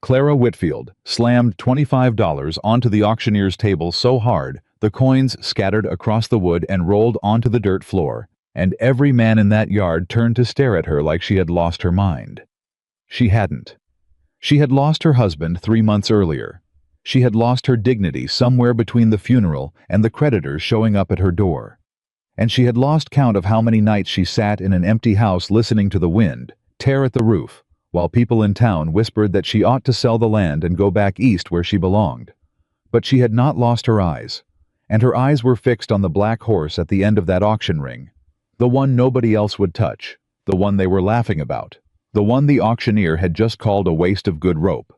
Clara Whitfield slammed $25 onto the auctioneer's table so hard the coins scattered across the wood and rolled onto the dirt floor, and every man in that yard turned to stare at her like she had lost her mind. She hadn't. She had lost her husband 3 months earlier. She had lost her dignity somewhere between the funeral and the creditors showing up at her door. And she had lost count of how many nights she sat in an empty house listening to the wind tear at the roof, while people in town whispered that she ought to sell the land and go back east where she belonged. But she had not lost her eyes, and her eyes were fixed on the black horse at the end of that auction ring, the one nobody else would touch, the one they were laughing about, the one the auctioneer had just called a waste of good rope.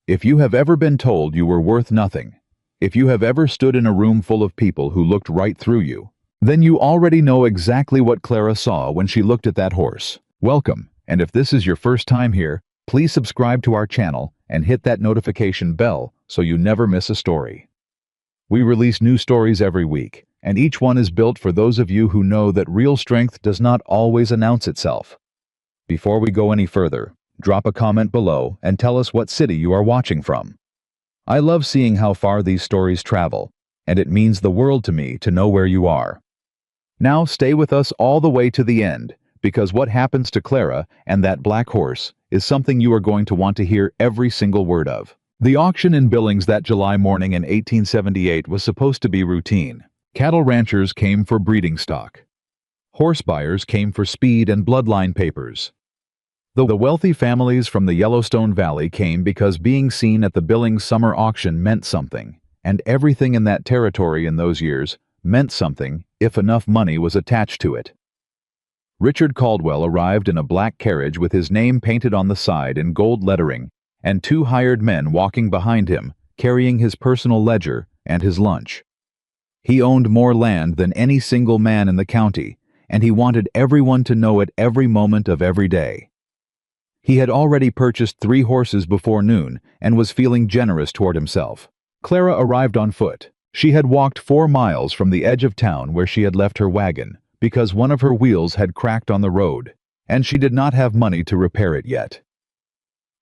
If you have ever been told you were worth nothing, if you have ever stood in a room full of people who looked right through you, then you already know exactly what Clara saw when she looked at that horse. Welcome, and if this is your first time here, please subscribe to our channel and hit that notification bell so you never miss a story. We release new stories every week, and each one is built for those of you who know that real strength does not always announce itself. Before we go any further, drop a comment below and tell us what city you are watching from. I love seeing how far these stories travel, and it means the world to me to know where you are. Now stay with us all the way to the end, because what happens to Clara and that black horse is something you are going to want to hear every single word of. The auction in Billings that July morning in 1878 was supposed to be routine. Cattle ranchers came for breeding stock. Horse buyers came for speed and bloodline papers. The wealthy families from the Yellowstone Valley came because being seen at the Billings summer auction meant something, and everything in that territory in those years meant something if enough money was attached to it. Richard Caldwell arrived in a black carriage with his name painted on the side in gold lettering, and 2 hired men walking behind him, carrying his personal ledger and his lunch. He owned more land than any single man in the county, and he wanted everyone to know it every moment of every day. He had already purchased 3 horses before noon and was feeling generous toward himself. Clara arrived on foot. She had walked 4 miles from the edge of town where she had left her wagon because one of her wheels had cracked on the road, and she did not have money to repair it yet.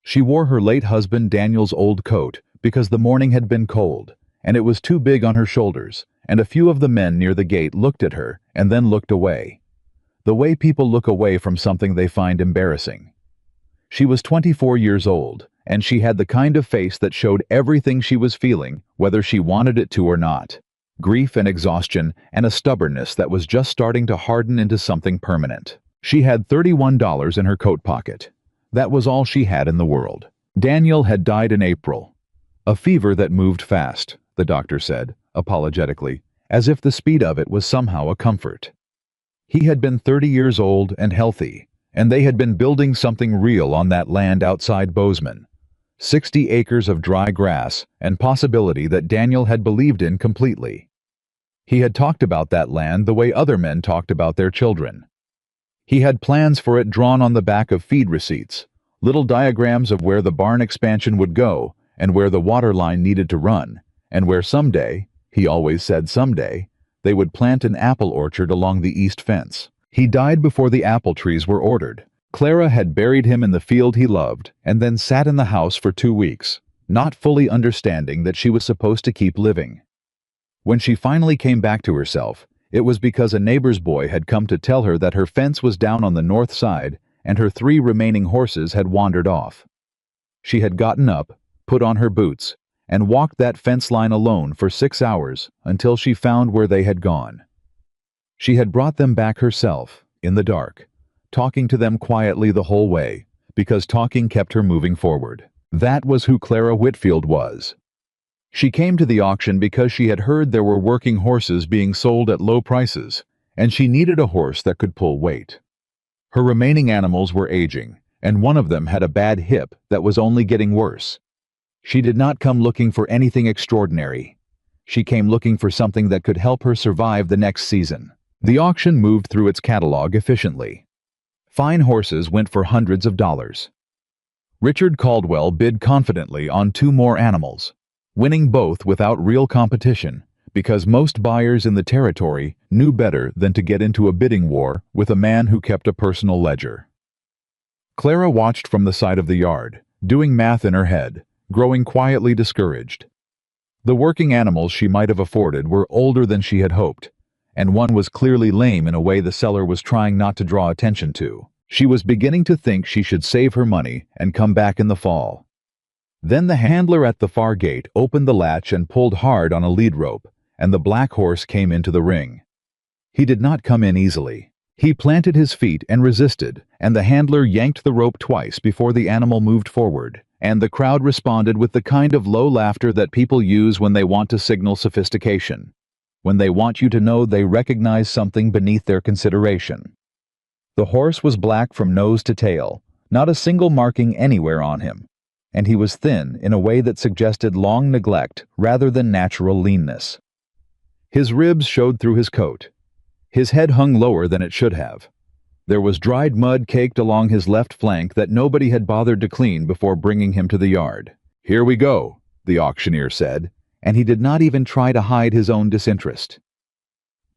She wore her late husband Daniel's old coat because the morning had been cold, and it was too big on her shoulders, and a few of the men near the gate looked at her and then looked away. The way people look away from something they find embarrassing. She was 24 years old, and she had the kind of face that showed everything she was feeling, whether she wanted it to or not. Grief and exhaustion, and a stubbornness that was just starting to harden into something permanent. She had $31 in her coat pocket. That was all she had in the world. Daniel had died in April. A fever that moved fast, the doctor said, apologetically, as if the speed of it was somehow a comfort. He had been 30 years old and healthy, and they had been building something real on that land outside Bozeman. 60 acres of dry grass and possibility that Daniel had believed in completely. He had talked about that land the way other men talked about their children. He had plans for it drawn on the back of feed receipts, little diagrams of where the barn expansion would go and where the water line needed to run, and where someday, he always said someday, they would plant an apple orchard along the east fence. He died before the apple trees were ordered. Clara had buried him in the field he loved and then sat in the house for 2 weeks, not fully understanding that she was supposed to keep living. When she finally came back to herself, it was because a neighbor's boy had come to tell her that her fence was down on the north side and her 3 remaining horses had wandered off. She had gotten up, put on her boots, and walked that fence line alone for 6 hours until she found where they had gone. She had brought them back herself, in the dark, talking to them quietly the whole way, because talking kept her moving forward. That was who Clara Whitfield was. She came to the auction because she had heard there were working horses being sold at low prices, and she needed a horse that could pull weight. Her remaining animals were aging, and one of them had a bad hip that was only getting worse. She did not come looking for anything extraordinary. She came looking for something that could help her survive the next season. The auction moved through its catalog efficiently. Fine horses went for hundreds of dollars. Richard Caldwell bid confidently on 2 more animals, winning both without real competition, because most buyers in the territory knew better than to get into a bidding war with a man who kept a personal ledger. Clara watched from the side of the yard, doing math in her head, growing quietly discouraged. The working animals she might have afforded were older than she had hoped, and one was clearly lame in a way the seller was trying not to draw attention to. She was beginning to think she should save her money and come back in the fall. Then the handler at the far gate opened the latch and pulled hard on a lead rope, and the black horse came into the ring. He did not come in easily. He planted his feet and resisted, and the handler yanked the rope twice before the animal moved forward, and the crowd responded with the kind of low laughter that people use when they want to signal sophistication, when they want you to know they recognize something beneath their consideration. The horse was black from nose to tail, not a single marking anywhere on him, and he was thin in a way that suggested long neglect rather than natural leanness. His ribs showed through his coat. His head hung lower than it should have. There was dried mud caked along his left flank that nobody had bothered to clean before bringing him to the yard. "Here we go," the auctioneer said, and he did not even try to hide his own disinterest.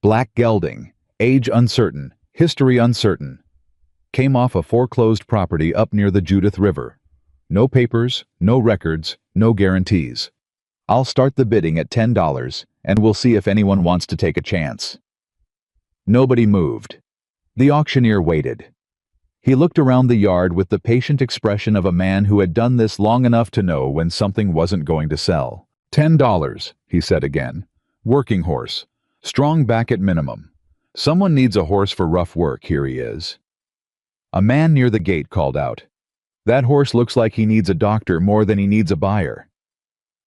Black gelding, age uncertain, history uncertain. Came off a foreclosed property up near the Judith River. No papers, no records, no guarantees. I'll start the bidding at $10, and we'll see if anyone wants to take a chance. Nobody moved. The auctioneer waited. He looked around the yard with the patient expression of a man who had done this long enough to know when something wasn't going to sell. $10, he said again. Working horse. Strong back at minimum. Someone needs a horse for rough work, here he is. A man near the gate called out, "That horse looks like he needs a doctor more than he needs a buyer."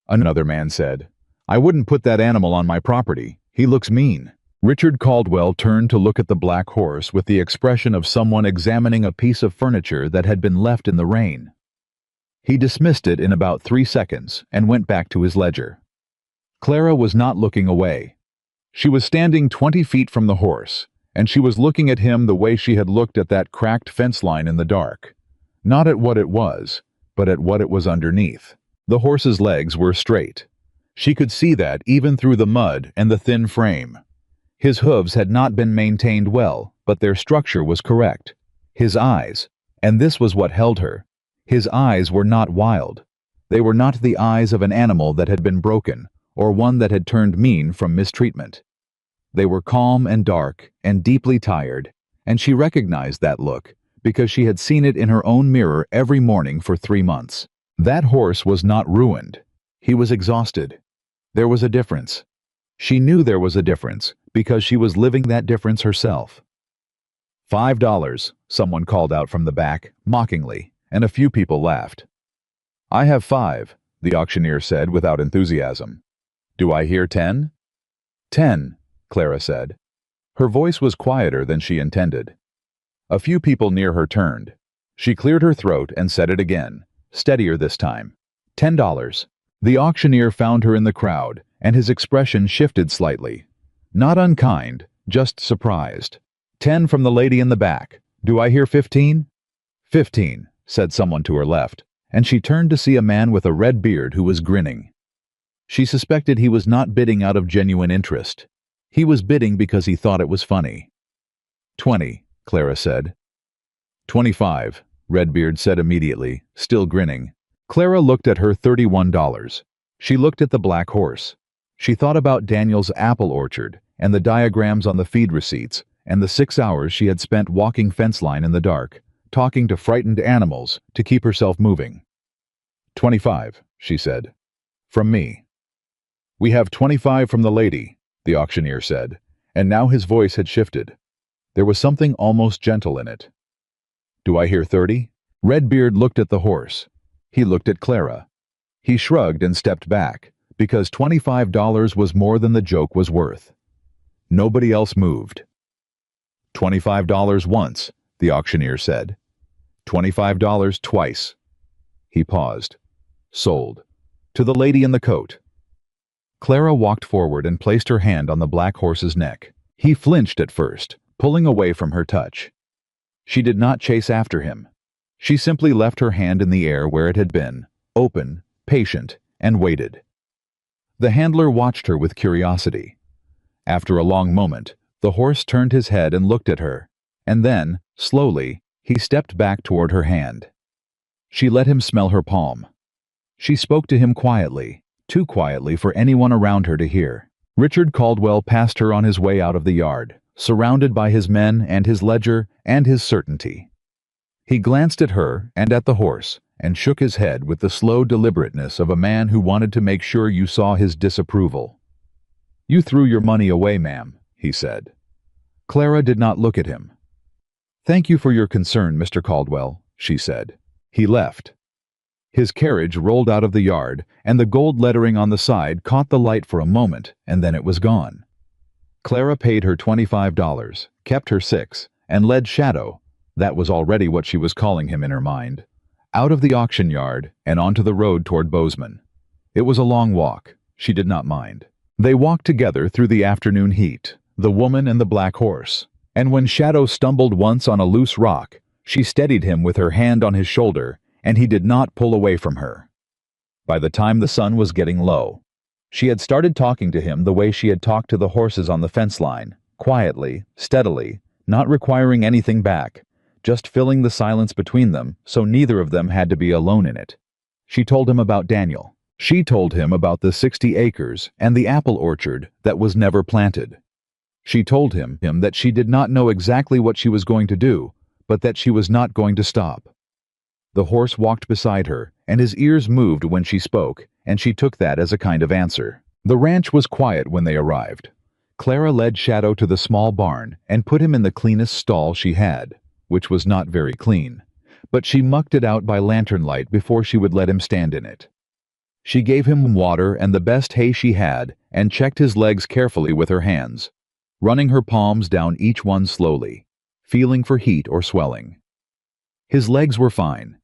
Another man said, "I wouldn't put that animal on my property. He looks mean." Richard Caldwell turned to look at the black horse with the expression of someone examining a piece of furniture that had been left in the rain. He dismissed it in about 3 seconds and went back to his ledger. Clara was not looking away. She was standing 20 feet from the horse, and she was looking at him the way she had looked at that cracked fence line in the dark. Not at what it was, but at what it was underneath. The horse's legs were straight. She could see that even through the mud and the thin frame. His hooves had not been maintained well, but their structure was correct. His eyes, and this was what held her, his eyes were not wild. They were not the eyes of an animal that had been broken, or one that had turned mean from mistreatment. They were calm and dark and deeply tired, and she recognized that look because she had seen it in her own mirror every morning for 3 months. That horse was not ruined. He was exhausted. There was a difference. She knew there was a difference because she was living that difference herself. $5, someone called out from the back, mockingly, and a few people laughed. "I have 5, the auctioneer said without enthusiasm. "Do I hear 10? "10, Clara said. Her voice was quieter than she intended. A few people near her turned. She cleared her throat and said it again, steadier this time. $10. The auctioneer found her in the crowd, and his expression shifted slightly. Not unkind, just surprised. 10 from the lady in the back. Do I hear 15? 15, said someone to her left, and she turned to see a man with a red beard who was grinning. She suspected he was not bidding out of genuine interest. He was bidding because he thought it was funny. 20, Clara said. 25, Redbeard said immediately, still grinning. Clara looked at her $31. She looked at the black horse. She thought about Daniel's apple orchard and the diagrams on the feed receipts and the 6 hours she had spent walking fence line in the dark, talking to frightened animals to keep herself moving. 25, she said. From me. We have 25 from the lady, the auctioneer said, and now his voice had shifted. There was something almost gentle in it. Do I hear 30? Redbeard looked at the horse. He looked at Clara. He shrugged and stepped back, because $25 was more than the joke was worth. Nobody else moved. $25 once, the auctioneer said. $25 twice. He paused. Sold. To the lady in the coat. Clara walked forward and placed her hand on the black horse's neck. He flinched at first, pulling away from her touch. She did not chase after him. She simply left her hand in the air where it had been, open, patient, and waited. The handler watched her with curiosity. After a long moment, the horse turned his head and looked at her, and then, slowly, he stepped back toward her hand. She let him smell her palm. She spoke to him quietly, too quietly for anyone around her to hear. Richard Caldwell passed her on his way out of the yard, surrounded by his men and his ledger and his certainty. He glanced at her and at the horse, and shook his head with the slow deliberateness of a man who wanted to make sure you saw his disapproval. "You threw your money away, ma'am," he said. Clara did not look at him. "Thank you for your concern, Mr. Caldwell," she said. He left. His carriage rolled out of the yard, and the gold lettering on the side caught the light for a moment, and then it was gone. Clara paid her $25, kept her $6, and led Shadow, that was already what she was calling him in her mind, out of the auction yard and onto the road toward Bozeman. It was a long walk. She did not mind. They walked together through the afternoon heat, the woman and the black horse, and when Shadow stumbled once on a loose rock, she steadied him with her hand on his shoulder, and he did not pull away from her. By the time the sun was getting low, she had started talking to him the way she had talked to the horses on the fence line, quietly, steadily, not requiring anything back, just filling the silence between them so neither of them had to be alone in it. She told him about Daniel. She told him about the 60 acres and the apple orchard that was never planted. She told him that she did not know exactly what she was going to do, but that she was not going to stop. The horse walked beside her, and his ears moved when she spoke, and she took that as a kind of answer. The ranch was quiet when they arrived. Clara led Shadow to the small barn and put him in the cleanest stall she had, which was not very clean, but she mucked it out by lantern light before she would let him stand in it. She gave him water and the best hay she had and checked his legs carefully with her hands, running her palms down each one slowly, feeling for heat or swelling. His legs were fine.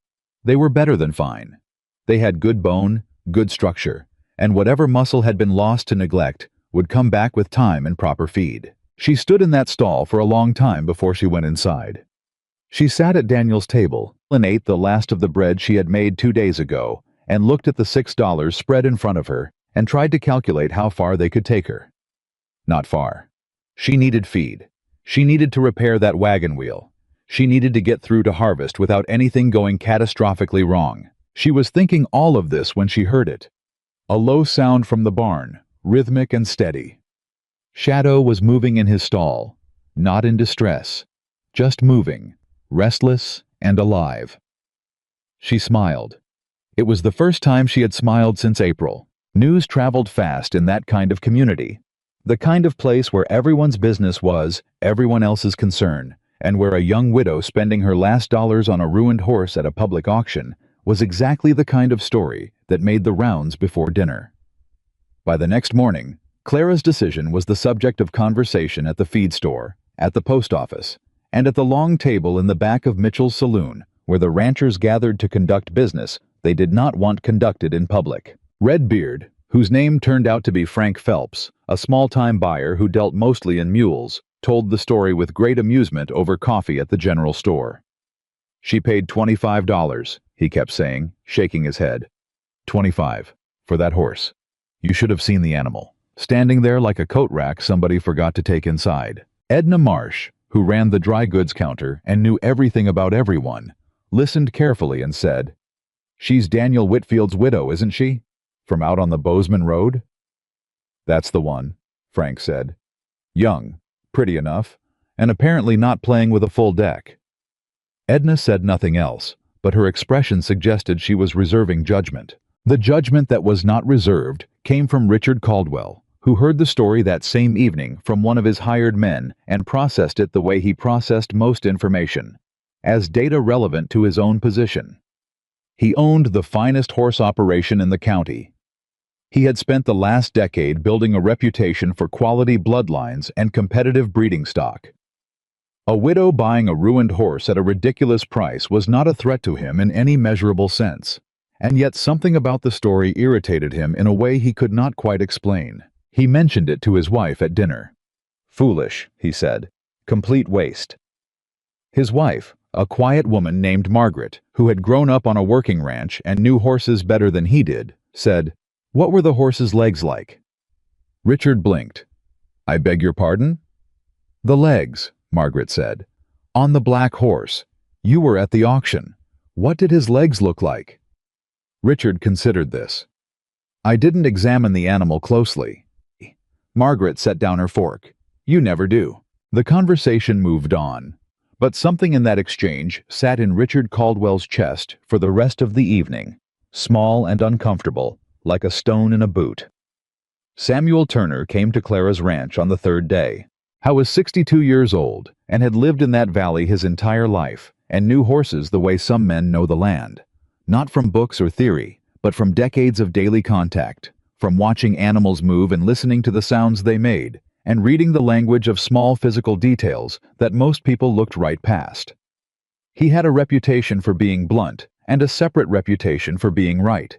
They were better than fine. They had good bone, good structure, and whatever muscle had been lost to neglect would come back with time and proper feed. She stood in that stall for a long time before she went inside. She sat at Daniel's table and ate the last of the bread she had made 2 days ago and looked at the $6 spread in front of her and tried to calculate how far they could take her. Not far. She needed feed. She needed to repair that wagon wheel. She needed to get through to harvest without anything going catastrophically wrong. She was thinking all of this when she heard it. A low sound from the barn, rhythmic and steady. Shadow was moving in his stall, not in distress, just moving, restless and alive. She smiled. It was the first time she had smiled since April. News traveled fast in that kind of community, the kind of place where everyone's business was everyone else's concern, and where a young widow spending her last dollars on a ruined horse at a public auction was exactly the kind of story that made the rounds before dinner. By the next morning, Clara's decision was the subject of conversation at the feed store, at the post office, and at the long table in the back of Mitchell's saloon, where the ranchers gathered to conduct business they did not want conducted in public. Redbeard, whose name turned out to be Frank Phelps, a small-time buyer who dealt mostly in mules, told the story with great amusement over coffee at the general store. "She paid $25, he kept saying, shaking his head. $25, for that horse. You should have seen the animal, standing there like a coat rack somebody forgot to take inside." Edna Marsh, who ran the dry goods counter and knew everything about everyone, listened carefully and said, "She's Daniel Whitfield's widow, isn't she? From out on the Bozeman Road?" "That's the one," Frank said. "Young, pretty enough, and apparently not playing with a full deck." Edna said nothing else, but her expression suggested she was reserving judgment. The judgment that was not reserved came from Richard Caldwell, who heard the story that same evening from one of his hired men and processed it the way he processed most information, as data relevant to his own position. He owned the finest horse operation in the county. He had spent the last decade building a reputation for quality bloodlines and competitive breeding stock. A widow buying a ruined horse at a ridiculous price was not a threat to him in any measurable sense, and yet something about the story irritated him in a way he could not quite explain. He mentioned it to his wife at dinner. "Foolish," he said. "Complete waste." His wife, a quiet woman named Margaret, who had grown up on a working ranch and knew horses better than he did, said, "What were the horse's legs like?" Richard blinked. "I beg your pardon?" "The legs," Margaret said. "On the black horse. You were at the auction. What did his legs look like? Richard considered this. I didn't examine the animal closely. Margaret set down her fork. You never do. The conversation moved on, but something in that exchange sat in Richard Caldwell's chest for the rest of the evening, small and uncomfortable, like a stone in a boot. Samuel Turner came to Clara's ranch on the third day. He was 62 years old and had lived in that valley his entire life and knew horses the way some men know the land. Not from books or theory, but from decades of daily contact, from watching animals move and listening to the sounds they made, and reading the language of small physical details that most people looked right past. He had a reputation for being blunt and a separate reputation for being right.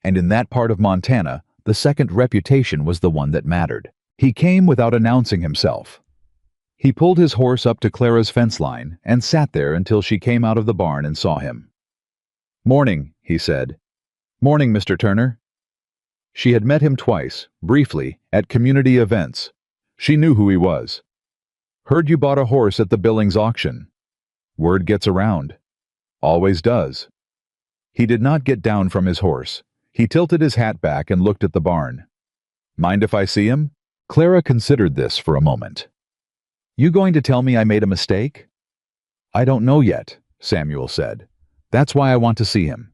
And in that part of Montana, the second reputation was the one that mattered. He came without announcing himself. He pulled his horse up to Clara's fence line and sat there until she came out of the barn and saw him. "Morning," he said. "Morning, Mr. Turner." She had met him twice, briefly, at community events. She knew who he was. "Heard you bought a horse at the Billings auction." "Word gets around." "Always does." He did not get down from his horse. He tilted his hat back and looked at the barn. "Mind if I see him?" Clara considered this for a moment. "You going to tell me I made a mistake?" "I don't know yet," Samuel said. "That's why I want to see him."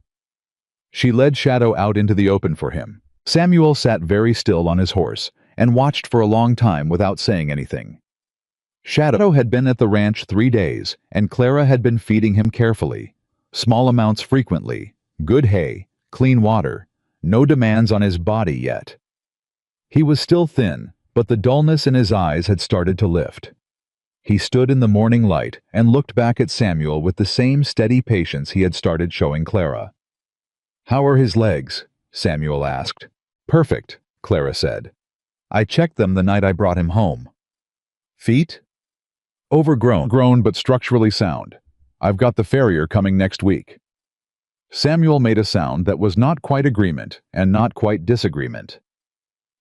She led Shadow out into the open for him. Samuel sat very still on his horse and watched for a long time without saying anything. Shadow had been at the ranch 3 days, and Clara had been feeding him carefully. Small amounts frequently, good hay, clean water, no demands on his body yet. He was still thin, but the dullness in his eyes had started to lift. He stood in the morning light and looked back at Samuel with the same steady patience he had started showing Clara. "How are his legs?" Samuel asked. "Perfect," Clara said. "I checked them the night I brought him home." "Feet?" Overgrown but structurally sound. I've got the farrier coming next week." Samuel made a sound that was not quite agreement and not quite disagreement.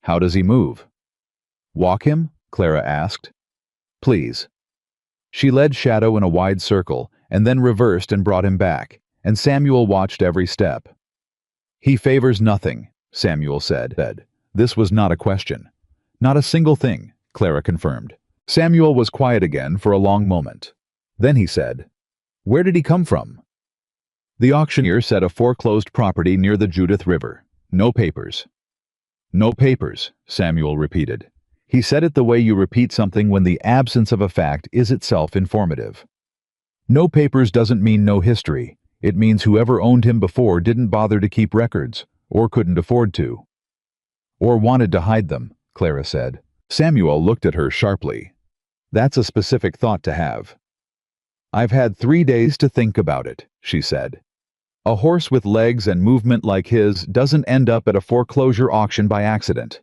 "How does he move?" "Walk him?" Clara asked. "Please." She led Shadow in a wide circle and then reversed and brought him back, and Samuel watched every step. "He favors nothing," Samuel said. This was not a question. "Not a single thing," Clara confirmed. Samuel was quiet again for a long moment. Then he said, "Where did he come from?" The auctioneer said a foreclosed property near the Judith River. No papers. "No papers," Samuel repeated. He said it the way you repeat something when the absence of a fact is itself informative. No papers doesn't mean no history. It means whoever owned him before didn't bother to keep records, or couldn't afford to. Or wanted to hide them, Clara said. Samuel looked at her sharply. "That's a specific thought to have." "I've had 3 days to think about it," she said. "A horse with legs and movement like his doesn't end up at a foreclosure auction by accident.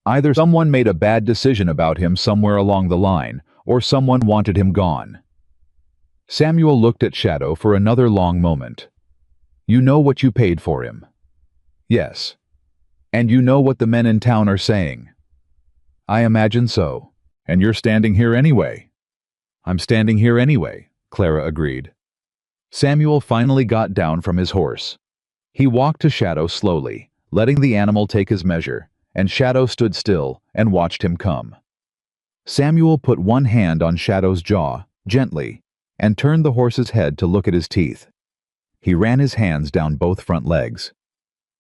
Either someone made a bad decision about him somewhere along the line, or someone wanted him gone." Samuel looked at Shadow for another long moment. "You know what you paid for him?" "Yes." "And you know what the men in town are saying?" "I imagine so. And you're standing here anyway." "I'm standing here anyway," Clara agreed. Samuel finally got down from his horse. He walked to Shadow slowly, letting the animal take his measure, and Shadow stood still and watched him come. Samuel put one hand on Shadow's jaw, gently, and turned the horse's head to look at his teeth. He ran his hands down both front legs.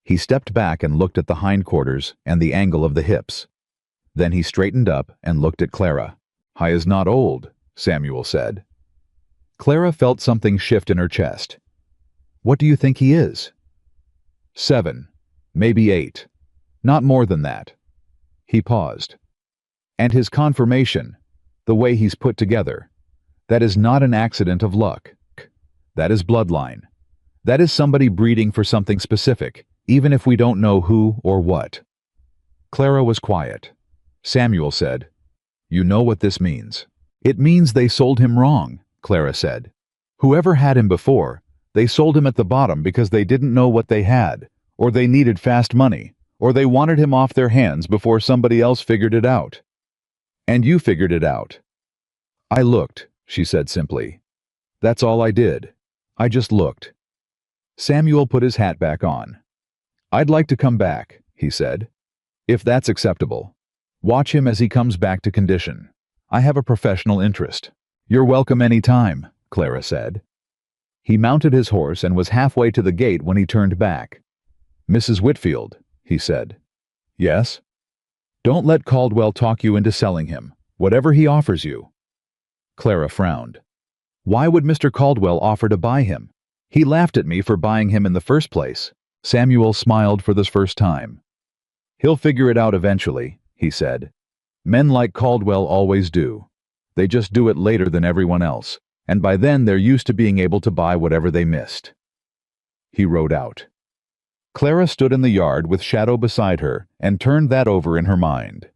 He stepped back and looked at the hindquarters and the angle of the hips. Then he straightened up and looked at Clara. "I is not old," Samuel said. Clara felt something shift in her chest. "What do you think he is?" 7, maybe 8. Not more than that." He paused. "And his conformation, the way he's put together, that is not an accident of luck. That is bloodline. That is somebody breeding for something specific, even if we don't know who or what." Clara was quiet. Samuel said, "You know what this means." "It means they sold him wrong," Clara said. "Whoever had him before, they sold him at the bottom because they didn't know what they had, or they needed fast money, or they wanted him off their hands before somebody else figured it out. And you figured it out." "I looked," she said simply. "That's all I did. I just looked. Samuel put his hat back on. "I'd like to come back," he said. "If that's acceptable. Watch him as he comes back to condition. I have a professional interest." "You're welcome any time," Clara said. He mounted his horse and was halfway to the gate when he turned back. "Mrs. Whitfield," he said. "Yes?" "Don't let Caldwell talk you into selling him, whatever he offers you." Clara frowned. Why would Mr. Caldwell offer to buy him? He laughed at me for buying him in the first place. Samuel smiled for the first time. "He'll figure it out eventually," he said. "Men like Caldwell always do. They just do it later than everyone else, and by then they're used to being able to buy whatever they missed." He rode out. Clara stood in the yard with Shadow beside her and turned that over in her mind.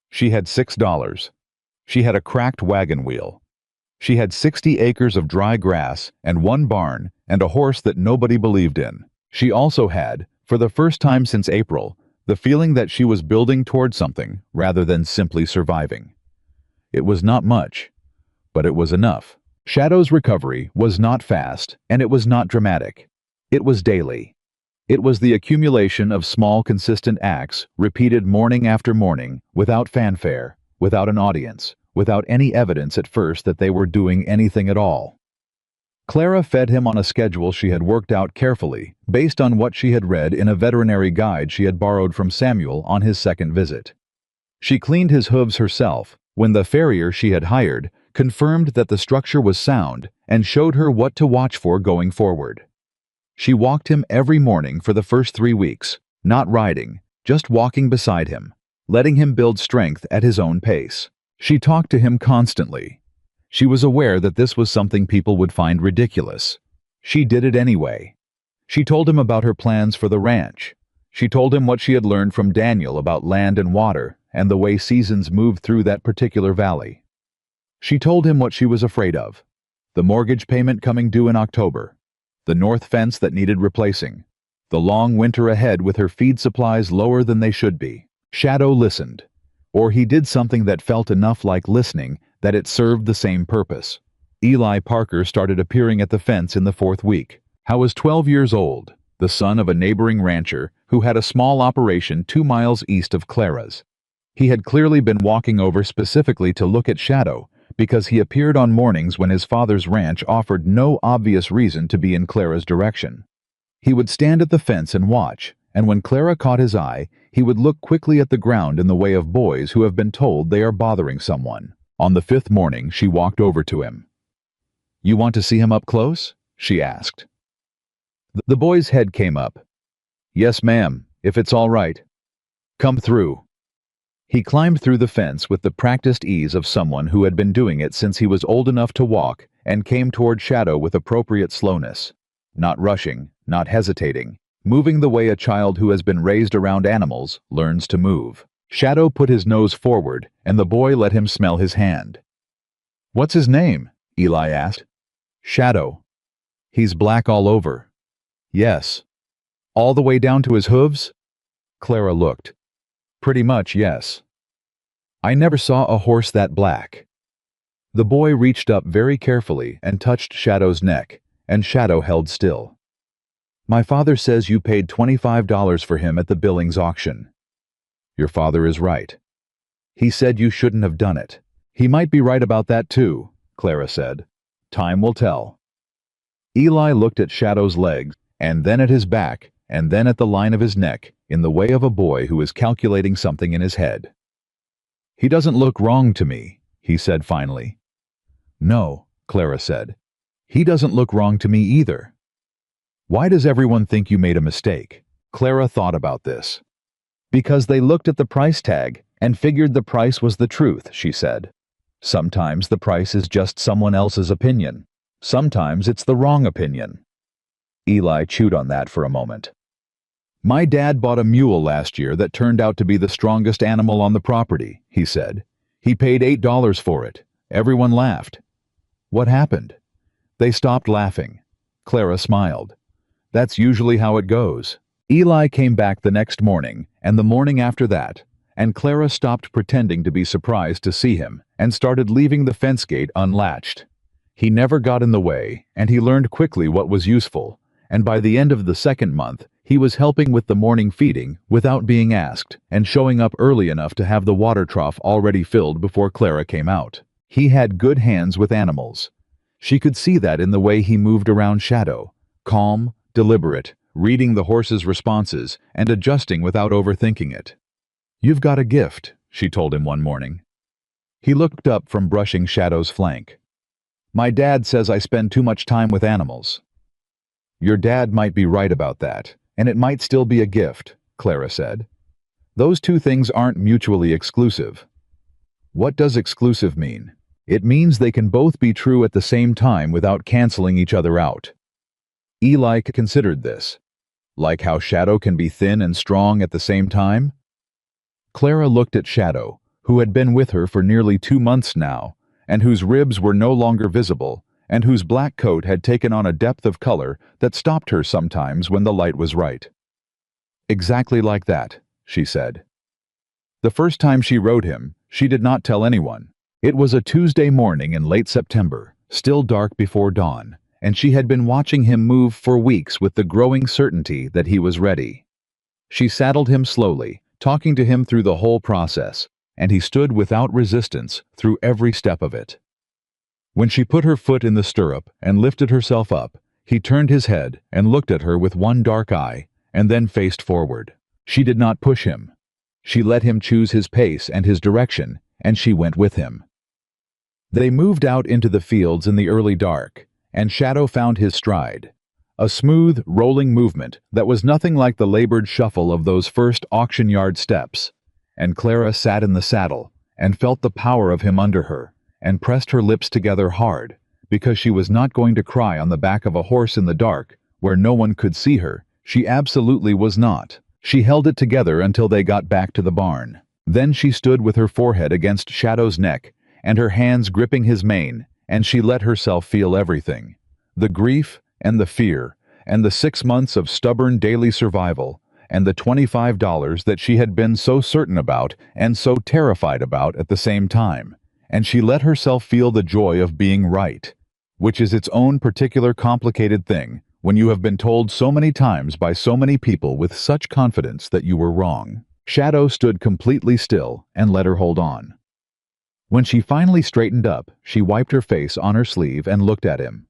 She had $6. She had a cracked wagon wheel. She had 60 acres of dry grass and one barn and a horse that nobody believed in. She also had, for the first time since April, the feeling that she was building toward something rather than simply surviving. It was not much, but it was enough. Shadow's recovery was not fast, and it was not dramatic. It was daily. It was the accumulation of small, consistent acts, repeated morning after morning, without fanfare, without an audience, without any evidence at first that they were doing anything at all. Clara fed him on a schedule she had worked out carefully, based on what she had read in a veterinary guide she had borrowed from Samuel on his second visit. She cleaned his hooves herself, when the farrier she had hired confirmed that the structure was sound and showed her what to watch for going forward. She walked him every morning for the first 3 weeks, not riding, just walking beside him, letting him build strength at his own pace. She talked to him constantly. She was aware that this was something people would find ridiculous. She did it anyway. She told him about her plans for the ranch. She told him what she had learned from Daniel about land and water and the way seasons moved through that particular valley. She told him what she was afraid of: the mortgage payment coming due in October, the north fence that needed replacing, the long winter ahead with her feed supplies lower than they should be. Shadow listened. Or he did something that felt enough like listening that it served the same purpose. Eli Parker started appearing at the fence in the 4th week. Howe was 12 years old, the son of a neighboring rancher who had a small operation 2 miles east of Clara's. He had clearly been walking over specifically to look at Shadow because he appeared on mornings when his father's ranch offered no obvious reason to be in Clara's direction. He would stand at the fence and watch, and when Clara caught his eye, he would look quickly at the ground in the way of boys who have been told they are bothering someone. On the 5th morning, she walked over to him. "You want to see him up close?" she asked. The boy's head came up. "Yes, ma'am, if it's all right." "Come through." He climbed through the fence with the practiced ease of someone who had been doing it since he was old enough to walk and came toward Shadow with appropriate slowness. Not rushing, not hesitating, moving the way a child who has been raised around animals learns to move. Shadow put his nose forward, and the boy let him smell his hand. "What's his name?" Eli asked. "Shadow." "He's black all over." "Yes." "All the way down to his hooves?" Clara looked. "Pretty much, yes." "I never saw a horse that black." The boy reached up very carefully and touched Shadow's neck, and Shadow held still. "My father says you paid $25 for him at the Billings auction." "Your father is right. He said you shouldn't have done it." "He might be right about that too," Clara said. "Time will tell." Eli looked at Shadow's legs, and then at his back, and then at the line of his neck, in the way of a boy who is calculating something in his head. "He doesn't look wrong to me," he said finally. "No," Clara said. "He doesn't look wrong to me either." "Why does everyone think you made a mistake?" Clara thought about this. "Because they looked at the price tag and figured the price was the truth," she said. "Sometimes the price is just someone else's opinion. Sometimes it's the wrong opinion." Eli chewed on that for a moment. "My dad bought a mule last year that turned out to be the strongest animal on the property," he said. "He paid $8 for it. Everyone laughed." "What happened?" "They stopped laughing." Clara smiled. "That's usually how it goes." Eli came back the next morning, and the morning after that, and Clara stopped pretending to be surprised to see him and started leaving the fence gate unlatched. He never got in the way, and he learned quickly what was useful, and by the end of the second month, he was helping with the morning feeding without being asked and showing up early enough to have the water trough already filled before Clara came out. He had good hands with animals. She could see that in the way he moved around Shadow, calm, deliberate, reading the horse's responses and adjusting without overthinking it. "You've got a gift," she told him one morning. He looked up from brushing Shadow's flank. "My dad says I spend too much time with animals." "Your dad might be right about that, and it might still be a gift," Clara said. "Those two things aren't mutually exclusive." "What does exclusive mean?" "It means they can both be true at the same time without canceling each other out." Eli considered this. Like how Shadow can be thin and strong at the same time? Clara looked at Shadow, who had been with her for nearly 2 months now, and whose ribs were no longer visible, and whose black coat had taken on a depth of color that stopped her sometimes when the light was right. "Exactly like that," she said. The first time she rode him, she did not tell anyone. It was a Tuesday morning in late September, still dark before dawn, and she had been watching him move for weeks with the growing certainty that he was ready. She saddled him slowly, talking to him through the whole process, and he stood without resistance through every step of it. When she put her foot in the stirrup and lifted herself up, he turned his head and looked at her with one dark eye, and then faced forward. She did not push him. She let him choose his pace and his direction, and she went with him. They moved out into the fields in the early dark, and Shadow found his stride. A smooth, rolling movement that was nothing like the labored shuffle of those first auction yard steps, and Clara sat in the saddle and felt the power of him under her, and pressed her lips together hard, because she was not going to cry on the back of a horse in the dark, where no one could see her. She absolutely was not. She held it together until they got back to the barn. Then she stood with her forehead against Shadow's neck, and her hands gripping his mane, and she let herself feel everything. The grief, and the fear, and the 6 months of stubborn daily survival, and the $25 that she had been so certain about and so terrified about at the same time. And she let herself feel the joy of being right, which is its own particular complicated thing when you have been told so many times by so many people with such confidence that you were wrong. Shadow stood completely still and let her hold on. When she finally straightened up, she wiped her face on her sleeve and looked at him.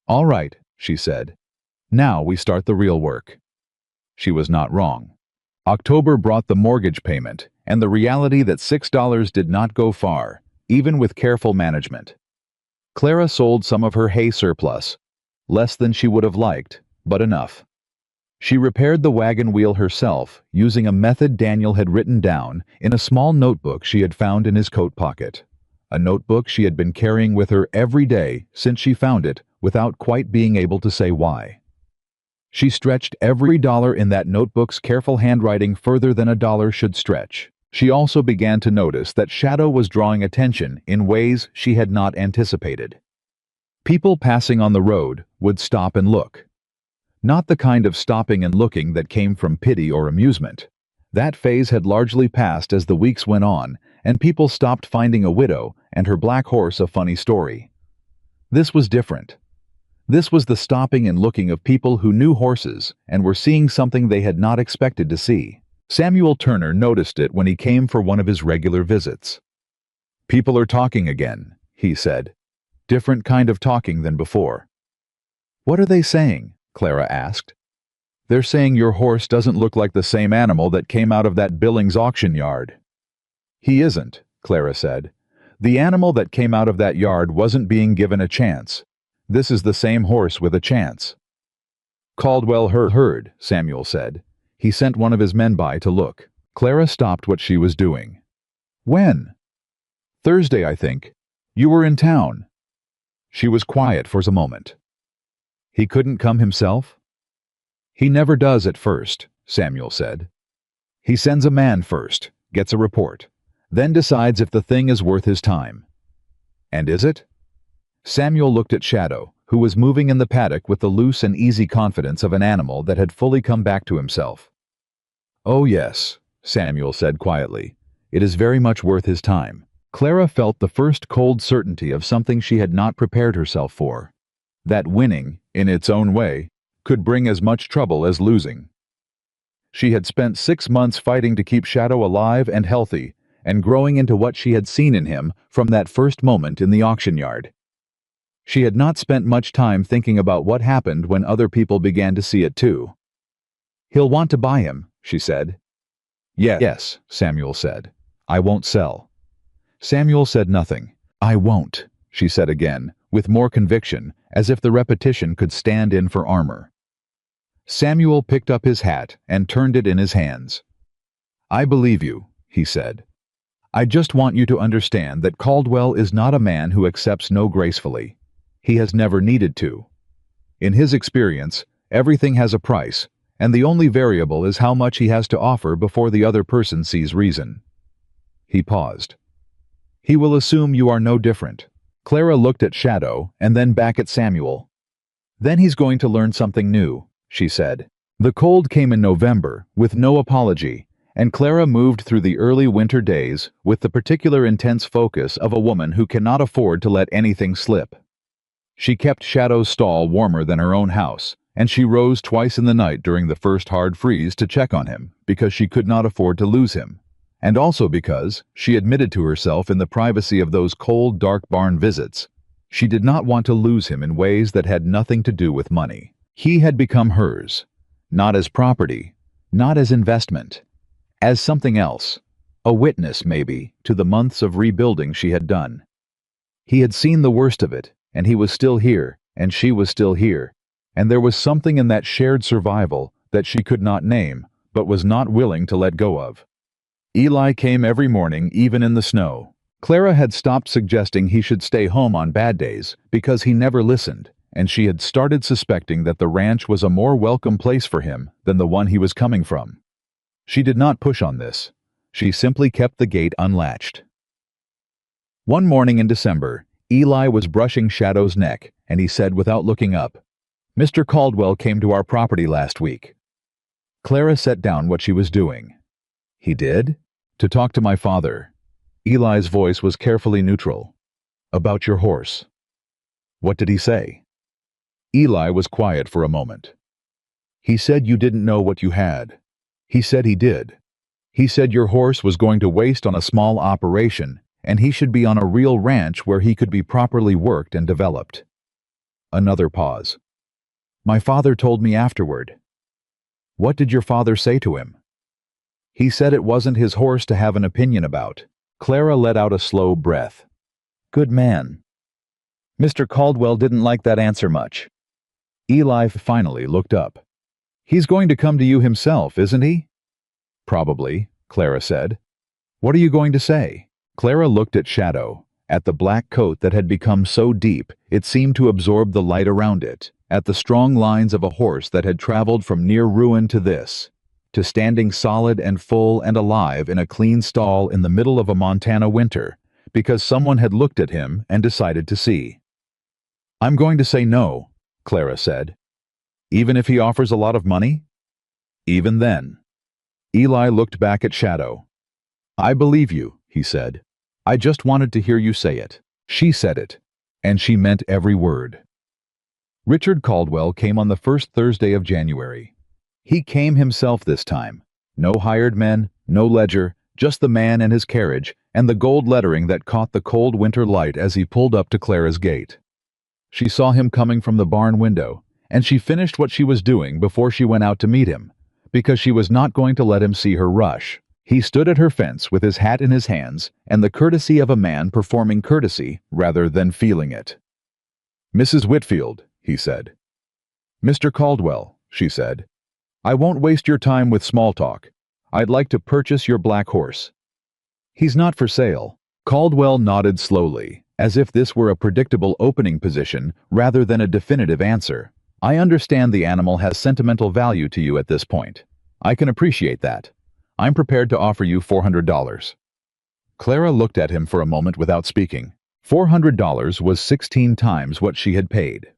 "All right," she said. "Now we start the real work." She was not wrong. October brought the mortgage payment and the reality that $6 did not go far, even with careful management. Clara sold some of her hay surplus, less than she would have liked, but enough. She repaired the wagon wheel herself, using a method Daniel had written down in a small notebook she had found in his coat pocket. A notebook she had been carrying with her every day since she found it, without quite being able to say why. She stretched every dollar in that notebook's careful handwriting further than a dollar should stretch. She also began to notice that Shadow was drawing attention in ways she had not anticipated. People passing on the road would stop and look. Not the kind of stopping and looking that came from pity or amusement. That phase had largely passed as the weeks went on, and people stopped finding a widow and her black horse a funny story. This was different. This was the stopping and looking of people who knew horses and were seeing something they had not expected to see. Samuel Turner noticed it when he came for one of his regular visits. "People are talking again," he said. "Different kind of talking than before." "What are they saying?" Clara asked. "They're saying your horse doesn't look like the same animal that came out of that Billings auction yard." "He isn't," Clara said. "The animal that came out of that yard wasn't being given a chance. This is the same horse with a chance." "Caldwell heard," Samuel said. He sent one of his men by to look. Clara stopped what she was doing. "When?" "Thursday, I think. You were in town." She was quiet for a moment. "He couldn't come himself?" "He never does at first," Samuel said. "He sends a man first, gets a report, then decides if the thing is worth his time." "And is it?" Samuel looked at Shadow, who was moving in the paddock with the loose and easy confidence of an animal that had fully come back to himself. "Oh yes," Samuel said quietly. "It is very much worth his time." Clara felt the first cold certainty of something she had not prepared herself for. That winning, in its own way, could bring as much trouble as losing. She had spent 6 months fighting to keep Shadow alive and healthy, and growing into what she had seen in him from that first moment in the auction yard. She had not spent much time thinking about what happened when other people began to see it too. "He'll want to buy him," she said. Yes, Samuel said. "I won't sell." Samuel said nothing. "I won't," she said again, with more conviction, as if the repetition could stand in for armor. Samuel picked up his hat and turned it in his hands. "I believe you," he said. "I just want you to understand that Caldwell is not a man who accepts no gracefully. He has never needed to. In his experience, everything has a price, and the only variable is how much he has to offer before the other person sees reason." He paused. "He will assume you are no different." Clara looked at Shadow and then back at Samuel. "Then he's going to learn something new," she said. The cold came in November, with no apology, and Clara moved through the early winter days with the particular intense focus of a woman who cannot afford to let anything slip. She kept Shadow's stall warmer than her own house, and she rose twice in the night during the first hard freeze to check on him because she could not afford to lose him, and also because, she admitted to herself in the privacy of those cold, dark barn visits, she did not want to lose him in ways that had nothing to do with money. He had become hers, not as property, not as investment, as something else, a witness, maybe, to the months of rebuilding she had done. He had seen the worst of it, and he was still here, and she was still here, and there was something in that shared survival that she could not name, but was not willing to let go of. Eli came every morning, even in the snow. Clara had stopped suggesting he should stay home on bad days because he never listened, and she had started suspecting that the ranch was a more welcome place for him than the one he was coming from. She did not push on this. She simply kept the gate unlatched. One morning in December, Eli was brushing Shadow's neck, and he said without looking up, "Mr. Caldwell came to our property last week." Clara set down what she was doing. "He did?" "To talk to my father." Eli's voice was carefully neutral. "About your horse." "What did he say?" Eli was quiet for a moment. "He said you didn't know what you had. He said he did. He said your horse was going to waste on a small operation, and he should be on a real ranch where he could be properly worked and developed." Another pause. "My father told me afterward." "What did your father say to him?" "He said it wasn't his horse to have an opinion about." Clara let out a slow breath. "Good man." Mr. Caldwell didn't like that answer much. Eli finally looked up. "He's going to come to you himself, isn't he?" "Probably," Clara said. "What are you going to say?" Clara looked at Shadow, at the black coat that had become so deep it seemed to absorb the light around it, at the strong lines of a horse that had traveled from near ruin to this, to standing solid and full and alive in a clean stall in the middle of a Montana winter, because someone had looked at him and decided to see. "I'm going to say no," Clara said. "Even if he offers a lot of money?" "Even then." Eli looked back at Shadow. "I believe you," he said. "I just wanted to hear you say it." She said it, and she meant every word. Richard Caldwell came on the first Thursday of January. He came himself this time. No hired men, no ledger, just the man and his carriage, and the gold lettering that caught the cold winter light as he pulled up to Clara's gate. She saw him coming from the barn window, and she finished what she was doing before she went out to meet him, because she was not going to let him see her rush. He stood at her fence with his hat in his hands and the courtesy of a man performing courtesy rather than feeling it. "Mrs. Whitfield," he said. "Mr. Caldwell," she said. "I won't waste your time with small talk. I'd like to purchase your black horse." "He's not for sale." Caldwell nodded slowly, as if this were a predictable opening position rather than a definitive answer. "I understand the animal has sentimental value to you at this point. I can appreciate that. I'm prepared to offer you $400. Clara looked at him for a moment without speaking. $400 was 16 times what she had paid.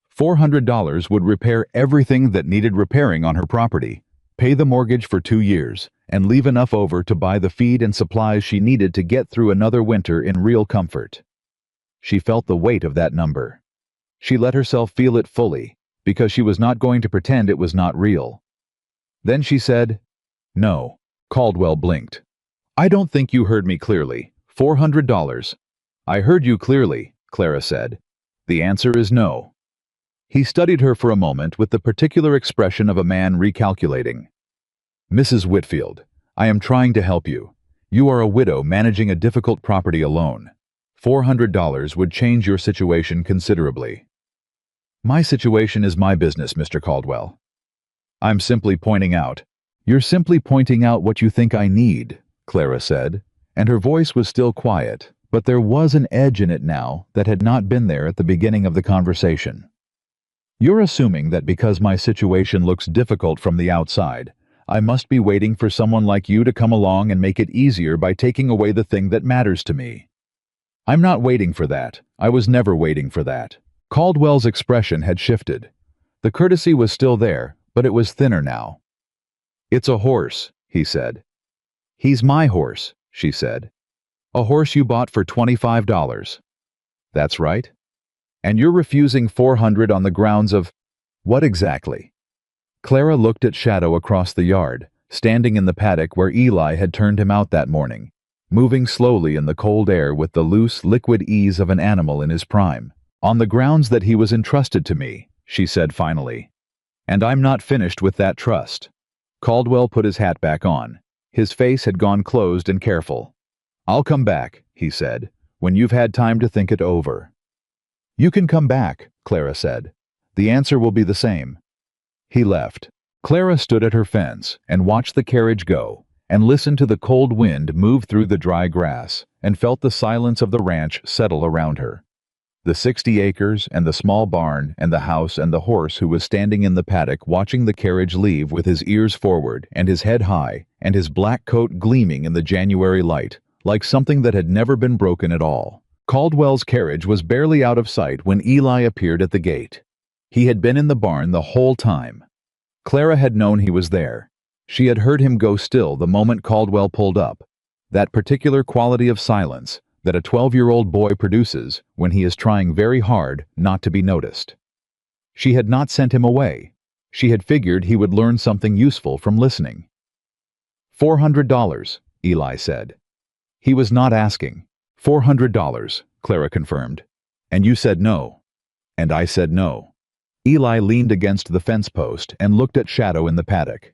$400 would repair everything that needed repairing on her property, pay the mortgage for 2 years, and leave enough over to buy the feed and supplies she needed to get through another winter in real comfort. She felt the weight of that number. She let herself feel it fully, because she was not going to pretend it was not real. Then she said, "No." Caldwell blinked. "I don't think you heard me clearly. $400. "I heard you clearly," Clara said. "The answer is no." He studied her for a moment with the particular expression of a man recalculating. "Mrs. Whitfield, I am trying to help you. You are a widow managing a difficult property alone. $400 would change your situation considerably." "My situation is my business, Mr. Caldwell." "I'm simply pointing out." "You're simply pointing out what you think I need," Clara said, and her voice was still quiet, but there was an edge in it now that had not been there at the beginning of the conversation. "You're assuming that because my situation looks difficult from the outside, I must be waiting for someone like you to come along and make it easier by taking away the thing that matters to me. I'm not waiting for that. I was never waiting for that." Caldwell's expression had shifted. The courtesy was still there, but it was thinner now. "It's a horse," he said. "He's my horse," she said. "A horse you bought for $25. "That's right." "And you're refusing $400 on the grounds of—" "What exactly?" Clara looked at Shadow across the yard, standing in the paddock where Eli had turned him out that morning, moving slowly in the cold air with the loose, liquid ease of an animal in his prime. "On the grounds that he was entrusted to me," she said finally. "And I'm not finished with that trust." Caldwell put his hat back on. His face had gone closed and careful. "I'll come back," he said, "when you've had time to think it over." "You can come back," Clara said. "The answer will be the same." He left. Clara stood at her fence and watched the carriage go, and listened to the cold wind move through the dry grass, and felt the silence of the ranch settle around her. The 60 acres and the small barn and the house and the horse who was standing in the paddock watching the carriage leave with his ears forward and his head high and his black coat gleaming in the January light, like something that had never been broken at all. Caldwell's carriage was barely out of sight when Eli appeared at the gate. He had been in the barn the whole time. Clara had known he was there. She had heard him go still the moment Caldwell pulled up. That particular quality of silence that a 12-year-old boy produces when he is trying very hard not to be noticed. She had not sent him away. She had figured he would learn something useful from listening. $400, Eli said. He was not asking. $400, Clara confirmed. "And you said no." "And I said no." Eli leaned against the fence post and looked at Shadow in the paddock.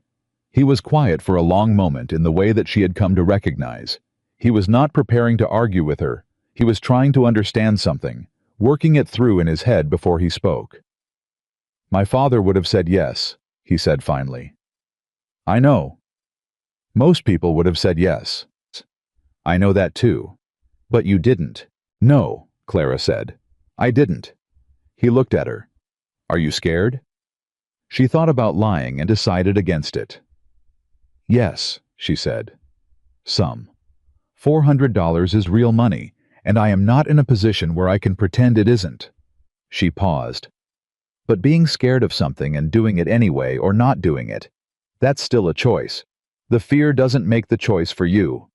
He was quiet for a long moment in the way that she had come to recognize. He was not preparing to argue with her. He was trying to understand something, working it through in his head before he spoke. "My father would have said yes," he said finally. "I know. Most people would have said yes. I know that too. But you didn't." "No," Clara said. "I didn't." He looked at her. "Are you scared?" She thought about lying and decided against it. "Yes," she said. "Some. $400 is real money, and I am not in a position where I can pretend it isn't." She paused. "But being scared of something and doing it anyway or not doing it, that's still a choice. The fear doesn't make the choice for you."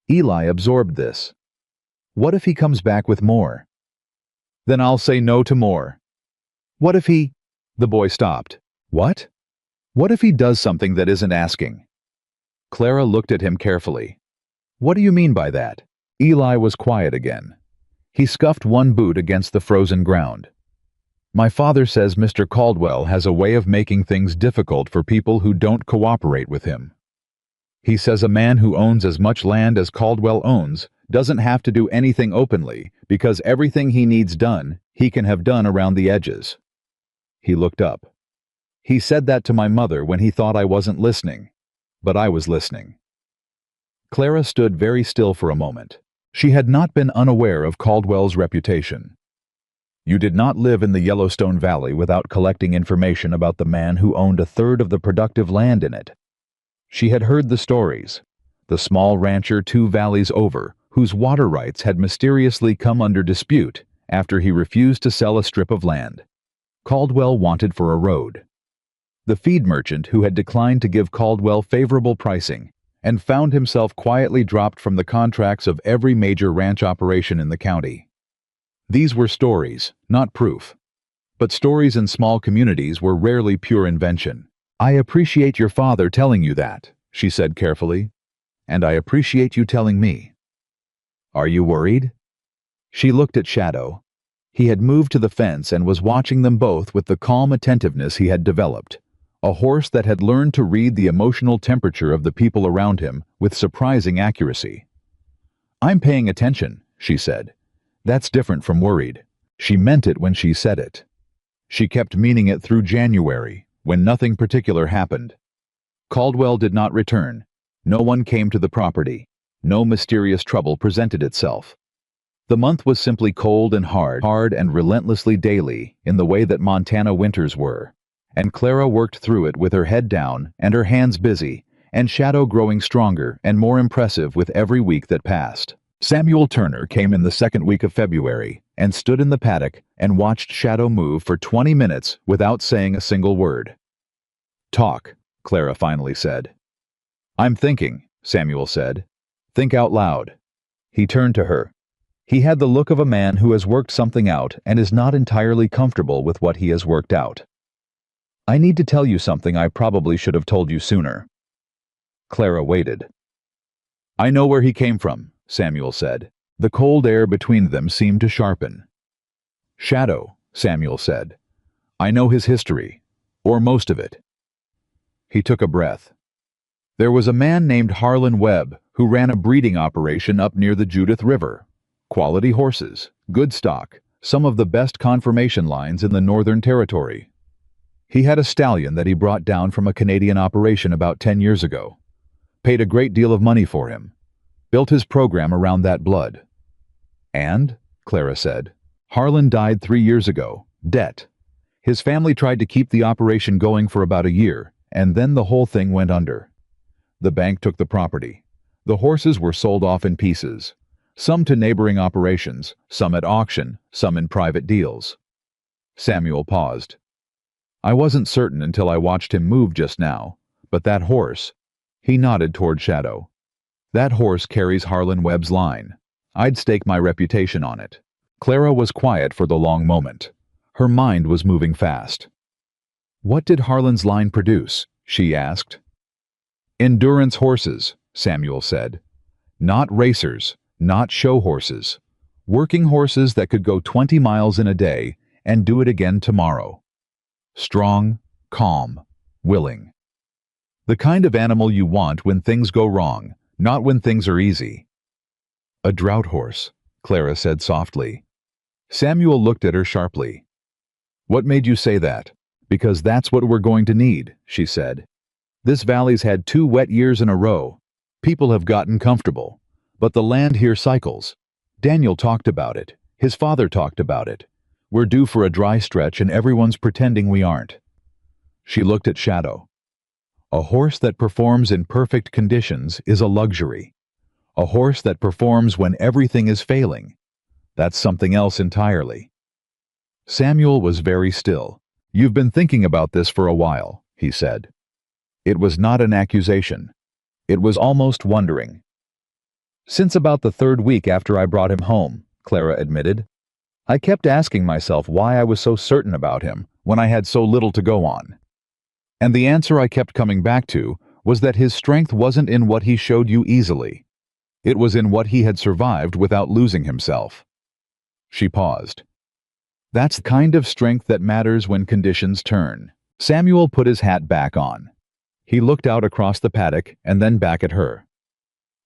Eli absorbed this. "What if he comes back with more?" "Then I'll say no to more." "What if he—" The boy stopped. "What?" "What if he does something that isn't asking?" Clara looked at him carefully. "What do you mean by that?" Eli was quiet again. He scuffed one boot against the frozen ground. "My father says Mr. Caldwell has a way of making things difficult for people who don't cooperate with him. He says a man who owns as much land as Caldwell owns doesn't have to do anything openly because everything he needs done, he can have done around the edges." He looked up. "He said that to my mother when he thought I wasn't listening, but I was listening." Clara stood very still for a moment. She had not been unaware of Caldwell's reputation. You did not live in the Yellowstone Valley without collecting information about the man who owned a third of the productive land in it. She had heard the stories. The small rancher 2 valleys over, whose water rights had mysteriously come under dispute after he refused to sell a strip of land. Caldwell wanted for a road. The feed merchant who had declined to give Caldwell favorable pricing and found himself quietly dropped from the contracts of every major ranch operation in the county. These were stories, not proof. But stories in small communities were rarely pure invention. "I appreciate your father telling you that," she said carefully. "And I appreciate you telling me. Are you worried?" She looked at Shadow. He had moved to the fence and was watching them both with the calm attentiveness he had developed. A horse that had learned to read the emotional temperature of the people around him with surprising accuracy. "I'm paying attention," she said. "That's different from worried." She meant it when she said it. She kept meaning it through January, when nothing particular happened. Caldwell did not return. No one came to the property. No mysterious trouble presented itself. The month was simply cold and hard and relentlessly daily, in the way that Montana winters were. And Clara worked through it with her head down and her hands busy, and Shadow growing stronger and more impressive with every week that passed. Samuel Turner came in the second week of February and stood in the paddock and watched Shadow move for 20 minutes without saying a single word. "Talk," Clara finally said. "I'm thinking," Samuel said. "Think out loud." He turned to her. He had the look of a man who has worked something out and is not entirely comfortable with what he has worked out. "I need to tell you something I probably should have told you sooner." Clara waited. "I know where he came from," Samuel said. The cold air between them seemed to sharpen. "Shadow," Samuel said. "I know his history, or most of it." He took a breath. "There was a man named Harlan Webb who ran a breeding operation up near the Judith River. Quality horses, good stock, some of the best conformation lines in the Northern Territory. He had a stallion that he brought down from a Canadian operation about 10 years ago. Paid a great deal of money for him. Built his program around that blood. And," Clara said, "Harlan died 3 years ago. Debt. His family tried to keep the operation going for about a year, and then the whole thing went under. The bank took the property. The horses were sold off in pieces. Some to neighboring operations, some at auction, some in private deals." Samuel paused. "I wasn't certain until I watched him move just now, but that horse," he nodded toward Shadow, "that horse carries Harlan Webb's line. I'd stake my reputation on it." Clara was quiet for the long moment. Her mind was moving fast. "What did Harlan's line produce?" she asked. "Endurance horses," Samuel said. "Not racers. Not show horses. Working horses that could go 20 miles in a day and do it again tomorrow. Strong, calm, willing. The kind of animal you want when things go wrong, not when things are easy." "A drought horse," Clara said softly. Samuel looked at her sharply. "What made you say that?" "Because that's what we're going to need," she said. "This valley's had 2 wet years in a row. People have gotten comfortable. But the land here cycles. Daniel talked about it. His father talked about it. We're due for a dry stretch and everyone's pretending we aren't." She looked at Shadow. "A horse that performs in perfect conditions is a luxury. A horse that performs when everything is failing, that's something else entirely." Samuel was very still. "You've been thinking about this for a while," he said. It was not an accusation. It was almost wondering. "Since about the 3rd week after I brought him home," Clara admitted. "I kept asking myself why I was so certain about him when I had so little to go on. And the answer I kept coming back to was that his strength wasn't in what he showed you easily. It was in what he had survived without losing himself." She paused. "That's the kind of strength that matters when conditions turn." Samuel put his hat back on. He looked out across the paddock and then back at her.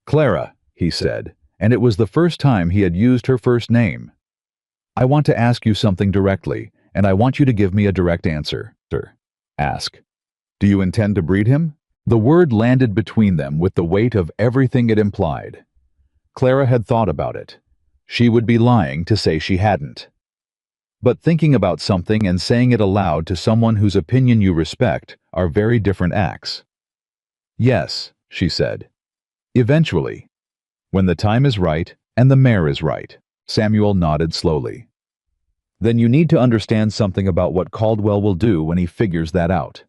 "Clara," he said, and it was the first time he had used her first name. "I want to ask you something directly, and I want you to give me a direct answer." "Ask." "Do you intend to breed him?" The word landed between them with the weight of everything it implied. Clara had thought about it. She would be lying to say she hadn't. But thinking about something and saying it aloud to someone whose opinion you respect are very different acts. "Yes," she said. "Eventually. When the time is right and the mare is right." Samuel nodded slowly. "Then you need to understand something about what Caldwell will do when he figures that out.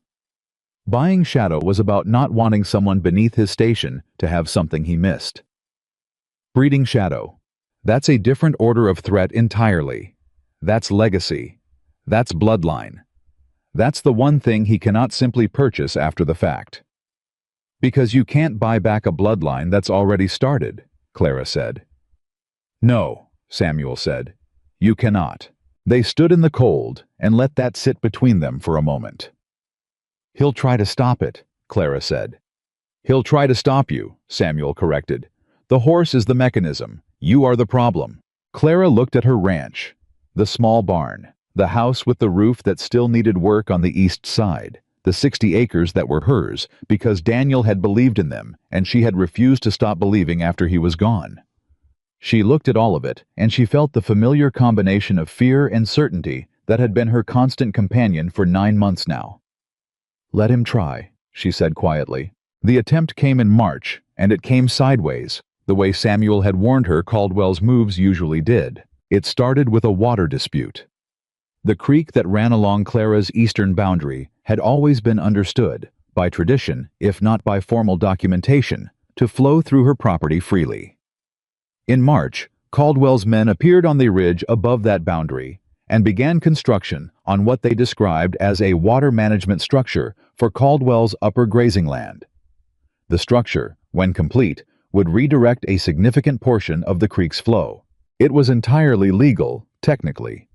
Buying Shadow was about not wanting someone beneath his station to have something he missed. Breeding Shadow, that's a different order of threat entirely. That's legacy. That's bloodline. That's the one thing he cannot simply purchase after the fact. Because you can't buy back a bloodline that's already started, Clara said. No, Samuel said. You cannot. They stood in the cold and let that sit between them for a moment. He'll try to stop it, Clara said. He'll try to stop you, Samuel corrected. The horse is the mechanism. You are the problem. Clara looked at her ranch, the small barn, the house with the roof that still needed work on the east side, the 60 acres that were hers because Daniel had believed in them and she had refused to stop believing after he was gone. She looked at all of it, and she felt the familiar combination of fear and certainty that had been her constant companion for 9 months now. Let him try, she said quietly. The attempt came in March, and it came sideways, the way Samuel had warned her Caldwell's moves usually did. It started with a water dispute. The creek that ran along Clara's eastern boundary had always been understood, by tradition, if not by formal documentation, to flow through her property freely. In March, Caldwell's men appeared on the ridge above that boundary and began construction on what they described as a water management structure for Caldwell's upper grazing land. The structure, when complete, would redirect a significant portion of the creek's flow. It was entirely legal, technically.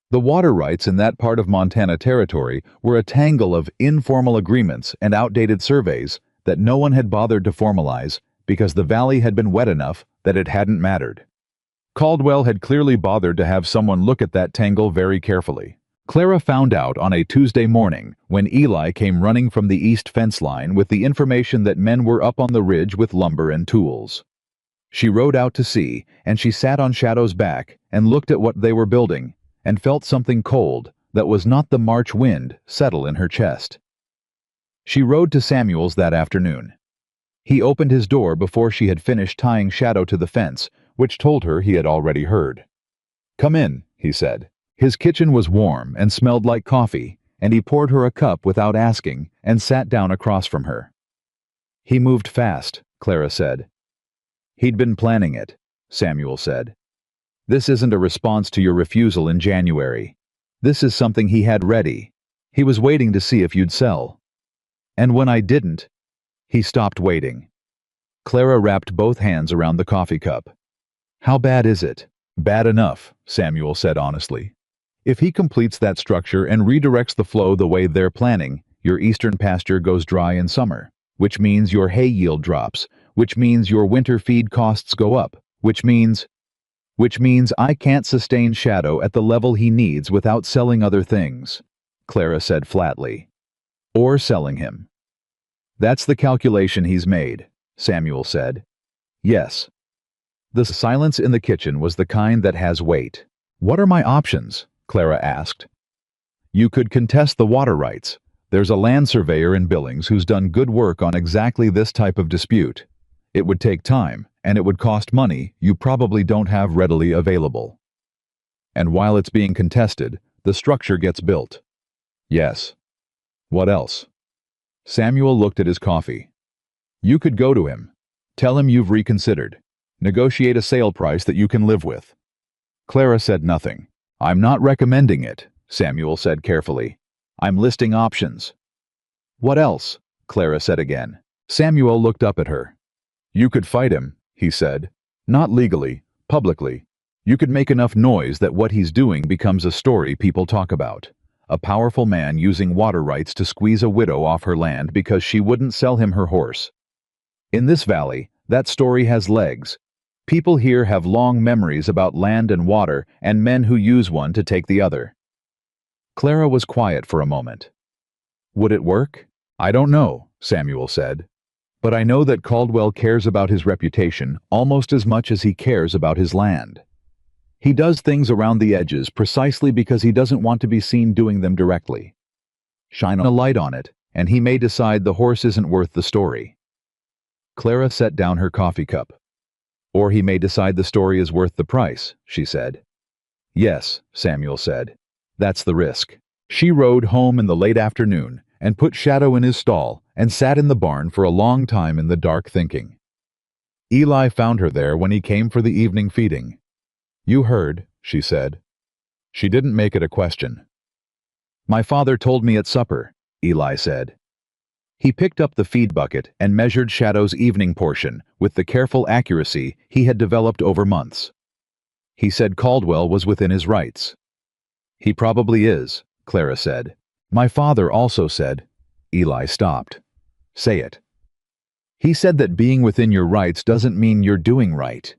The water rights in that part of Montana Territory were a tangle of informal agreements and outdated surveys that no one had bothered to formalize because the valley had been wet enough that it hadn't mattered. Caldwell had clearly bothered to have someone look at that tangle very carefully. Clara found out on a Tuesday morning when Eli came running from the east fence line with the information that men were up on the ridge with lumber and tools. She rode out to see, and she sat on Shadow's back and looked at what they were building, and felt something cold that was not the March wind settle in her chest. She rode to Samuel's that afternoon. He opened his door before she had finished tying Shadow to the fence, which told her he had already heard. "Come in," he said. His kitchen was warm and smelled like coffee, and he poured her a cup without asking and sat down across from her. He moved fast, Clara said. He'd been planning it, Samuel said. This isn't a response to your refusal in January. This is something he had ready. He was waiting to see if you'd sell. And when I didn't, he stopped waiting. Clara wrapped both hands around the coffee cup. How bad is it? Bad enough, Samuel said honestly. If he completes that structure and redirects the flow the way they're planning, your eastern pasture goes dry in summer, which means your hay yield drops, which means your winter feed costs go up, which means I can't sustain Shadow at the level he needs without selling other things, Clara said flatly. Or selling him. That's the calculation he's made, Samuel said. Yes. The silence in the kitchen was the kind that has weight. What are my options? Clara asked. You could contest the water rights. There's a land surveyor in Billings who's done good work on exactly this type of dispute. It would take time, and it would cost money you probably don't have readily available. And while it's being contested, the structure gets built. Yes. What else? Samuel looked at his coffee. You could go to him. Tell him you've reconsidered. Negotiate a sale price that you can live with. Clara said nothing. I'm not recommending it, Samuel said carefully. I'm listing options. What else? Clara said again. Samuel looked up at her. You could fight him, he said. Not legally, publicly. You could make enough noise that what he's doing becomes a story people talk about. A powerful man using water rights to squeeze a widow off her land because she wouldn't sell him her horse. In this valley, that story has legs. People here have long memories about land and water and men who use one to take the other. Clara was quiet for a moment. Would it work? I don't know, Samuel said. But I know that Caldwell cares about his reputation almost as much as he cares about his land. He does things around the edges precisely because he doesn't want to be seen doing them directly. Shine a light on it, and he may decide the horse isn't worth the story. Clara set down her coffee cup. Or he may decide the story is worth the price, she said. Yes, Samuel said. That's the risk. She rode home in the late afternoon and put Shadow in his stall and sat in the barn for a long time in the dark thinking. Eli found her there when he came for the evening feeding. You heard, she said. She didn't make it a question. My father told me at supper, Eli said. He picked up the feed bucket and measured Shadow's evening portion with the careful accuracy he had developed over months. He said Caldwell was within his rights. He probably is, Clara said. My father also said. Eli stopped. Say it. He said that being within your rights doesn't mean you're doing right.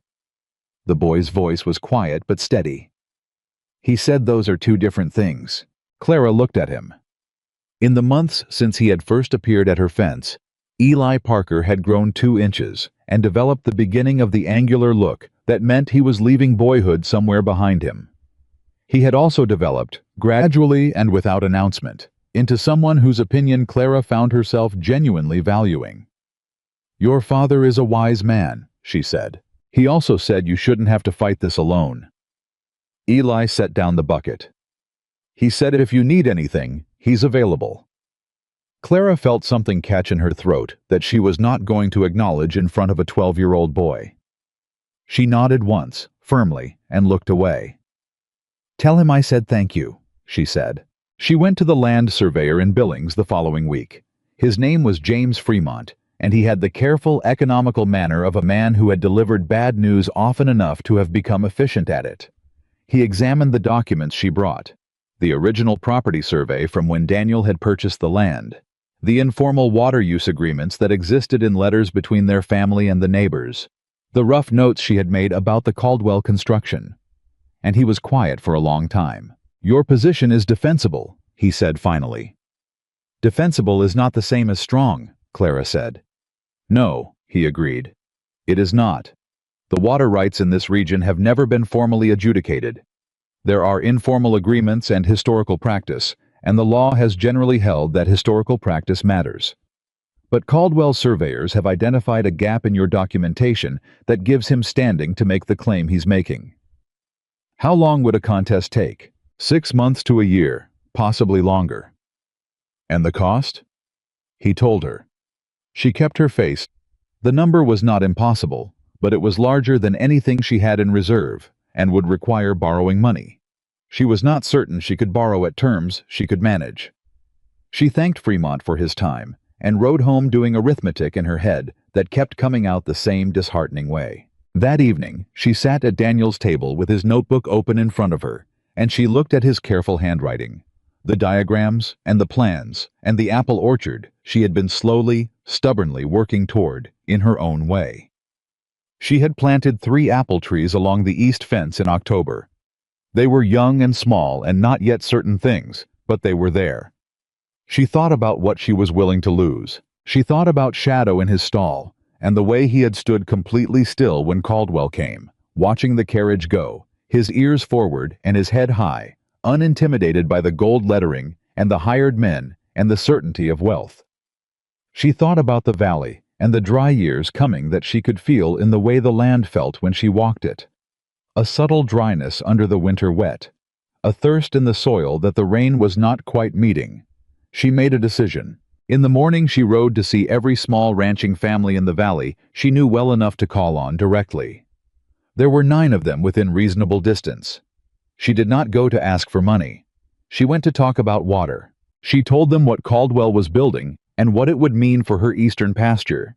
The boy's voice was quiet but steady. He said those are two different things. Clara looked at him. In the months since he had first appeared at her fence, Eli Parker had grown 2 inches and developed the beginning of the angular look that meant he was leaving boyhood somewhere behind him. He had also developed, gradually and without announcement, into someone whose opinion Clara found herself genuinely valuing. Your father is a wise man, she said. He also said you shouldn't have to fight this alone. Eli set down the bucket. He said if you need anything, he's available. Clara felt something catch in her throat that she was not going to acknowledge in front of a 12-year-old boy. She nodded once, firmly, and looked away. Tell him I said thank you, she said. She went to the land surveyor in Billings the following week. His name was James Fremont, and he had the careful, economical manner of a man who had delivered bad news often enough to have become efficient at it. He examined the documents she brought. The original property survey from when Daniel had purchased the land. The informal water use agreements that existed in letters between their family and the neighbors. The rough notes she had made about the Caldwell construction. And he was quiet for a long time. Your position is defensible, he said finally. Defensible is not the same as strong, Clara said. No, he agreed. It is not. The water rights in this region have never been formally adjudicated. There are informal agreements and historical practice, and the law has generally held that historical practice matters. But Caldwell surveyors have identified a gap in your documentation that gives him standing to make the claim he's making. How long would a contest take? 6 months to a year, possibly longer. And the cost? He told her. She kept her face. The number was not impossible, but it was larger than anything she had in reserve, and would require borrowing money. She was not certain she could borrow at terms she could manage. She thanked Fremont for his time, and rode home doing arithmetic in her head that kept coming out the same disheartening way. That evening, she sat at Daniel's table with his notebook open in front of her, and she looked at his careful handwriting. The diagrams, and the plans, and the apple orchard she had been slowly, stubbornly working toward in her own way. She had planted 3 apple trees along the east fence in October. They were young and small and not yet certain things, but they were there. She thought about what she was willing to lose. She thought about Shadow in his stall, and the way he had stood completely still when Caldwell came, watching the carriage go, his ears forward and his head high, unintimidated by the gold lettering and the hired men and the certainty of wealth. She thought about the valley and the dry years coming that she could feel in the way the land felt when she walked it. A subtle dryness under the winter wet, a thirst in the soil that the rain was not quite meeting. She made a decision. In the morning she rode to see every small ranching family in the valley she knew well enough to call on directly. There were 9 of them within reasonable distance. She did not go to ask for money. She went to talk about water. She told them what Caldwell was building and what it would mean for her eastern pasture.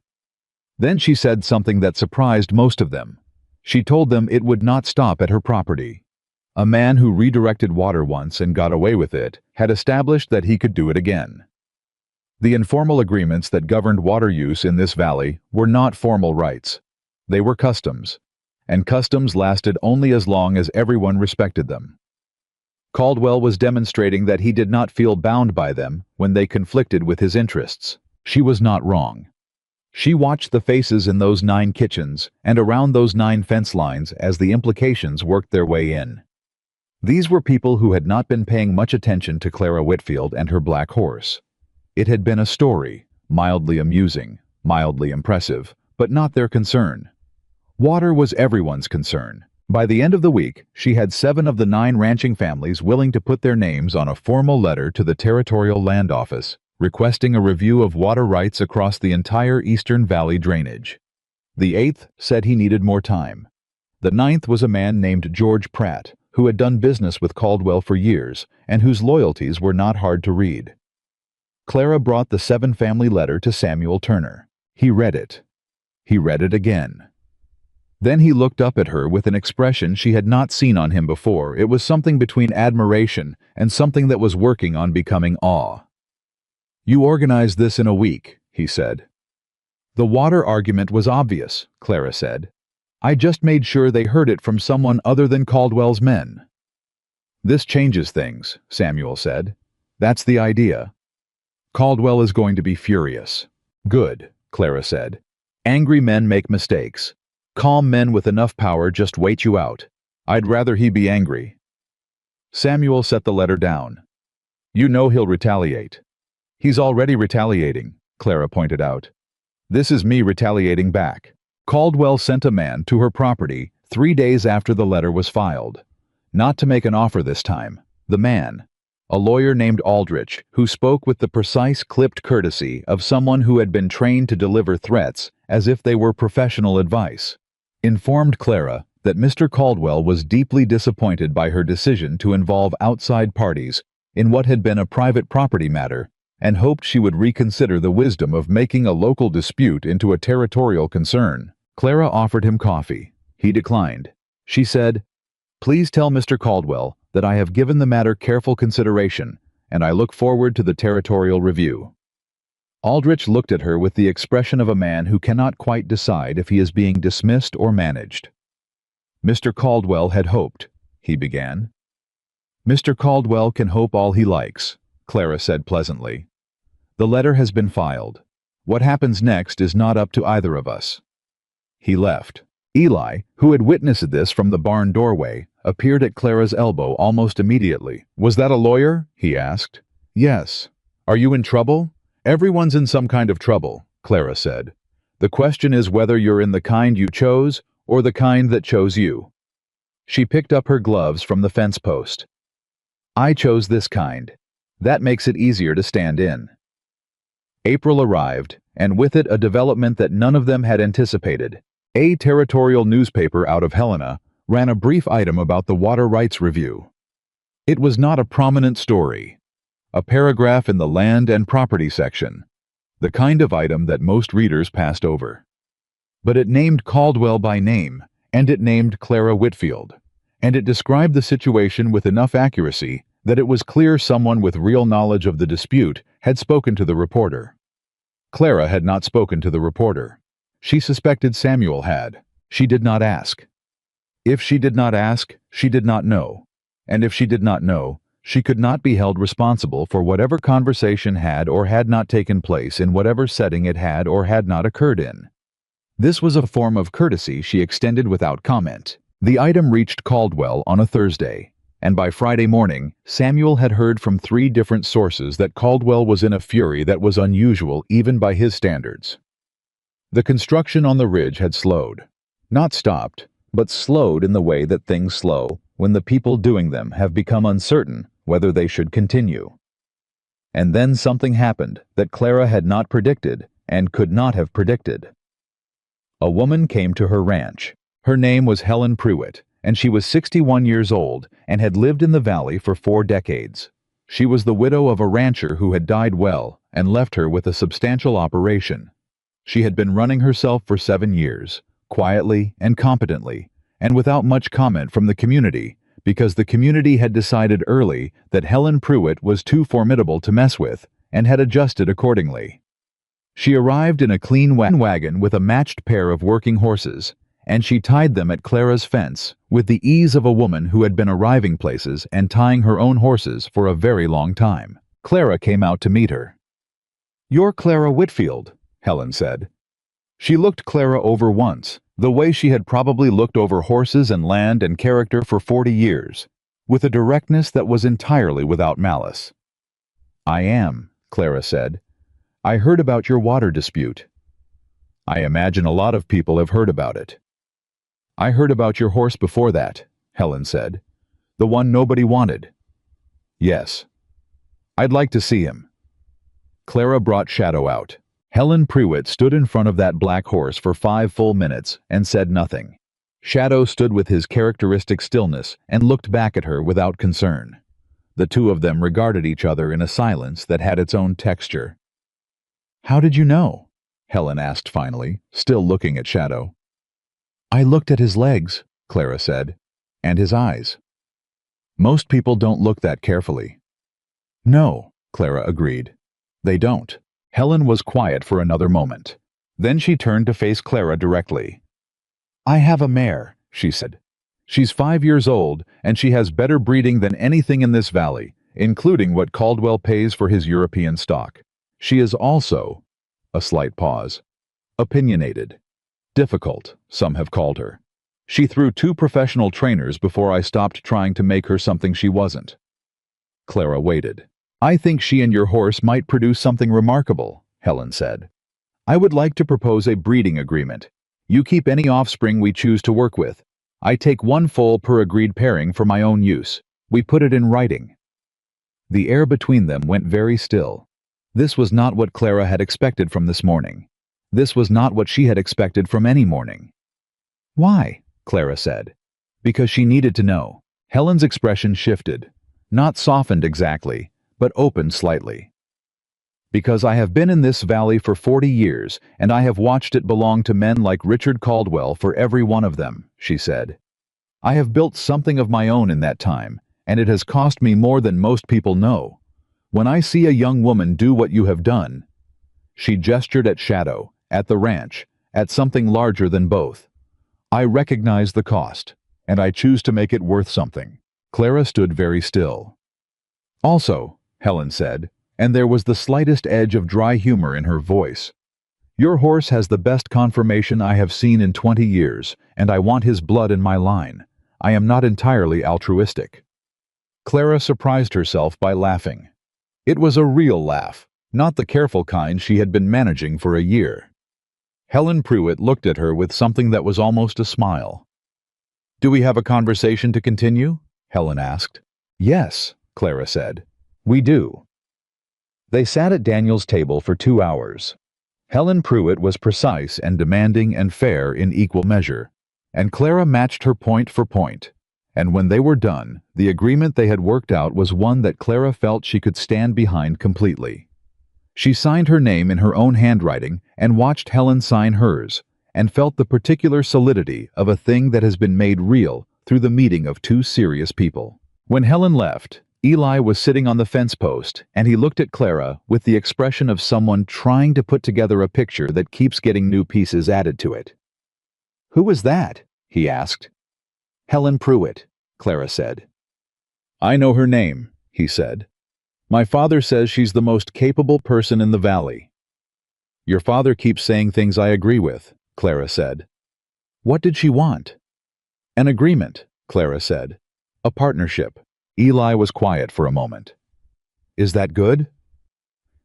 Then she said something that surprised most of them. She told them it would not stop at her property. A man who redirected water once and got away with it had established that he could do it again. The informal agreements that governed water use in this valley were not formal rights. They were customs, and customs lasted only as long as everyone respected them. Caldwell was demonstrating that he did not feel bound by them when they conflicted with his interests. She was not wrong. She watched the faces in those 9 kitchens and around those 9 fence lines as the implications worked their way in. These were people who had not been paying much attention to Clara Whitfield and her black horse. It had been a story, mildly amusing, mildly impressive, but not their concern. Water was everyone's concern. By the end of the week, she had 7 of the 9 ranching families willing to put their names on a formal letter to the Territorial Land Office, requesting a review of water rights across the entire Eastern Valley drainage. The 8th said he needed more time. The 9th was a man named George Pratt, who had done business with Caldwell for years and whose loyalties were not hard to read. Clara brought the 7-family letter to Samuel Turner. He read it. He read it again. Then he looked up at her with an expression she had not seen on him before. It was something between admiration and something that was working on becoming awe. "You organized this in a week," he said. "The water argument was obvious," Clara said. "I just made sure they heard it from someone other than Caldwell's men." "This changes things," Samuel said. "That's the idea. Caldwell is going to be furious." "Good," Clara said. "Angry men make mistakes. Calm men with enough power just wait you out. I'd rather he be angry." Samuel set the letter down. "You know he'll retaliate." "He's already retaliating," Clara pointed out. "This is me retaliating back." Caldwell sent a man to her property 3 days after the letter was filed. Not to make an offer this time. The man, a lawyer named Aldrich, who spoke with the precise, clipped courtesy of someone who had been trained to deliver threats as if they were professional advice, informed Clara that Mr. Caldwell was deeply disappointed by her decision to involve outside parties in what had been a private property matter and hoped she would reconsider the wisdom of making a local dispute into a territorial concern. Clara offered him coffee. He declined. She said, "Please tell Mr. Caldwell that I have given the matter careful consideration, and I look forward to the territorial review." Aldrich looked at her with the expression of a man who cannot quite decide if he is being dismissed or managed. "Mr. Caldwell had hoped," he began. "Mr. Caldwell can hope all he likes," Clara said pleasantly. "The letter has been filed. What happens next is not up to either of us." He left. Eli, who had witnessed this from the barn doorway, appeared at Clara's elbow almost immediately. "Was that a lawyer?" he asked. "Yes." "Are you in trouble?" "Everyone's in some kind of trouble," Clara said. "The question is whether you're in the kind you chose or the kind that chose you." She picked up her gloves from the fence post. "I chose this kind. That makes it easier to stand in." April arrived, and with it a development that none of them had anticipated. A territorial newspaper out of Helena ran a brief item about the water rights review. It was not a prominent story. A paragraph in the land and property section, the kind of item that most readers passed over. But it named Caldwell by name, and it named Clara Whitfield, and it described the situation with enough accuracy that it was clear someone with real knowledge of the dispute had spoken to the reporter. Clara had not spoken to the reporter. She suspected Samuel had. She did not ask. If she did not ask, she did not know. And if she did not know, she could not be held responsible for whatever conversation had or had not taken place in whatever setting it had or had not occurred in. This was a form of courtesy she extended without comment. The item reached Caldwell on a Thursday, and by Friday morning, Samuel had heard from 3 different sources that Caldwell was in a fury that was unusual even by his standards. The construction on the ridge had slowed. Not stopped, but slowed in the way that things slow when the people doing them have become uncertain whether they should continue. And then something happened that Clara had not predicted and could not have predicted. A woman came to her ranch. Her name was Helen Pruitt, and she was 61 years old and had lived in the valley for 4 decades. She was the widow of a rancher who had died well and left her with a substantial operation. She had been running herself for 7 years, quietly and competently, and without much comment from the community, because the community had decided early that Helen Pruitt was too formidable to mess with and had adjusted accordingly. She arrived in a clean wagon with a matched pair of working horses, and she tied them at Clara's fence with the ease of a woman who had been arriving places and tying her own horses for a very long time. Clara came out to meet her. "You're Clara Whitfield," Helen said. She looked Clara over once, the way she had probably looked over horses and land and character for 40 years, with a directness that was entirely without malice. "I am," Clara said. "I heard about your water dispute." "I imagine a lot of people have heard about it." "I heard about your horse before that," Helen said. "The one nobody wanted." "Yes." "I'd like to see him." Clara brought Shadow out. Helen Pruitt stood in front of that black horse for 5 full minutes and said nothing. Shadow stood with his characteristic stillness and looked back at her without concern. The two of them regarded each other in a silence that had its own texture. "How did you know?" Helen asked finally, still looking at Shadow. "I looked at his legs," Clara said, "and his eyes." "Most people don't look that carefully." "No," Clara agreed. "They don't." Helen was quiet for another moment. Then she turned to face Clara directly. "I have a mare," she said. "She's 5 years old, and she has better breeding than anything in this valley, including what Caldwell pays for his European stock. She is also," a slight pause, "opinionated. Difficult, some have called her. She threw 2 professional trainers before I stopped trying to make her something she wasn't." Clara waited. "I think she and your horse might produce something remarkable," Helen said. "I would like to propose a breeding agreement. You keep any offspring we choose to work with. I take 1 foal per agreed pairing for my own use. We put it in writing." The air between them went very still. This was not what Clara had expected from this morning. This was not what she had expected from any morning. "Why?" Clara said. Because she needed to know. Helen's expression shifted. Not softened exactly, but opened slightly. "Because I have been in this valley for 40 years, and I have watched it belong to men like Richard Caldwell for every one of them," she said. "I have built something of my own in that time, and it has cost me more than most people know. When I see a young woman do what you have done—" She gestured at Shadow, at the ranch, at something larger than both. "I recognize the cost, and I choose to make it worth something." Clara stood very still. "Also," Helen said, and there was the slightest edge of dry humor in her voice, "your horse has the best conformation I have seen in 20 years, and I want his blood in my line. I am not entirely altruistic." Clara surprised herself by laughing. It was a real laugh, not the careful kind she had been managing for a year. Helen Pruitt looked at her with something that was almost a smile. "Do we have a conversation to continue?" Helen asked. "Yes," Clara said. "We do." They sat at Daniel's table for 2 hours. Helen Pruitt was precise and demanding and fair in equal measure, and Clara matched her point for point. And when they were done, the agreement they had worked out was one that Clara felt she could stand behind completely. She signed her name in her own handwriting and watched Helen sign hers, and felt the particular solidity of a thing that has been made real through the meeting of 2 serious people. When Helen left, Eli was sitting on the fence post, and he looked at Clara with the expression of someone trying to put together a picture that keeps getting new pieces added to it. "Who was that?" he asked. "Helen Pruitt," Clara said. "I know her name," he said. "My father says she's the most capable person in the valley." "Your father keeps saying things I agree with," Clara said. "What did she want?" "An agreement," Clara said. "A partnership." Eli was quiet for a moment. "Is that good?"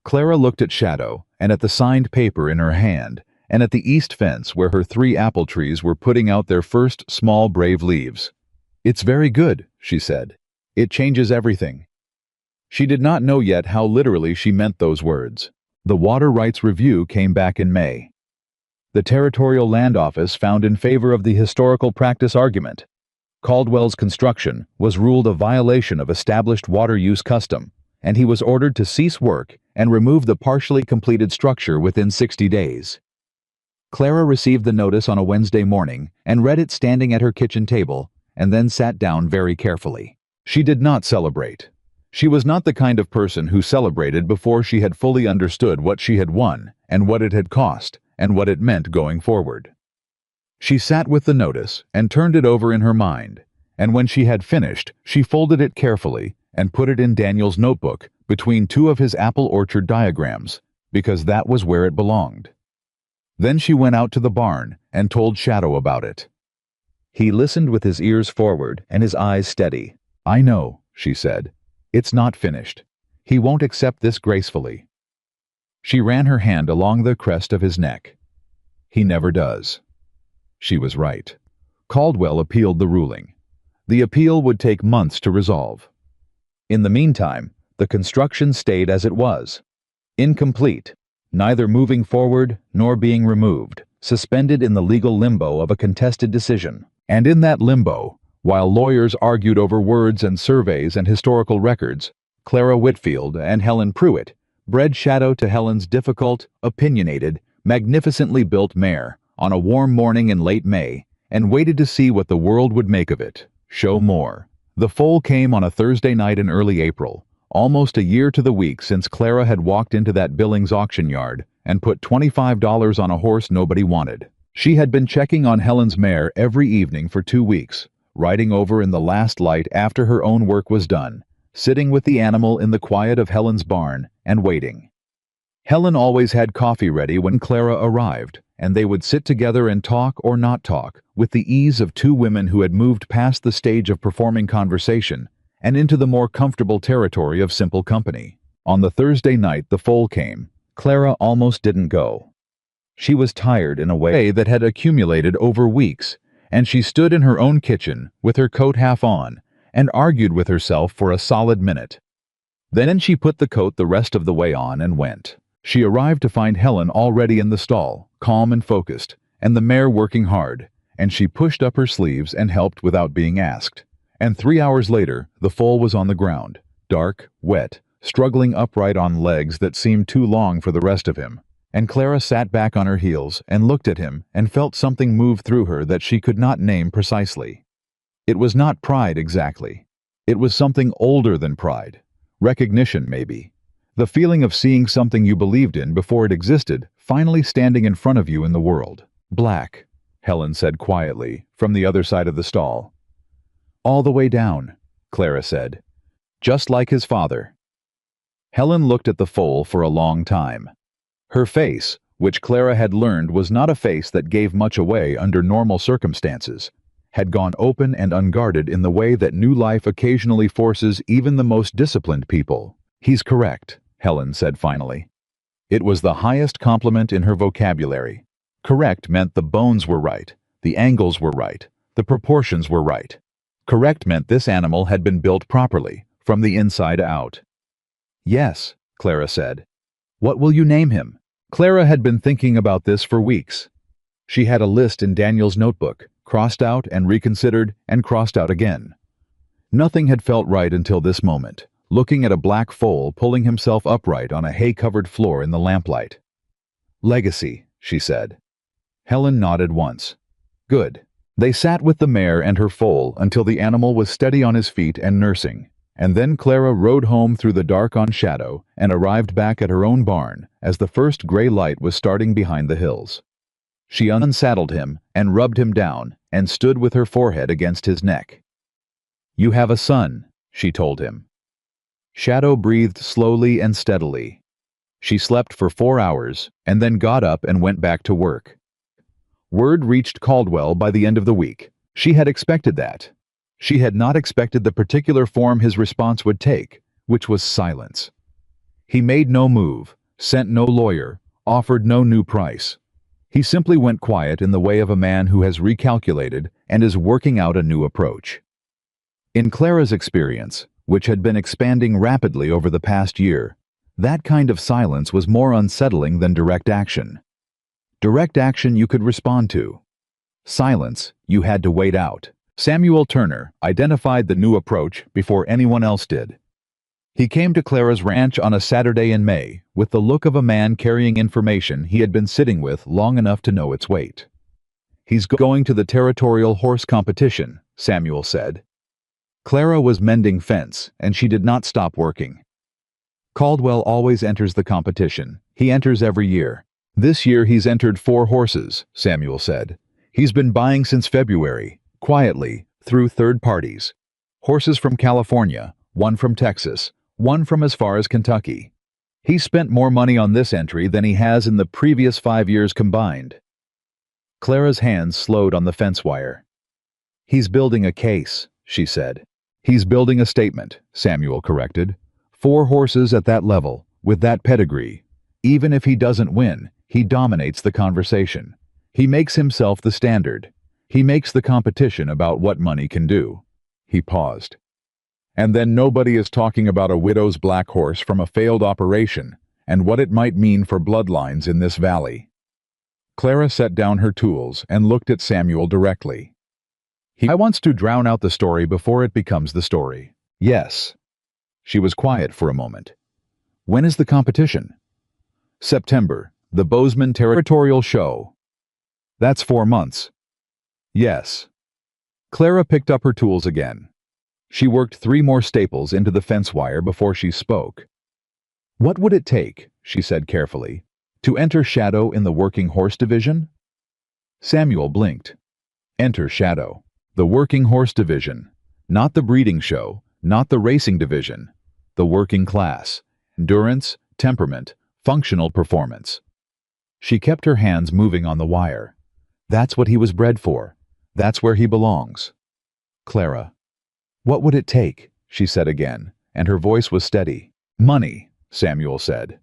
Clara looked at Shadow, and at the signed paper in her hand, and at the east fence where her 3 apple trees were putting out their first small brave leaves. "It's very good," she said. "It changes everything." She did not know yet how literally she meant those words. The Water Rights Review came back in May. The Territorial Land Office found in favor of the historical practice argument. Caldwell's construction was ruled a violation of established water use custom, and he was ordered to cease work and remove the partially completed structure within 60 days. Clara received the notice on a Wednesday morning and read it standing at her kitchen table, and then sat down very carefully. She did not celebrate. She was not the kind of person who celebrated before she had fully understood what she had won, and what it had cost, and what it meant going forward. She sat with the notice and turned it over in her mind, and when she had finished, she folded it carefully and put it in Daniel's notebook between 2 of his apple orchard diagrams, because that was where it belonged. Then she went out to the barn and told Shadow about it. He listened with his ears forward and his eyes steady. "I know," she said. "It's not finished. He won't accept this gracefully." She ran her hand along the crest of his neck. "He never does." She was right. Caldwell appealed the ruling. The appeal would take months to resolve. In the meantime, the construction stayed as it was. Incomplete, neither moving forward nor being removed, suspended in the legal limbo of a contested decision. And in that limbo, while lawyers argued over words and surveys and historical records, Clara Whitfield and Helen Pruitt bred shadow to Helen's difficult, opinionated, magnificently built mare on a warm morning in late May, and waited to see what the world would make of it. Show more. The foal came on a Thursday night in early April, almost a year to the week since Clara had walked into that Billings auction yard and put $25 on a horse nobody wanted. She had been checking on Helen's mare every evening for 2 weeks, riding over in the last light after her own work was done, sitting with the animal in the quiet of Helen's barn and waiting. Helen always had coffee ready when Clara arrived, and they would sit together and talk or not talk with the ease of two women who had moved past the stage of performing conversation and into the more comfortable territory of simple company. On the Thursday night the foal came, Clara almost didn't go. She was tired in a way that had accumulated over weeks, and she stood in her own kitchen with her coat half on and argued with herself for a solid minute. Then she put the coat the rest of the way on and went. She arrived to find Helen already in the stall, calm and focused, and the mare working hard, and she pushed up her sleeves and helped without being asked. And 3 hours later, the foal was on the ground, dark, wet, struggling upright on legs that seemed too long for the rest of him. And Clara sat back on her heels and looked at him and felt something move through her that she could not name precisely. It was not pride exactly. It was something older than pride. Recognition, maybe. The feeling of seeing something you believed in before it existed, finally standing in front of you in the world. Black, Helen said quietly, from the other side of the stall. All the way down, Clara said. Just like his father. Helen looked at the foal for a long time. Her face, which Clara had learned was not a face that gave much away under normal circumstances, had gone open and unguarded in the way that new life occasionally forces even the most disciplined people. He's correct, Helen said finally. It was the highest compliment in her vocabulary. Correct meant the bones were right, the angles were right, the proportions were right. Correct meant this animal had been built properly, from the inside out. Yes, Clara said. What will you name him? Clara had been thinking about this for weeks. She had a list in Daniel's notebook, crossed out and reconsidered and crossed out again. Nothing had felt right until this moment, looking at a black foal pulling himself upright on a hay-covered floor in the lamplight. Legacy, she said. Helen nodded once. Good. They sat with the mare and her foal until the animal was steady on his feet and nursing, and then Clara rode home through the dark on shadow and arrived back at her own barn as the first gray light was starting behind the hills. She unsaddled him and rubbed him down and stood with her forehead against his neck. You have a son, she told him. Shadow breathed slowly and steadily. She slept for 4 hours and then got up and went back to work. Word reached Caldwell by the end of the week. She had expected that. She had not expected the particular form his response would take, which was silence. He made no move, sent no lawyer, offered no new price. He simply went quiet in the way of a man who has recalculated and is working out a new approach. In Clara's experience, which had been expanding rapidly over the past year, that kind of silence was more unsettling than direct action. Direct action you could respond to. Silence you had to wait out. Samuel Turner identified the new approach before anyone else did. He came to Clara's ranch on a Saturday in May with the look of a man carrying information he had been sitting with long enough to know its weight. He's going to the territorial horse competition, Samuel said. Clara was mending fence, and she did not stop working. Caldwell always enters the competition. He enters every year. This year he's entered 4 horses, Samuel said. He's been buying since February, quietly, through third parties. Horses from California, one from Texas, one from as far as Kentucky. He spent more money on this entry than he has in the previous 5 years combined. Clara's hands slowed on the fence wire. He's building a case, she said. He's building a statement, Samuel corrected. 4 horses at that level, with that pedigree. Even if he doesn't win, he dominates the conversation. He makes himself the standard. He makes the competition about what money can do. He paused. And then nobody is talking about a widow's black horse from a failed operation and what it might mean for bloodlines in this valley. Clara set down her tools and looked at Samuel directly. He wants to drown out the story before it becomes the story. Yes. She was quiet for a moment. When is the competition? September, the Bozeman Territorial Show. That's 4 months. Yes. Clara picked up her tools again. She worked 3 more staples into the fence wire before she spoke. What would it take, she said carefully, to enter Shadow in the Working Horse Division? Samuel blinked. Enter Shadow. The Working Horse Division. Not the breeding show, not the racing division. The working class. Endurance, temperament, functional performance. She kept her hands moving on the wire. That's what he was bred for. That's where he belongs. Clara. What would it take? She said again, and her voice was steady. Money, Samuel said.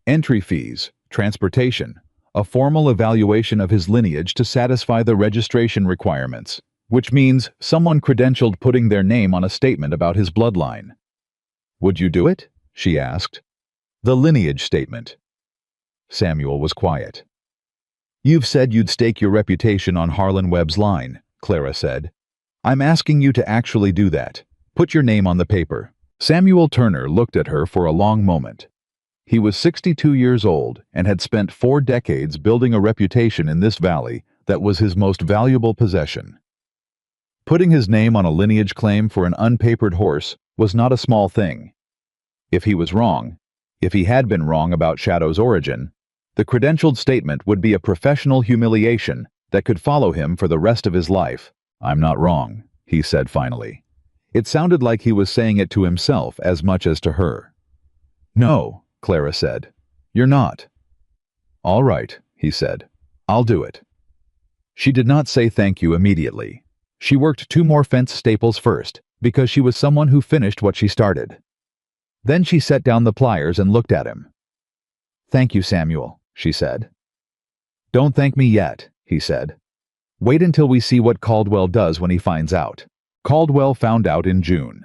Entry fees, transportation, a formal evaluation of his lineage to satisfy the registration requirements, which means someone credentialed putting their name on a statement about his bloodline. Would you do it? She asked. The lineage statement. Samuel was quiet. You've said you'd stake your reputation on Harlan Webb's line, Clara said. I'm asking you to actually do that. Put your name on the paper. Samuel Turner looked at her for a long moment. He was 62 years old and had spent 4 decades building a reputation in this valley that was his most valuable possession. Putting his name on a lineage claim for an unpapered horse was not a small thing. If he was wrong, if he had been wrong about Shadow's origin, the credentialed statement would be a professional humiliation that could follow him for the rest of his life. I'm not wrong, he said finally. It sounded like he was saying it to himself as much as to her. No, Clara said. You're not. All right, he said. I'll do it. She did not say thank you immediately. She worked 2 more fence staples first, because she was someone who finished what she started. Then she set down the pliers and looked at him. Thank you, Samuel, she said. Don't thank me yet, he said. Wait until we see what Caldwell does when he finds out. Caldwell found out in June.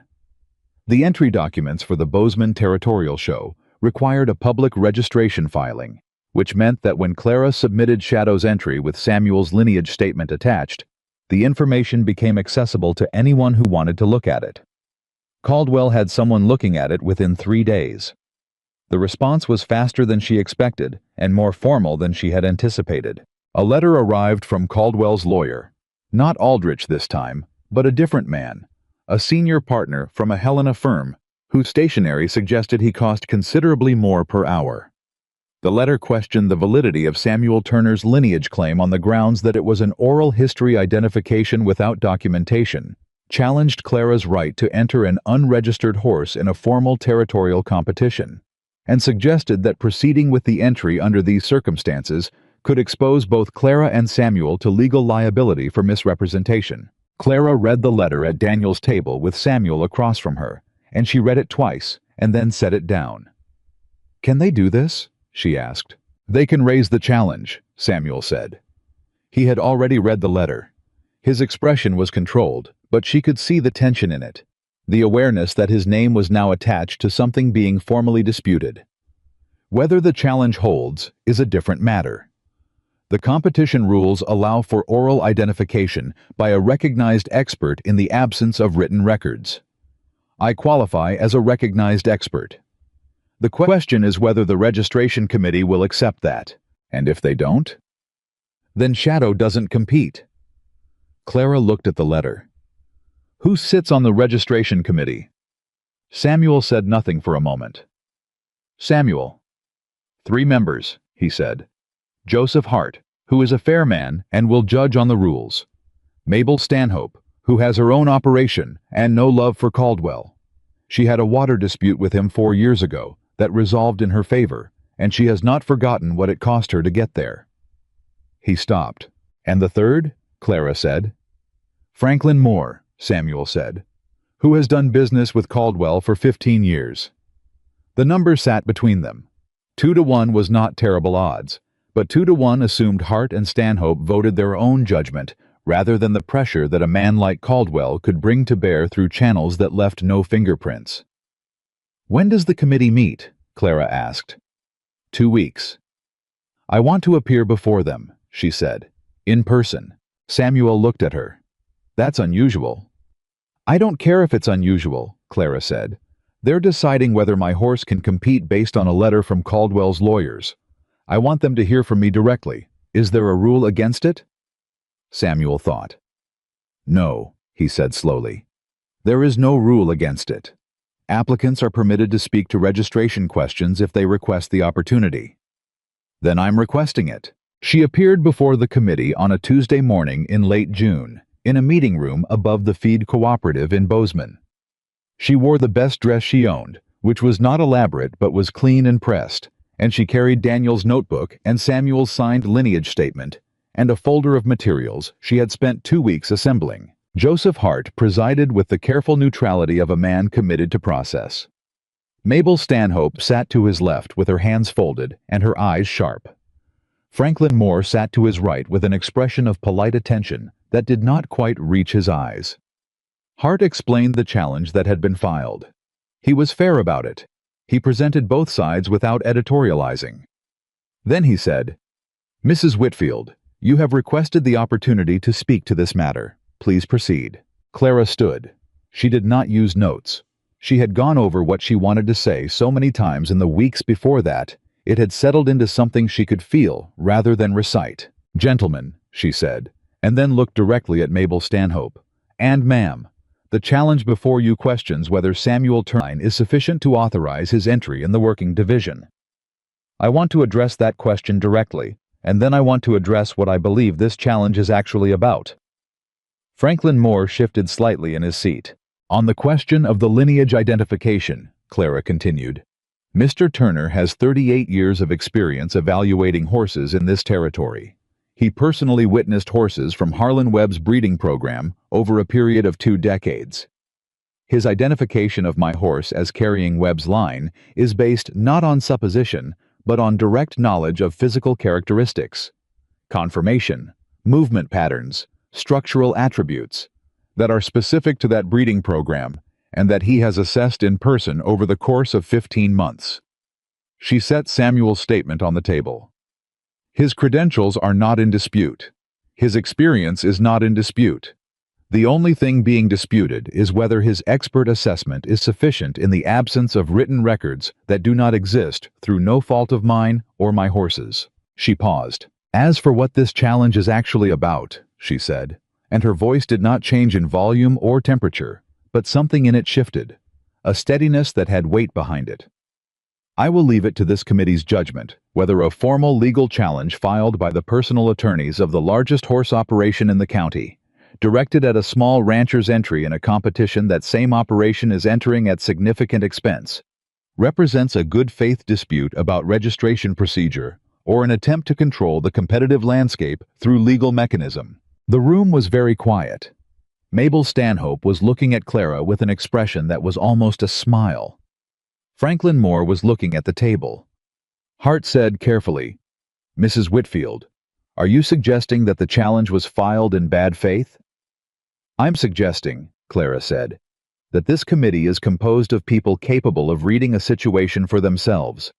The entry documents for the Bozeman Territorial Show required a public registration filing, which meant that when Clara submitted Shadow's entry with Samuel's lineage statement attached, the information became accessible to anyone who wanted to look at it. Caldwell had someone looking at it within 3 days. The response was faster than she expected and more formal than she had anticipated. A letter arrived from Caldwell's lawyer, not Aldrich this time, but a different man, a senior partner from a Helena firm, whose stationery suggested he cost considerably more per hour. The letter questioned the validity of Samuel Turner's lineage claim on the grounds that it was an oral history identification without documentation, challenged Clara's right to enter an unregistered horse in a formal territorial competition, and suggested that proceeding with the entry under these circumstances could expose both Clara and Samuel to legal liability for misrepresentation. Clara read the letter at Daniel's table with Samuel across from her, and she read it twice and then set it down. Can they do this? She asked. They can raise the challenge, Samuel said. He had already read the letter. His expression was controlled, but she could see the tension in it, the awareness that his name was now attached to something being formally disputed. Whether the challenge holds is a different matter. The competition rules allow for oral identification by a recognized expert in the absence of written records. I qualify as a recognized expert. The question is whether the registration committee will accept that, and if they don't, then Shadow doesn't compete. Clara looked at the letter. Who sits on the registration committee? Samuel said nothing for a moment. Samuel. 3 members, he said. Joseph Hart, who is a fair man and will judge on the rules. Mabel Stanhope, who has her own operation and no love for Caldwell. She had a water dispute with him 4 years ago that resolved in her favor, and she has not forgotten what it cost her to get there. He stopped. And the third? Clara said. Franklin Moore, Samuel said, who has done business with Caldwell for 15 years. The number sat between them. 2 to 1 was not terrible odds, but 2 to 1 assumed Hart and Stanhope voted their own judgment rather than the pressure that a man like Caldwell could bring to bear through channels that left no fingerprints. When does the committee meet? Clara asked. 2 weeks. I want to appear before them, she said, in person. Samuel looked at her. That's unusual. I don't care if it's unusual, Clara said. They're deciding whether my horse can compete based on a letter from Caldwell's lawyers. I want them to hear from me directly. Is there a rule against it? Samuel thought. No, he said slowly. There is no rule against it. Applicants are permitted to speak to registration questions if they request the opportunity. Then I'm requesting it. She appeared before the committee on a Tuesday morning in late June, in a meeting room above the Feed Cooperative in Bozeman. She wore the best dress she owned, which was not elaborate but was clean and pressed, and she carried Daniel's notebook and Samuel's signed lineage statement, and a folder of materials she had spent 2 weeks assembling. Joseph Hart presided with the careful neutrality of a man committed to process. Mabel Stanhope sat to his left with her hands folded and her eyes sharp. Franklin Moore sat to his right with an expression of polite attention that did not quite reach his eyes. Hart explained the challenge that had been filed. He was fair about it. He presented both sides without editorializing. Then he said, "Mrs. Whitfield, you have requested the opportunity to speak to this matter. Please proceed." Clara stood. She did not use notes. She had gone over what she wanted to say so many times in the weeks before that, it had settled into something she could feel rather than recite. "Gentlemen," she said, and then looked directly at Mabel Stanhope. "And ma'am, the challenge before you questions whether Samuel Turner is sufficient to authorize his entry in the working division. I want to address that question directly, and then I want to address what I believe this challenge is actually about." Franklin Moore shifted slightly in his seat. "On the question of the lineage identification," Clara continued, "Mr. Turner has 38 years of experience evaluating horses in this territory. He personally witnessed horses from Harlan Webb's breeding program over a period of 2 decades. His identification of my horse as carrying Webb's line is based not on supposition, but on direct knowledge of physical characteristics, conformation, movement patterns, structural attributes that are specific to that breeding program and that he has assessed in person over the course of 15 months. She set Samuel's statement on the table. His credentials are not in dispute. His experience is not in dispute. The only thing being disputed is whether his expert assessment is sufficient in the absence of written records that do not exist through no fault of mine or my horse's. She paused. As for what this challenge is actually about, she said, and her voice did not change in volume or temperature, but something in it shifted, a steadiness that had weight behind it. I will leave it to this committee's judgment whether a formal legal challenge filed by the personal attorneys of the largest horse operation in the county, directed at a small rancher's entry in a competition that same operation is entering at significant expense, represents a good faith dispute about registration procedure or an attempt to control the competitive landscape through legal mechanism. The room was very quiet. Mabel Stanhope was looking at Clara with an expression that was almost a smile. Franklin Moore was looking at the table. Hart said carefully, "Mrs. Whitfield, are you suggesting that the challenge was filed in bad faith?" "I'm suggesting," Clara said, "that this committee is composed of people capable of reading a situation for themselves.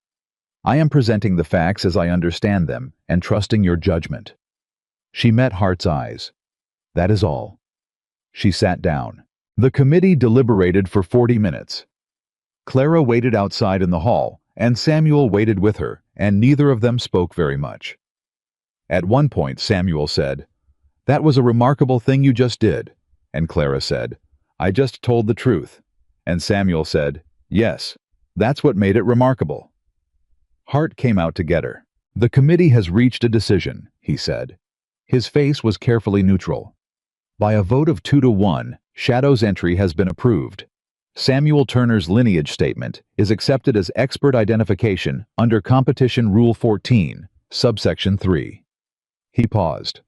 I am presenting the facts as I understand them and trusting your judgment." She met Hart's eyes. "That is all." She sat down. The committee deliberated for 40 minutes. Clara waited outside in the hall, and Samuel waited with her, and neither of them spoke very much. At one point, Samuel said, "That was a remarkable thing you just did." And Clara said, "I just told the truth." And Samuel said, "Yes, that's what made it remarkable." Hart came out to get her. "The committee has reached a decision," he said. His face was carefully neutral. "By a vote of 2-1, Shadow's entry has been approved. Samuel Turner's lineage statement is accepted as expert identification under Competition Rule 14, subsection 3. He paused.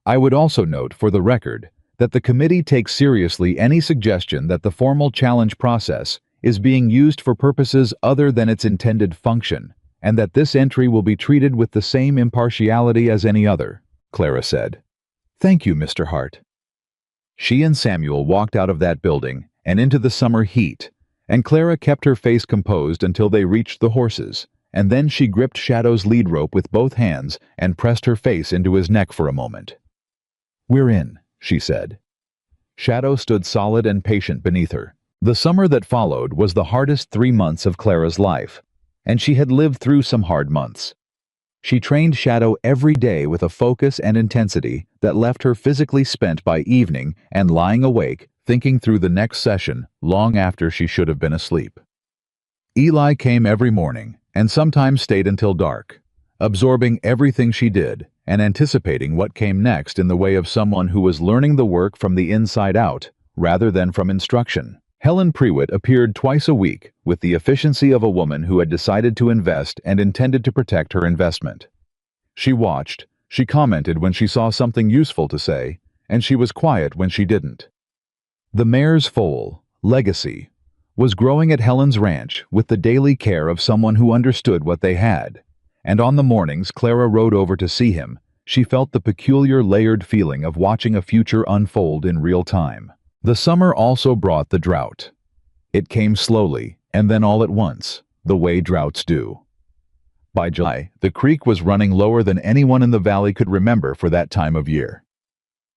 "I would also note for the record that the committee takes seriously any suggestion that the formal challenge process is being used for purposes other than its intended function, and that this entry will be treated with the same impartiality as any other," Clara said. "Thank you, Mr. Hart." She and Samuel walked out of that building and into the summer heat, and Clara kept her face composed until they reached the horses, and then she gripped Shadow's lead rope with both hands and pressed her face into his neck for a moment. "We're in," she said. Shadow stood solid and patient beneath her. The summer that followed was the hardest 3 months of Clara's life, and she had lived through some hard months. She trained Shadow every day with a focus and intensity that left her physically spent by evening and lying awake, thinking through the next session long after she should have been asleep. Eli came every morning and sometimes stayed until dark, absorbing everything she did and anticipating what came next in the way of someone who was learning the work from the inside out rather than from instruction. Helen Prewitt appeared twice a week with the efficiency of a woman who had decided to invest and intended to protect her investment. She watched, she commented when she saw something useful to say, and she was quiet when she didn't. The mare's foal, Legacy, was growing at Helen's ranch with the daily care of someone who understood what they had, and on the mornings Clara rode over to see him, she felt the peculiar layered feeling of watching a future unfold in real time. The summer also brought the drought. It came slowly, and then all at once, the way droughts do. By July, the creek was running lower than anyone in the valley could remember for that time of year.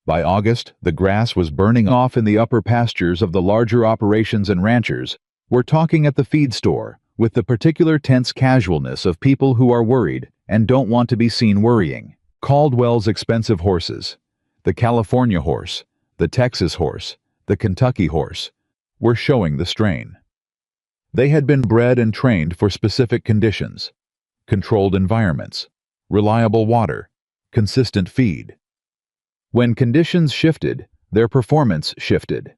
By August, the grass was burning off in the upper pastures of the larger operations, and ranchers were talking at the feed store with the particular tense casualness of people who are worried and don't want to be seen worrying. Caldwell's expensive horses, the California horse, the Texas horse, the Kentucky horse, were showing the strain. They had been bred and trained for specific conditions, controlled environments, reliable water, consistent feed. When conditions shifted, their performance shifted.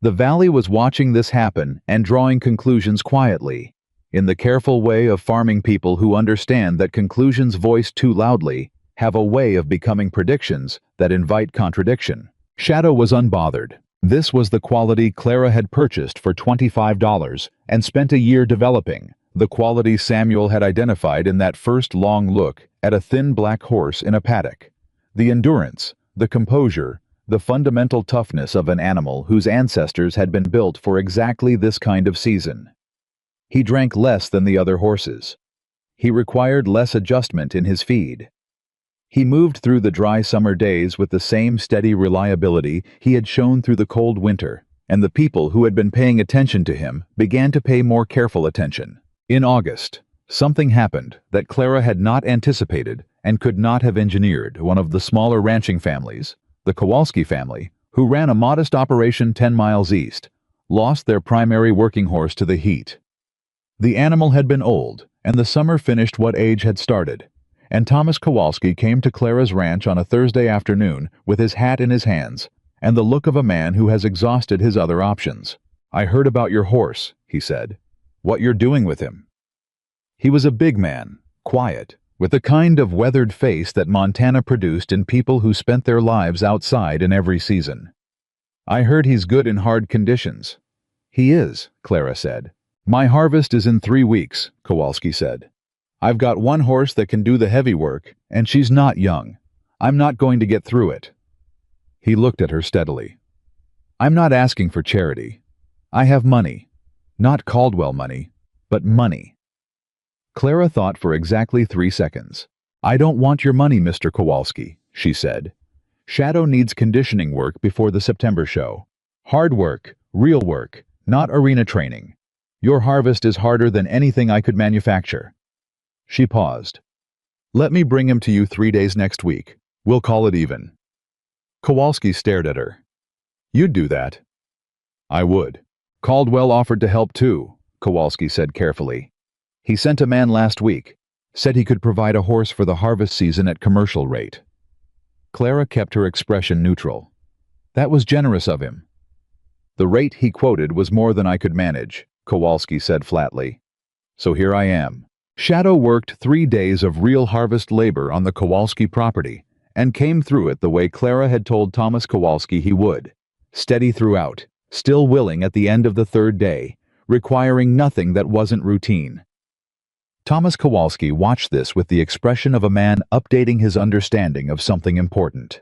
The valley was watching this happen and drawing conclusions quietly, in the careful way of farming people who understand that conclusions voiced too loudly have a way of becoming predictions that invite contradiction. Shadow was unbothered. This was the quality Clara had purchased for $25 and spent a year developing, the quality Samuel had identified in that first long look at a thin black horse in a paddock. The endurance, the composure, the fundamental toughness of an animal whose ancestors had been built for exactly this kind of season. He drank less than the other horses. He required less adjustment in his feed. He moved through the dry summer days with the same steady reliability he had shown through the cold winter, and the people who had been paying attention to him began to pay more careful attention. In August, something happened that Clara had not anticipated and could not have engineered. One of the smaller ranching families, the Kowalski family, who ran a modest operation 10 miles east, lost their primary working horse to the heat. The animal had been old, and the summer finished what age had started, and Thomas Kowalski came to Clara's ranch on a Thursday afternoon with his hat in his hands and the look of a man who has exhausted his other options. "I heard about your horse," he said. "What you're doing with him." He was a big man, quiet, with the kind of weathered face that Montana produced in people who spent their lives outside in every season. "I heard he's good in hard conditions." "He is," Clara said. "My harvest is in 3 weeks," Kowalski said. "I've got one horse that can do the heavy work, and she's not young. I'm not going to get through it." He looked at her steadily. "I'm not asking for charity. I have money. Not Caldwell money, but money." Clara thought for exactly 3 seconds. "I don't want your money, Mr. Kowalski," she said. "Shadow needs conditioning work before the September show. Hard work, real work, not arena training. Your harvest is harder than anything I could manufacture." She paused. "Let me bring him to you 3 days next week. We'll call it even." Kowalski stared at her. "You'd do that?" "I would." "Caldwell offered to help too," Kowalski said carefully. "He sent a man last week, said he could provide a horse for the harvest season at commercial rate." Clara kept her expression neutral. "That was generous of him." "The rate he quoted was more than I could manage," Kowalski said flatly. "So here I am." Shadow worked 3 days of real harvest labor on the Kowalski property and came through it the way Clara had told Thomas Kowalski he would, steady throughout, still willing at the end of the 3rd day, requiring nothing that wasn't routine. Thomas Kowalski watched this with the expression of a man updating his understanding of something important.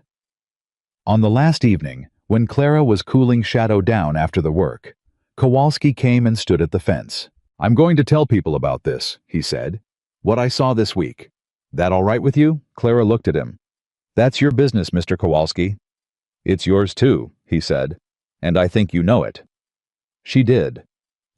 On the last evening, when Clara was cooling Shadow down after the work, Kowalski came and stood at the fence. "I'm going to tell people about this," he said. "What I saw this week. That all right with you?" Clara looked at him. "That's your business, Mr. Kowalski." "It's yours too," he said, "and I think you know it." She did.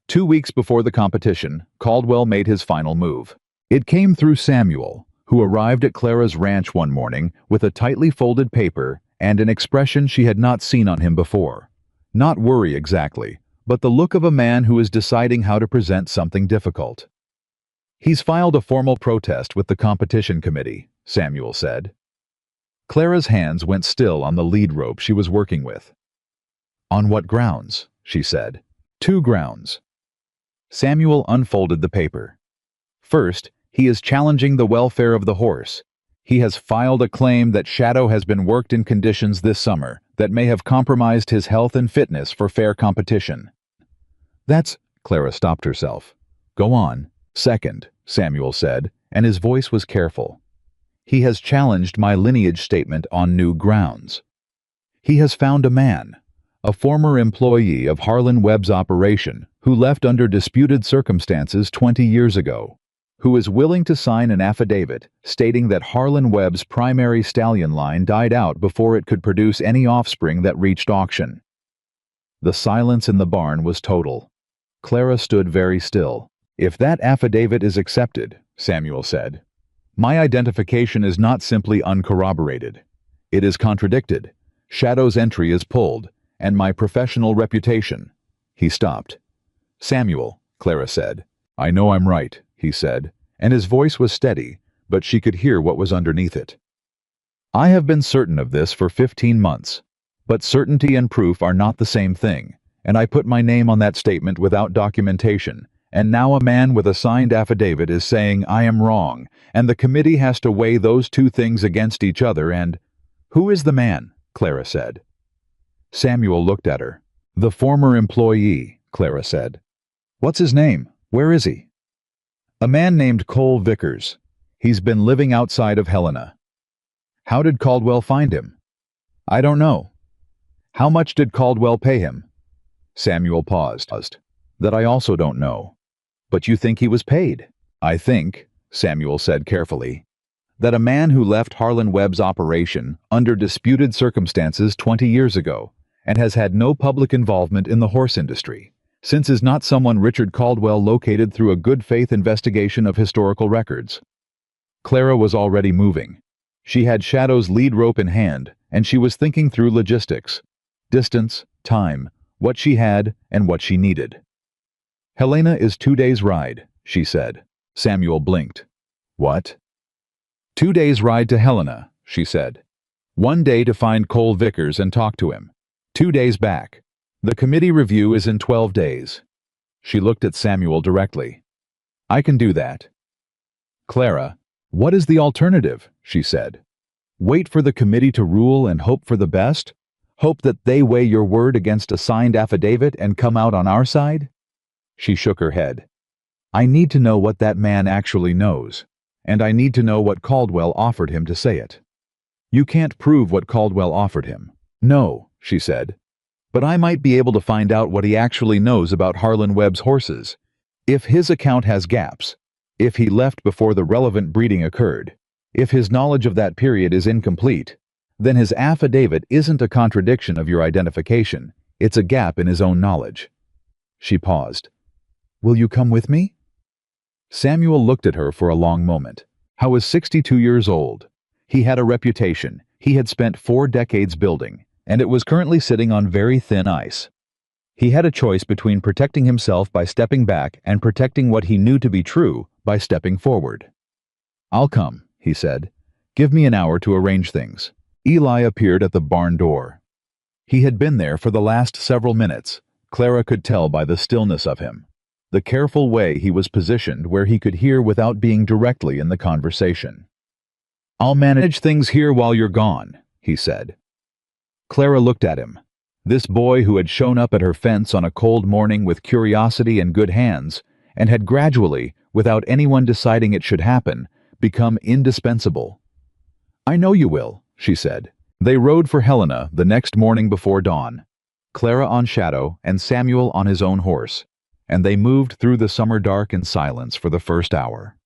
2 weeks before the competition, Caldwell made his final move. It came through Samuel, who arrived at Clara's ranch one morning with a tightly folded paper and an expression she had not seen on him before. Not worry exactly, but the look of a man who is deciding how to present something difficult. "He's filed a formal protest with the competition committee," Samuel said. Clara's hands went still on the lead rope she was working with. "On what grounds?" she said. "Two grounds." Samuel unfolded the paper. "First, he is challenging the welfare of the horse. He has filed a claim that Shadow has been worked in conditions this summer that may have compromised his health and fitness for fair competition." "That's—" Clara stopped herself. "Go on." "Second," Samuel said, and his voice was careful. "He has challenged my lineage statement on new grounds. He has found a man, a former employee of Harlan Webb's operation, who left under disputed circumstances 20 years ago, who is willing to sign an affidavit stating that Harlan Webb's primary stallion line died out before it could produce any offspring that reached auction." The silence in the barn was total. Clara stood very still. "If that affidavit is accepted," Samuel said, "my identification is not simply uncorroborated. It is contradicted. Shadow's entry is pulled, and my professional reputation—" He stopped. "Samuel," Clara said. "I know I'm right," he said, and his voice was steady, but she could hear what was underneath it. "I have been certain of this for 15 months, but certainty and proof are not the same thing, and I put my name on that statement without documentation, and now a man with a signed affidavit is saying I am wrong, and the committee has to weigh those two things against each other and—" "Who is the man?" Clara said. Samuel looked at her. "The former employee," Clara said. "What's his name? Where is he?" "A man named Cole Vickers. He's been living outside of Helena." "How did Caldwell find him?" "I don't know." "How much did Caldwell pay him?" Samuel paused. "That I also don't know." "But you think he was paid?" "I think," Samuel said carefully, "that a man who left Harlan Webb's operation under disputed circumstances 20 years ago and has had no public involvement in the horse industry, since is not someone Richard Caldwell located through a good faith investigation of historical records." Clara was already moving. She had Shadow's lead rope in hand, and she was thinking through logistics, distance, time, what she had and what she needed. "Helena is 2 days' ride," she said. Samuel blinked. "What?" "2 days' ride to Helena," she said. "1 day to find Cole Vickers and talk to him. 2 days back. The committee review is in 12 days. She looked at Samuel directly. "I can do that." "Clara, what is the alternative?" she said. "Wait for the committee to rule and hope for the best? Hope that they weigh your word against a signed affidavit and come out on our side?" She shook her head. "I need to know what that man actually knows, and I need to know what Caldwell offered him to say it." "You can't prove what Caldwell offered him." "No," she said. "But I might be able to find out what he actually knows about Harlan Webb's horses. If his account has gaps, if he left before the relevant breeding occurred, if his knowledge of that period is incomplete, then his affidavit isn't a contradiction of your identification, it's a gap in his own knowledge." She paused. "Will you come with me?" Samuel looked at her for a long moment. He was 62 years old. He had a reputation he had spent 4 decades building, and it was currently sitting on very thin ice. He had a choice between protecting himself by stepping back and protecting what he knew to be true by stepping forward. "I'll come," he said. "Give me an hour to arrange things." Eli appeared at the barn door. He had been there for the last several minutes. Clara could tell by the stillness of him, the careful way he was positioned where he could hear without being directly in the conversation. "I'll manage things here while you're gone," he said. Clara looked at him. This boy who had shown up at her fence on a cold morning with curiosity and good hands, and had gradually, without anyone deciding it should happen, become indispensable. "I know you will," she said. They rode for Helena the next morning before dawn, Clara on Shadow and Samuel on his own horse, and they moved through the summer dark in silence for the first hour.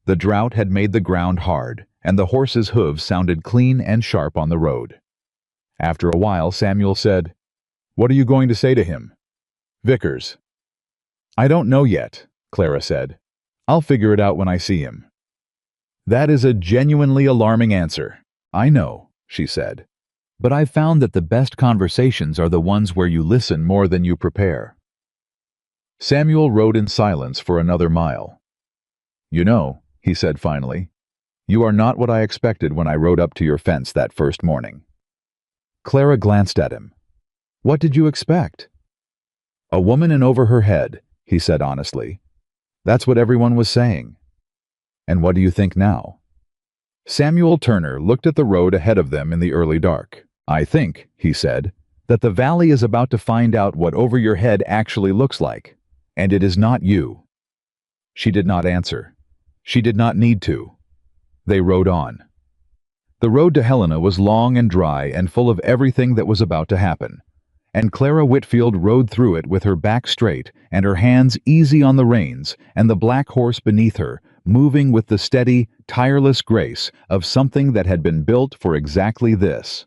The drought had made the ground hard, and the horses' hooves sounded clean and sharp on the road. After a while, Samuel said, "What are you going to say to him?" "Vickers." "I don't know yet," Clara said. "I'll figure it out when I see him." "That is a genuinely alarming answer." "I know," she said. "But I've found that the best conversations are the ones where you listen more than you prepare." Samuel rode in silence for another mile. "You know," he said finally, "you are not what I expected when I rode up to your fence that first morning." Clara glanced at him. "What did you expect?" "A woman in over her head," he said honestly. "That's what everyone was saying." "And what do you think now?" Samuel Turner looked at the road ahead of them in the early dark. "I think," he said, "that the valley is about to find out what over your head actually looks like, and it is not you." She did not answer. She did not need to. They rode on. The road to Helena was long and dry and full of everything that was about to happen, and Clara Whitfield rode through it with her back straight and her hands easy on the reins and the black horse beneath her, moving with the steady, tireless grace of something that had been built for exactly this.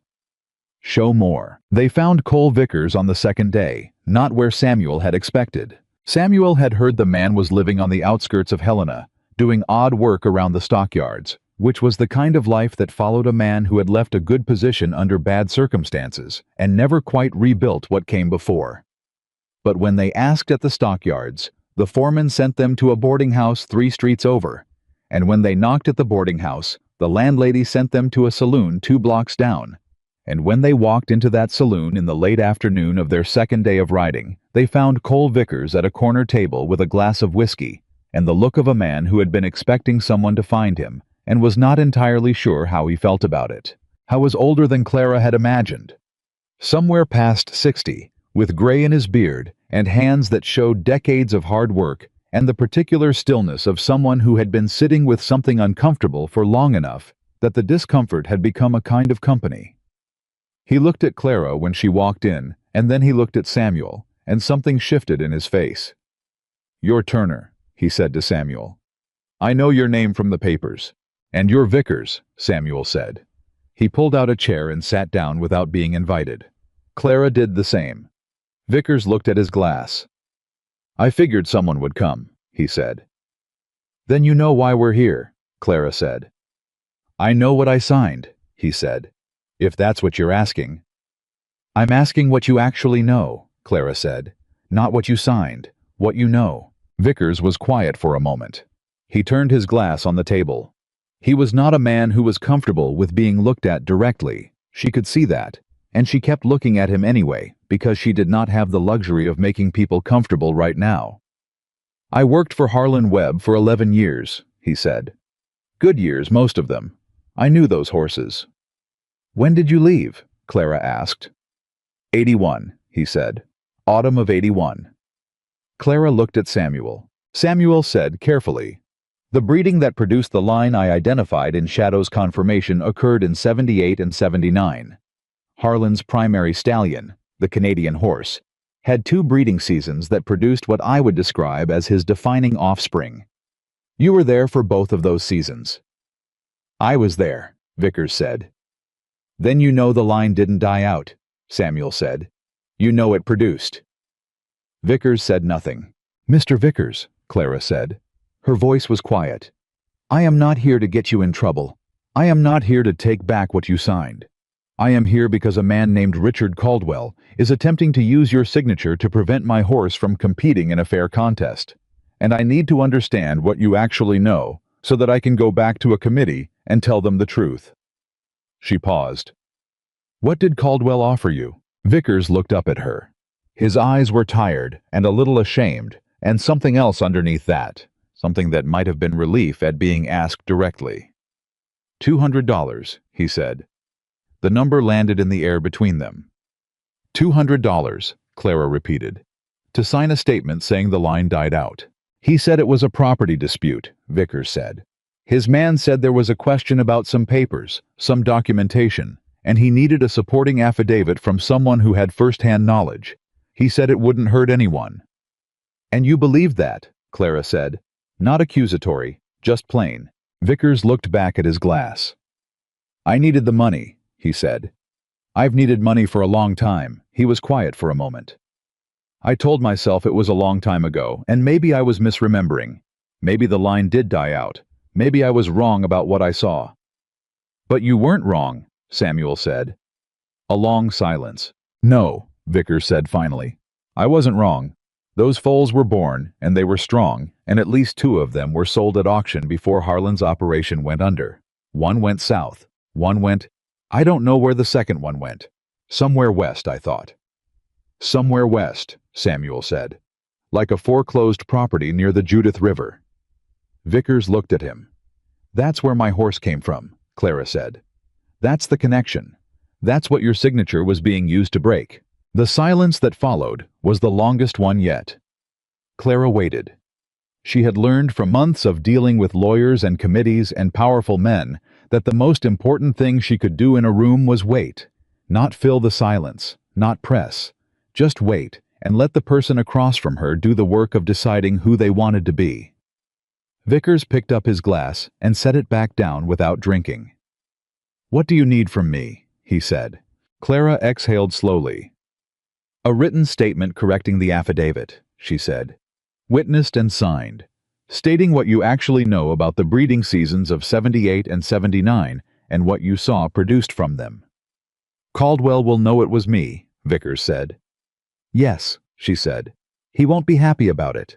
Show more. They found Cole Vickers on the second day, not where Samuel had expected. Samuel had heard the man was living on the outskirts of Helena, doing odd work around the stockyards, which was the kind of life that followed a man who had left a good position under bad circumstances and never quite rebuilt what came before. But when they asked at the stockyards, the foreman sent them to a boarding house 3 streets over, and when they knocked at the boarding house, the landlady sent them to a saloon 2 blocks down. And when they walked into that saloon in the late afternoon of their second day of riding, they found Cole Vickers at a corner table with a glass of whiskey and the look of a man who had been expecting someone to find him and was not entirely sure how he felt about it. How was older than Clara had imagined. Somewhere past 60, with gray in his beard and hands that showed decades of hard work and the particular stillness of someone who had been sitting with something uncomfortable for long enough that the discomfort had become a kind of company. He looked at Clara when she walked in, and then he looked at Samuel, and something shifted in his face. "You're Turner," he said to Samuel. "I know your name from the papers." "And you're Vickers," Samuel said. He pulled out a chair and sat down without being invited. Clara did the same. Vickers looked at his glass. "I figured someone would come," he said. "Then you know why we're here," Clara said. "I know what I signed," he said. "If that's what you're asking." "I'm asking what you actually know," Clara said. "Not what you signed, what you know." Vickers was quiet for a moment. He turned his glass on the table. He was not a man who was comfortable with being looked at directly. She could see that, and she kept looking at him anyway, because she did not have the luxury of making people comfortable right now. "I worked for Harlan Webb for 11 years, he said. "Good years, most of them. I knew those horses." "When did you leave?" Clara asked. 81, he said. Autumn of 81. Clara looked at Samuel. Samuel said carefully, "The breeding that produced the line I identified in Shadow's confirmation occurred in 78 and 79. Harlan's primary stallion, the Canadian horse, had 2 breeding seasons that produced what I would describe as his defining offspring. You were there for both of those seasons." "I was there," Vickers said. "Then you know the line didn't die out," Samuel said. "You know it produced." Vickers said nothing. "Mr. Vickers," Clara said. Her voice was quiet. "I am not here to get you in trouble. I am not here to take back what you signed. I am here because a man named Richard Caldwell is attempting to use your signature to prevent my horse from competing in a fair contest. And I need to understand what you actually know so that I can go back to a committee and tell them the truth." She paused. "What did Caldwell offer you?" Vickers looked up at her. His eyes were tired and a little ashamed, and something else underneath that, something that might have been relief at being asked directly. $200, he said. The number landed in the air between them. $200, Clara repeated, to sign a statement saying the line died out. He said it was a property dispute, Vickers said. His man said there was a question about some papers, some documentation, and he needed a supporting affidavit from someone who had first-hand knowledge. He said it wouldn't hurt anyone. "And you believed that," Clara said. Not accusatory, just plain. Vickers looked back at his glass. "I needed the money," he said. I've needed money for a long time." He was quiet for a moment. "I told myself it was a long time ago, and maybe I was misremembering. Maybe the line did die out. Maybe I was wrong about what I saw." "But you weren't wrong," Samuel said. A long silence. "No," Vickers said finally. "I wasn't wrong. Those foals were born, and they were strong, and at least 2 of them were sold at auction before Harlan's operation went under. One went south. One went— I don't know where the second one went. Somewhere west, I thought." "Somewhere west," Samuel said. "Like a foreclosed property near the Judith River." Vickers looked at him. "That's where my horse came from," Clara said. "That's the connection. That's what your signature was being used to break." The silence that followed was the longest one yet. Clara waited. She had learned from months of dealing with lawyers and committees and powerful men that the most important thing she could do in a room was wait, not fill the silence, not press. Just wait and let the person across from her do the work of deciding who they wanted to be. Vickers picked up his glass and set it back down without drinking. "What do you need from me?" he said. Clara exhaled slowly. "A written statement correcting the affidavit," she said. "Witnessed and signed, stating what you actually know about the breeding seasons of 78 and 79 and what you saw produced from them." "Caldwell will know it was me," Vickers said. "Yes," she said. "He won't be happy about it."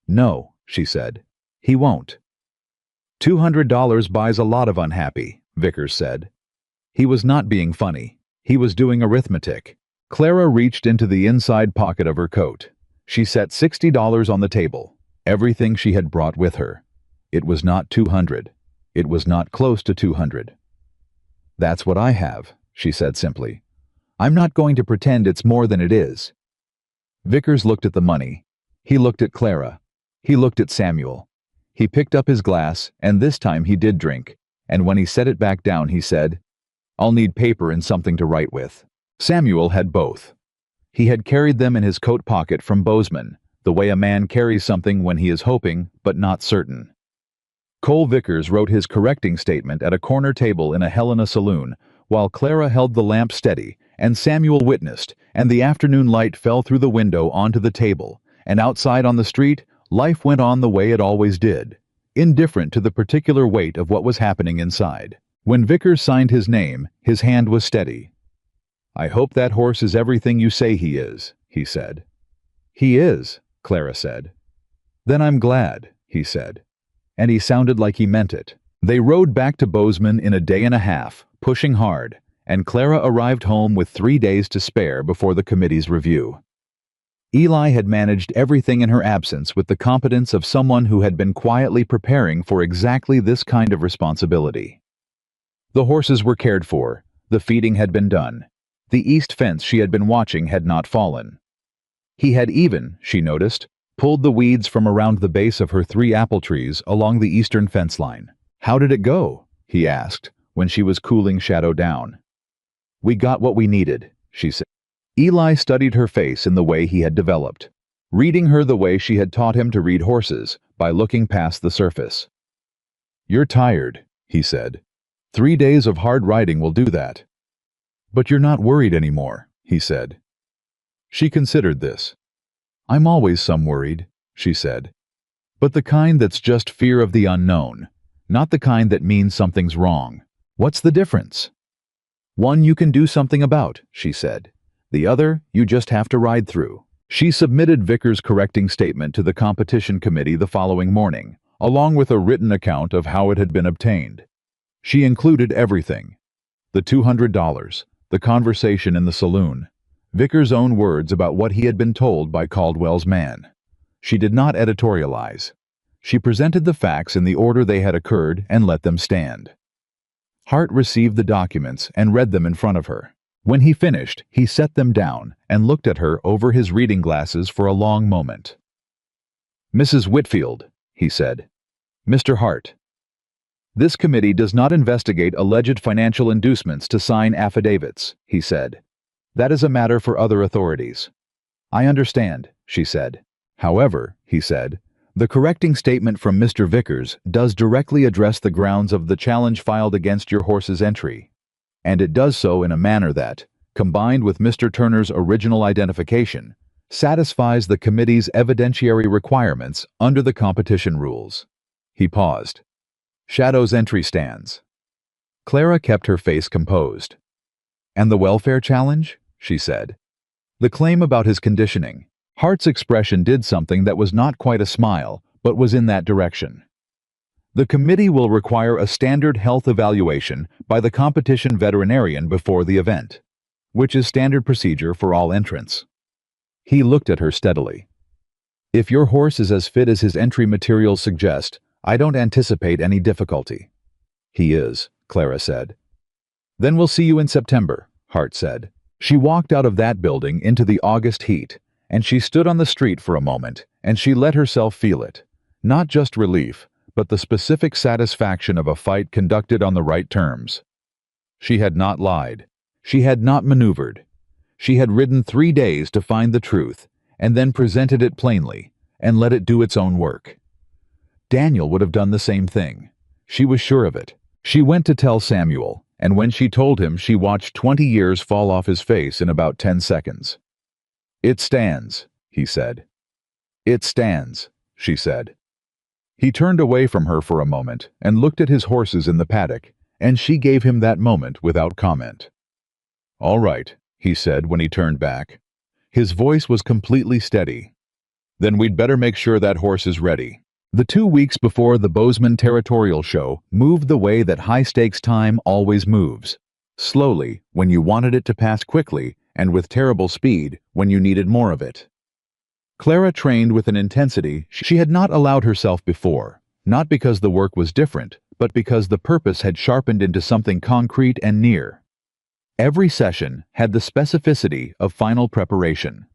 "No," she said. "He won't." $200 buys a lot of unhappy," Vickers said. He was not being funny. He was doing arithmetic. Clara reached into the inside pocket of her coat. She set $60 on the table, everything she had brought with her. It was not 200. It was not close to 200. "That's what I have," she said simply. "I'm not going to pretend it's more than it is." Vickers looked at the money. He looked at Clara. He looked at Samuel. He picked up his glass, and this time he did drink, and when he set it back down he said, "I'll need paper and something to write with." Samuel had both. He had carried them in his coat pocket from Bozeman, the way a man carries something when he is hoping but not certain. Cole Vickers wrote his correcting statement at a corner table in a Helena saloon, while Clara held the lamp steady, and Samuel witnessed, and the afternoon light fell through the window onto the table, and outside on the street, life went on the way it always did, indifferent to the particular weight of what was happening inside. When Vickers signed his name, his hand was steady. "I hope that horse is everything you say he is," he said. "He is," Clara said. "Then I'm glad," he said. And he sounded like he meant it. They rode back to Bozeman in a day and a half, pushing hard, and Clara arrived home with 3 days to spare before the committee's review. Eli had managed everything in her absence with the competence of someone who had been quietly preparing for exactly this kind of responsibility. The horses were cared for, the feeding had been done. The east fence she had been watching had not fallen. He had even, she noticed, pulled the weeds from around the base of her 3 apple trees along the eastern fence line. "How did it go?" he asked, when she was cooling Shadow down. "We got what we needed," she said. Eli studied her face in the way he had developed, reading her the way she had taught him to read horses, by looking past the surface. "You're tired," he said. 3 days of hard riding will do that." "But you're not worried anymore," he said. She considered this. "I'm always some worried," she said. "But the kind that's just fear of the unknown, not the kind that means something's wrong. What's the difference?" "One you can do something about," she said. "The other you just have to ride through." She submitted Vickers' correcting statement to the competition committee the following morning, along with a written account of how it had been obtained. She included everything. The $200, the conversation in the saloon, Vickers' own words about what he had been told by Caldwell's man. She did not editorialize. She presented the facts in the order they had occurred and let them stand. Hart received the documents and read them in front of her. When he finished, he set them down and looked at her over his reading glasses for a long moment. "Mrs. Whitfield," he said. "Mr. Hart. This committee does not investigate alleged financial inducements to sign affidavits," he said. "That is a matter for other authorities." "I understand," she said. "However," he said, "the correcting statement from Mr. Vickers does directly address the grounds of the challenge filed against your horse's entry. And it does so in a manner that, combined with Mr. Turner's original identification, satisfies the committee's evidentiary requirements under the competition rules. He paused. Shadow's entry stands. Clara kept her face composed. And the welfare challenge? She said. The claim about his conditioning. Hart's expression did something that was not quite a smile, but was in that direction. The committee will require a standard health evaluation by the competition veterinarian before the event, which is standard procedure for all entrants. He looked at her steadily. If your horse is as fit as his entry materials suggest, I don't anticipate any difficulty. He is, Clara said. Then we'll see you in September, Hart said. She walked out of that building into the August heat, and she stood on the street for a moment, and she let herself feel it. Not just relief, but the specific satisfaction of a fight conducted on the right terms. She had not lied. She had not maneuvered. She had ridden 3 days to find the truth, and then presented it plainly, and let it do its own work. Daniel would have done the same thing. She was sure of it. She went to tell Samuel, and when she told him, she watched 20 years fall off his face in about 10 seconds. It stands, he said. It stands, she said. He turned away from her for a moment and looked at his horses in the paddock, and she gave him that moment without comment. All right, he said when he turned back. His voice was completely steady. Then we'd better make sure that horse is ready. The 2 weeks before the Bozeman Territorial Show moved the way that high-stakes time always moves. Slowly, when you wanted it to pass quickly, and with terrible speed, when you needed more of it. Clara trained with an intensity she had not allowed herself before, not because the work was different, but because the purpose had sharpened into something concrete and near. Every session had the specificity of final preparation.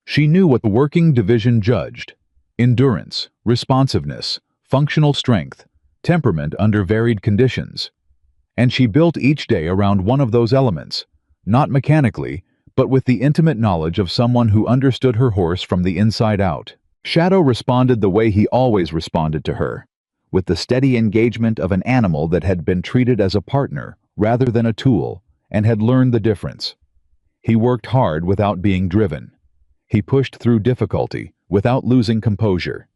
She knew what the working division judged: endurance, responsiveness, functional strength, temperament under varied conditions. And she built each day around one of those elements, not mechanically, but with the intimate knowledge of someone who understood her horse from the inside out. Shadow responded the way he always responded to her, with the steady engagement of an animal that had been treated as a partner rather than a tool, and had learned the difference. He worked hard without being driven. He pushed through difficulty without losing composure.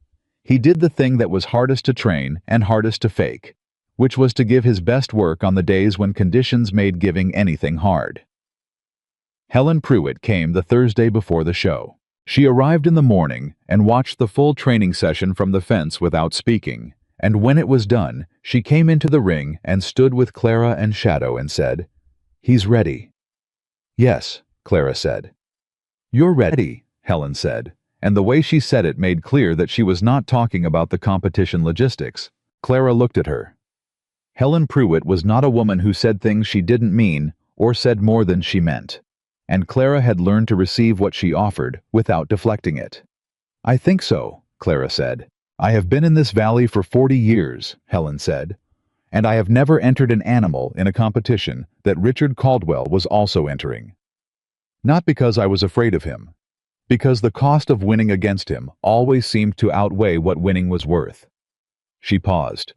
He did the thing that was hardest to train and hardest to fake, which was to give his best work on the days when conditions made giving anything hard. Helen Pruitt came the Thursday before the show. She arrived in the morning and watched the full training session from the fence without speaking, and when it was done, she came into the ring and stood with Clara and Shadow and said, "He's ready." "Yes," Clara said. "You're ready," Helen said, and the way she said it made clear that she was not talking about the competition logistics. Clara looked at her. Helen Pruitt was not a woman who said things she didn't mean or said more than she meant, and Clara had learned to receive what she offered without deflecting it. "I think so," Clara said. "I have been in this valley for 40 years, Helen said, and I have never entered an animal in a competition that Richard Caldwell was also entering. Not because I was afraid of him, because the cost of winning against him always seemed to outweigh what winning was worth." She paused.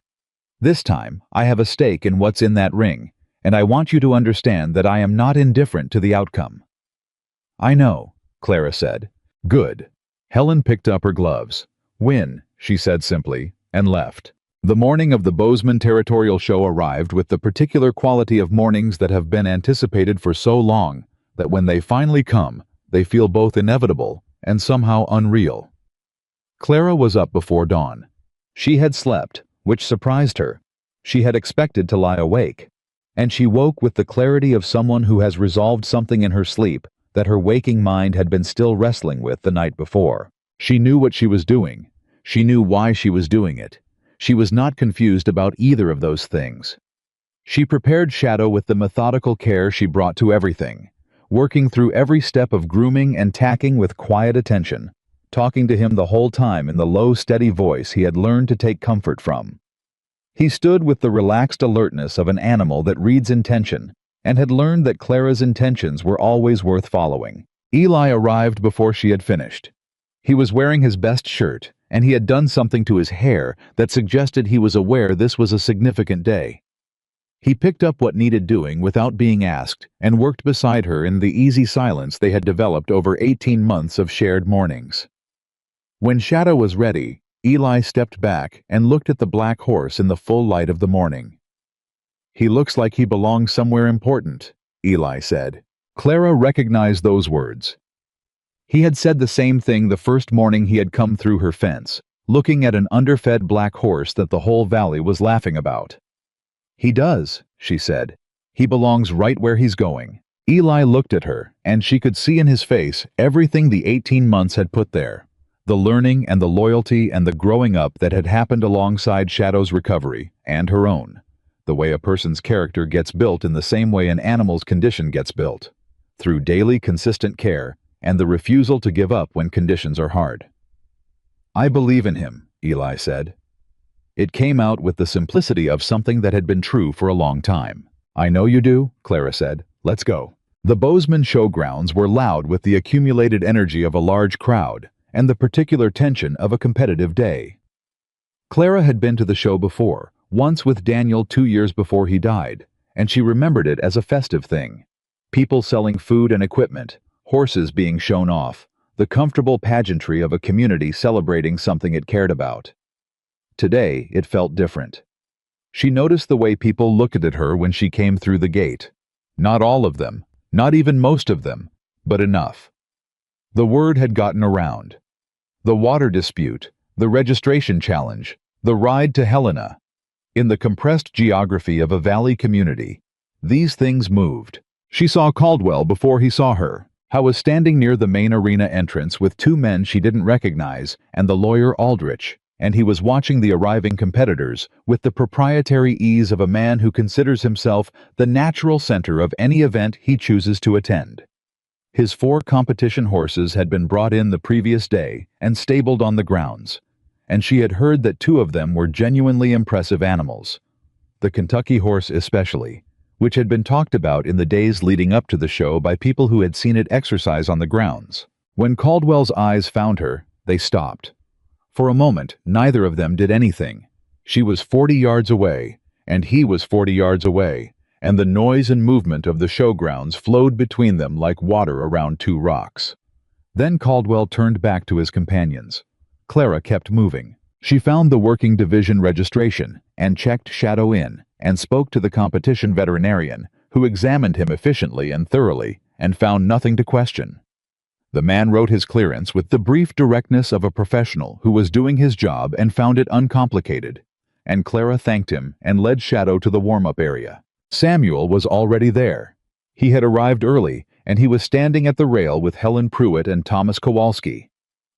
"This time, I have a stake in what's in that ring, and I want you to understand that I am not indifferent to the outcome." "I know," Clara said. "Good." Helen picked up her gloves. "Win," she said simply, and left. The morning of the Bozeman Territorial Show arrived with the particular quality of mornings that have been anticipated for so long that when they finally come, they feel both inevitable and somehow unreal. Clara was up before dawn. She had slept, which surprised her. She had expected to lie awake, and she woke with the clarity of someone who has resolved something in her sleep that her waking mind had been still wrestling with the night before. She knew what she was doing. She knew why she was doing it. She was not confused about either of those things. She prepared Shadow with the methodical care she brought to everything, working through every step of grooming and tacking with quiet attention, talking to him the whole time in the low, steady voice he had learned to take comfort from. He stood with the relaxed alertness of an animal that reads intention, and had learned that Clara's intentions were always worth following. Eli arrived before she had finished. He was wearing his best shirt, and he had done something to his hair that suggested he was aware this was a significant day. He picked up what needed doing without being asked and worked beside her in the easy silence they had developed over 18 months of shared mornings. When Shadow was ready, Eli stepped back and looked at the black horse in the full light of the morning. "He looks like he belongs somewhere important," Eli said. Clara recognized those words. He had said the same thing the first morning he had come through her fence, looking at an underfed black horse that the whole valley was laughing about. "He does," she said. "He belongs right where he's going." Eli looked at her, and she could see in his face everything the 18 months had put there. The learning and the loyalty and the growing up that had happened alongside Shadow's recovery, and her own. The way a person's character gets built in the same way an animal's condition gets built. Through daily consistent care, and the refusal to give up when conditions are hard. "I believe in him," Eli said. It came out with the simplicity of something that had been true for a long time. "I know you do," Clara said. "Let's go." The Bozeman showgrounds were loud with the accumulated energy of a large crowd and the particular tension of a competitive day. Clara had been to the show before, once with Daniel 2 years before he died, and she remembered it as a festive thing. People selling food and equipment, horses being shown off, the comfortable pageantry of a community celebrating something it cared about. Today, it felt different. She noticed the way people looked at her when she came through the gate. Not all of them, not even most of them, but enough. The word had gotten around. The water dispute, the registration challenge, the ride to Helena. In the compressed geography of a valley community, these things moved. She saw Caldwell before he saw her. Howe was standing near the main arena entrance with 2 men she didn't recognize and the lawyer Aldrich, and he was watching the arriving competitors with the proprietary ease of a man who considers himself the natural center of any event he chooses to attend. His 4 competition horses had been brought in the previous day and stabled on the grounds, and she had heard that 2 of them were genuinely impressive animals. The Kentucky horse especially, which had been talked about in the days leading up to the show by people who had seen it exercise on the grounds. When Caldwell's eyes found her, they stopped. For a moment, neither of them did anything. She was 40 yards away, and he was 40 yards away, and the noise and movement of the showgrounds flowed between them like water around 2 rocks. Then Caldwell turned back to his companions. Clara kept moving. She found the working division registration and checked Shadow in and spoke to the competition veterinarian, who examined him efficiently and thoroughly and found nothing to question. The man wrote his clearance with the brief directness of a professional who was doing his job and found it uncomplicated, and Clara thanked him and led Shadow to the warm-up area. Samuel was already there. He had arrived early, and he was standing at the rail with Helen Pruitt and Thomas Kowalski.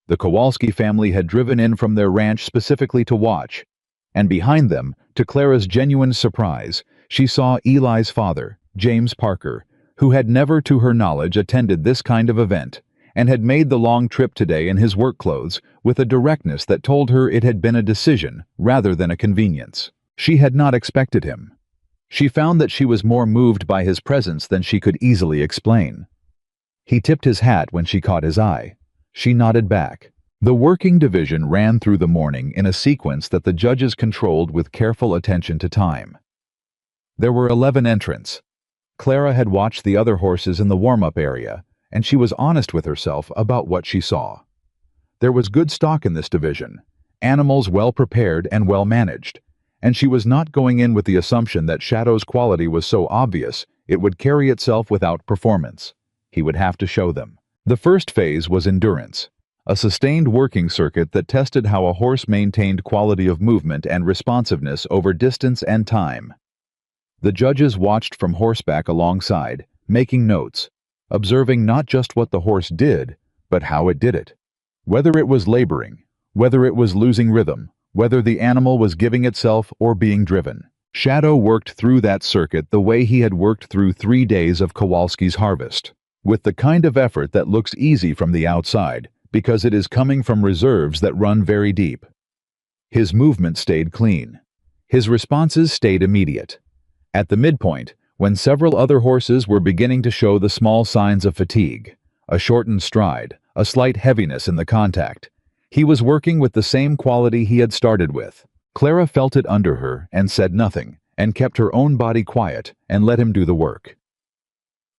The Kowalski family had driven in from their ranch specifically to watch, and behind them, to Clara's genuine surprise, she saw Eli's father, James Parker, who had never to her knowledge attended this kind of event, and had made the long trip today in his work clothes with a directness that told her it had been a decision rather than a convenience. She had not expected him. She found that she was more moved by his presence than she could easily explain. He tipped his hat when she caught his eye. She nodded back. The working division ran through the morning in a sequence that the judges controlled with careful attention to time. There were 11 entrants. Clara had watched the other horses in the warm-up area, and she was honest with herself about what she saw. There was good stock in this division, animals well prepared and well managed, and she was not going in with the assumption that Shadow's quality was so obvious it would carry itself without performance. He would have to show them. The first phase was endurance, a sustained working circuit that tested how a horse maintained quality of movement and responsiveness over distance and time. The judges watched from horseback alongside, making notes, observing not just what the horse did, but how it did it. Whether it was laboring, whether it was losing rhythm, whether the animal was giving itself or being driven. Shadow worked through that circuit the way he had worked through 3 days of Kowalski's harvest, with the kind of effort that looks easy from the outside, because it is coming from reserves that run very deep. His movement stayed clean. His responses stayed immediate. At the midpoint, when several other horses were beginning to show the small signs of fatigue, a shortened stride, a slight heaviness in the contact, he was working with the same quality he had started with. Clara felt it under her and said nothing, and kept her own body quiet and let him do the work.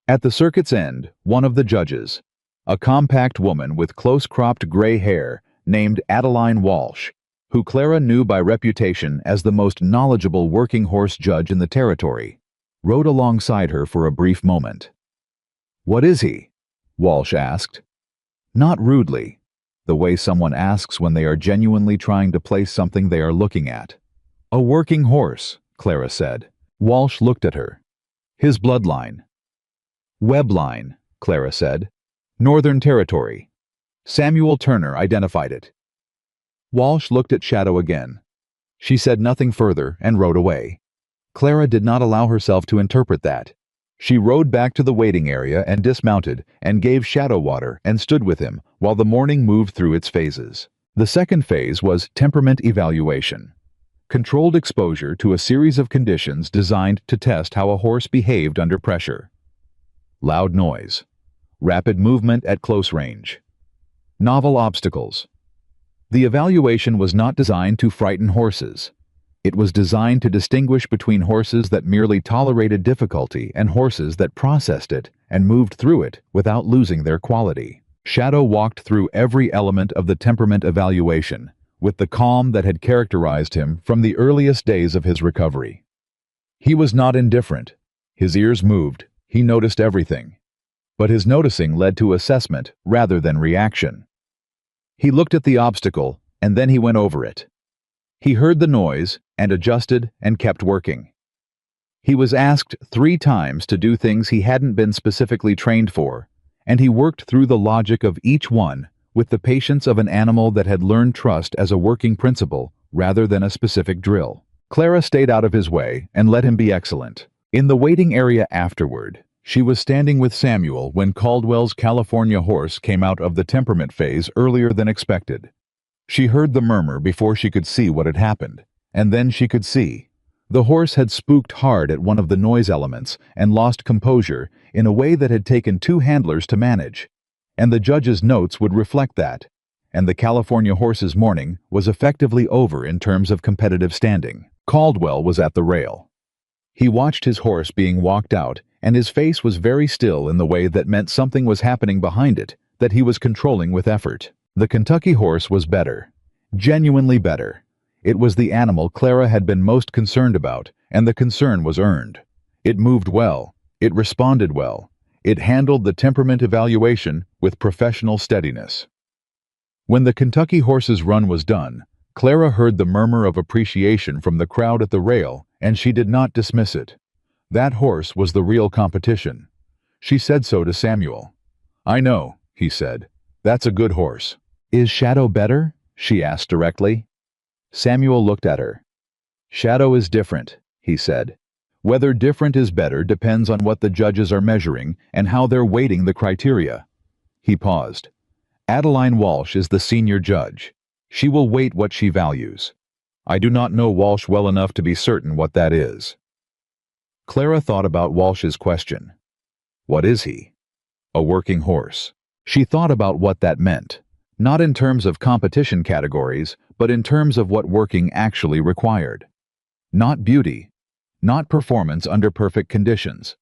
At the circuit's end, one of the judges, a compact woman with close-cropped gray hair named Adeline Walsh, who Clara knew by reputation as the most knowledgeable working horse judge in the territory, rode alongside her for a brief moment. "What is he?" Walsh asked. Not rudely, the way someone asks when they are genuinely trying to place something they are looking at. "A working horse," Clara said. Walsh looked at her. "His bloodline." "Webline," Clara said. "Northern Territory." Samuel Turner identified it. Walsh looked at Shadow again. She said nothing further and rode away. Clara did not allow herself to interpret that. She rode back to the waiting area and dismounted and gave Shadow water and stood with him while the morning moved through its phases. The second phase was temperament evaluation. Controlled exposure to a series of conditions designed to test how a horse behaved under pressure. Loud noise. Rapid movement at close range. Novel obstacles. The evaluation was not designed to frighten horses. It was designed to distinguish between horses that merely tolerated difficulty and horses that processed it and moved through it without losing their quality. Shadow walked through every element of the temperament evaluation, with the calm that had characterized him from the earliest days of his recovery. He was not indifferent. His ears moved. He noticed everything. But his noticing led to assessment rather than reaction. He looked at the obstacle, and then he went over it. He heard the noise and adjusted and kept working. He was asked 3 times to do things he hadn't been specifically trained for, and he worked through the logic of each one with the patience of an animal that had learned trust as a working principle rather than a specific drill. Clara stayed out of his way and let him be excellent. In the waiting area afterward, she was standing with Samuel when Caldwell's California horse came out of the temperament phase earlier than expected. She heard the murmur before she could see what had happened, and then she could see. The horse had spooked hard at one of the noise elements and lost composure in a way that had taken 2 handlers to manage, and the judge's notes would reflect that, and the California horse's morning was effectively over in terms of competitive standing. Caldwell was at the rail. He watched his horse being walked out, and his face was very still in the way that meant something was happening behind it that he was controlling with effort. The Kentucky horse was better. Genuinely better. It was the animal Clara had been most concerned about, and the concern was earned. It moved well. It responded well. It handled the temperament evaluation with professional steadiness. When the Kentucky horse's run was done, Clara heard the murmur of appreciation from the crowd at the rail, and she did not dismiss it. That horse was the real competition. She said so to Samuel. "I know," he said. "That's a good horse." "Is Shadow better?" she asked directly. Samuel looked at her. "Shadow is different," he said. "Whether different is better depends on what the judges are measuring and how they're weighting the criteria." He paused. "Adeline Walsh is the senior judge. She will weight what she values. I do not know Walsh well enough to be certain what that is." Clara thought about Walsh's question. What is he? A working horse. She thought about what that meant, not in terms of competition categories, but in terms of what working actually required. Not beauty, not performance under perfect conditions,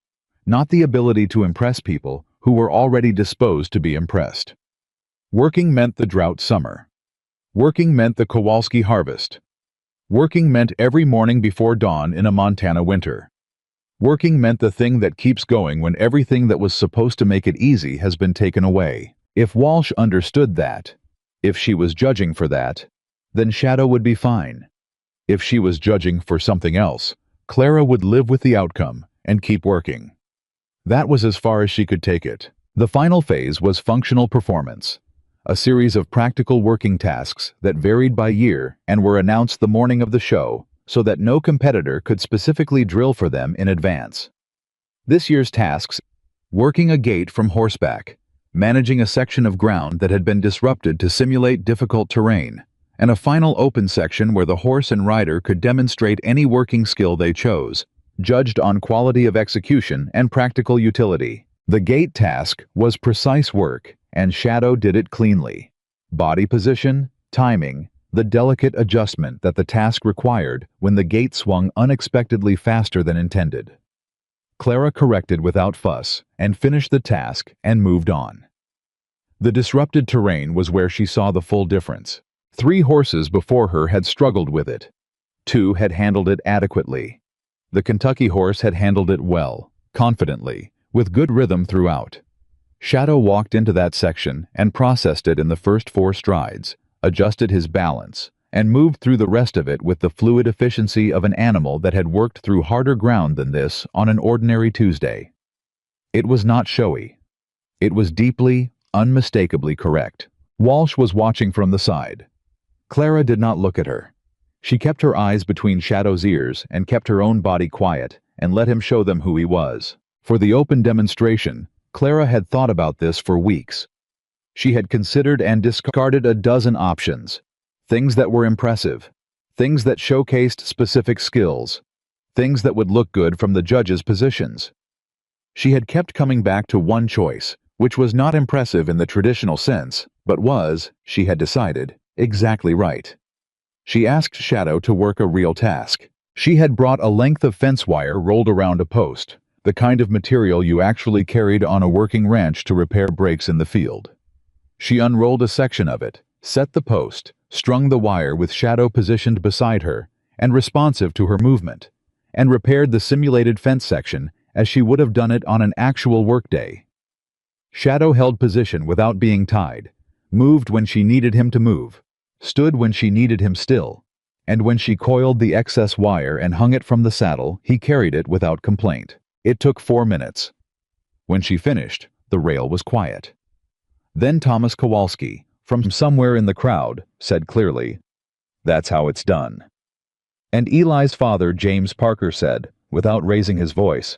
not the ability to impress people who were already disposed to be impressed. Working meant the drought summer. Working meant the Kowalski harvest. Working meant every morning before dawn in a Montana winter. Working meant the thing that keeps going when everything that was supposed to make it easy has been taken away. If Walsh understood that, if she was judging for that, then Shadow would be fine. If she was judging for something else, Clara would live with the outcome and keep working. That was as far as she could take it. The final phase was functional performance, a series of practical working tasks that varied by year and were announced the morning of the show so that no competitor could specifically drill for them in advance. This year's tasks: working a gait from horseback, managing a section of ground that had been disrupted to simulate difficult terrain, and a final open section where the horse and rider could demonstrate any working skill they chose, judged on quality of execution and practical utility. The gait task was precise work, and Shadow did it cleanly. Body position, timing, the delicate adjustment that the task required when the gate swung unexpectedly faster than intended. Clara corrected without fuss and finished the task and moved on. The disrupted terrain was where she saw the full difference. 3 horses before her had struggled with it. 2 had handled it adequately. The Kentucky horse had handled it well, confidently, with good rhythm throughout. Shadow walked into that section and processed it in the first 4 strides, adjusted his balance, and moved through the rest of it with the fluid efficiency of an animal that had worked through harder ground than this on an ordinary Tuesday. It was not showy. It was deeply, unmistakably correct. Walsh was watching from the side. Clara did not look at her. She kept her eyes between Shadow's ears and kept her own body quiet and let him show them who he was. For the open demonstration, Clara had thought about this for weeks. She had considered and discarded a dozen options. Things that were impressive. Things that showcased specific skills. Things that would look good from the judges' positions. She had kept coming back to one choice, which was not impressive in the traditional sense, but was, she had decided, exactly right. She asked Shadow to work a real task. She had brought a length of fence wire rolled around a post, the kind of material you actually carried on a working ranch to repair breaks in the field. She unrolled a section of it, set the post, strung the wire with Shadow positioned beside her and responsive to her movement, and repaired the simulated fence section as she would have done it on an actual workday. Shadow held position without being tied, moved when she needed him to move, stood when she needed him still, and when she coiled the excess wire and hung it from the saddle, he carried it without complaint. It took 4 minutes. When she finished, the rail was quiet. Then Thomas Kowalski, from somewhere in the crowd, said clearly, "That's how it's done." And Eli's father, James Parker, said, without raising his voice,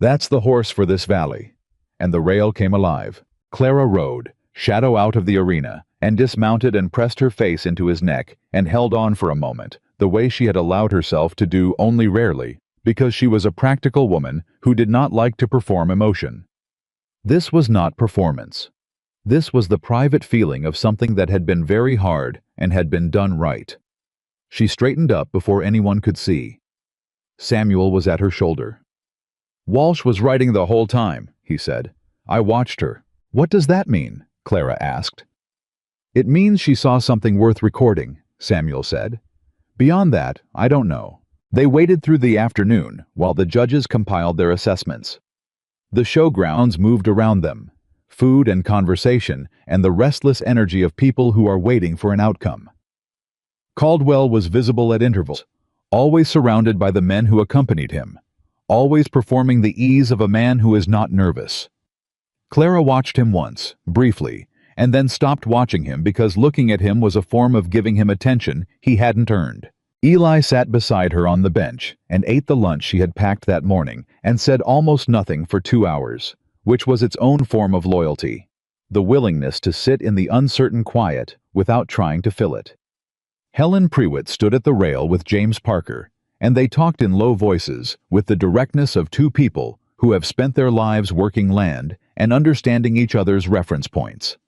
"That's the horse for this valley." And the rail came alive. Clara rode, Shadow out of the arena, and dismounted and pressed her face into his neck and held on for a moment, the way she had allowed herself to do only rarely, because she was a practical woman who did not like to perform emotion. This was not performance. This was the private feeling of something that had been very hard and had been done right. She straightened up before anyone could see. Samuel was at her shoulder. "Walsh was writing the whole time," he said. "I watched her." "What does that mean?" Clara asked. "It means she saw something worth recording," Samuel said. "Beyond that, I don't know." They waited through the afternoon while the judges compiled their assessments. The showgrounds moved around them, food and conversation and the restless energy of people who are waiting for an outcome. Caldwell was visible at intervals, always surrounded by the men who accompanied him, always performing the ease of a man who is not nervous. Clara watched him once, briefly, and then stopped watching him because looking at him was a form of giving him attention he hadn't earned. Eli sat beside her on the bench and ate the lunch she had packed that morning and said almost nothing for 2 hours, which was its own form of loyalty, the willingness to sit in the uncertain quiet without trying to fill it. Helen Prewitt stood at the rail with James Parker, and they talked in low voices with the directness of 2 people who have spent their lives working land and understanding each other's reference points.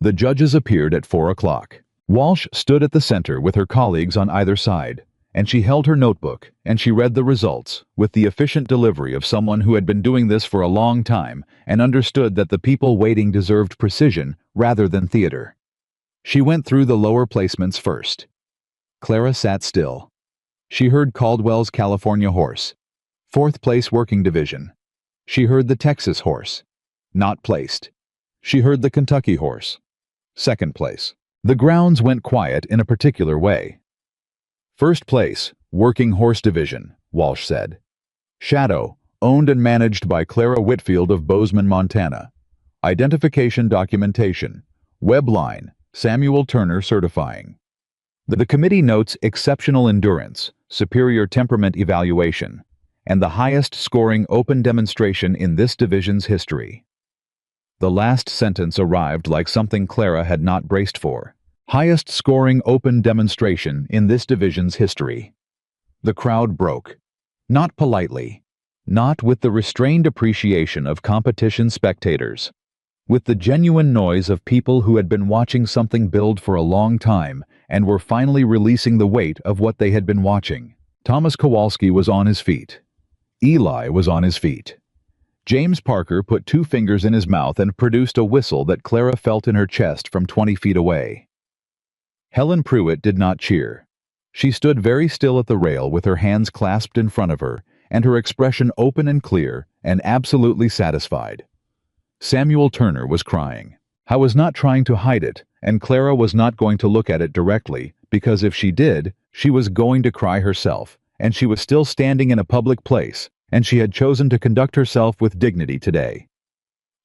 The judges appeared at 4 o'clock. Walsh stood at the center with her colleagues on either side, and she held her notebook and she read the results with the efficient delivery of someone who had been doing this for a long time and understood that the people waiting deserved precision rather than theater. She went through the lower placements first. Clara sat still. She heard Caldwell's California horse, 4th place working division. She heard the Texas horse, not placed. She heard the Kentucky horse, 2nd place. The grounds went quiet in a particular way. "1st place, working horse division," Walsh said. "Shadow, owned and managed by Clara Whitfield of Bozeman, Montana. Identification documentation. Webline, Samuel Turner certifying." The committee notes exceptional endurance, superior temperament evaluation, and the highest scoring open demonstration in this division's history. The last sentence arrived like something Clara had not braced for. Highest scoring open demonstration in this division's history. The crowd broke. Not politely. Not with the restrained appreciation of competition spectators. with the genuine noise of people who had been watching something build for a long time and were finally releasing the weight of what they had been watching. Thomas Kowalski was on his feet. Eli was on his feet. James Parker put 2 fingers in his mouth and produced a whistle that Clara felt in her chest from 20 feet away. Helen Pruitt did not cheer. She stood very still at the rail with her hands clasped in front of her, and her expression open and clear and absolutely satisfied. Samuel Turner was crying. I was not trying to hide it, and Clara was not going to look at it directly, because if she did, she was going to cry herself, and she was still standing in a public place, and she had chosen to conduct herself with dignity today.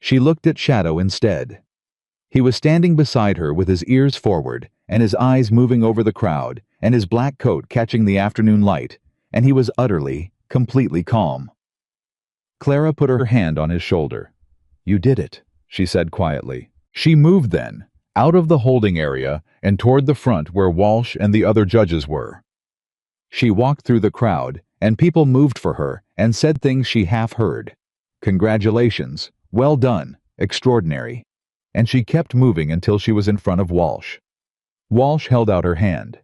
She looked at Shadow instead. He was standing beside her with his ears forward, and his eyes moving over the crowd, and his black coat catching the afternoon light, and he was utterly, completely calm. Clara put her hand on his shoulder. "You did it," she said quietly. She moved then, out of the holding area and toward the front where Walsh and the other judges were. She walked through the crowd, and people moved for her and said things she half heard. Congratulations, well done, extraordinary. And she kept moving until she was in front of Walsh. Walsh held out her hand.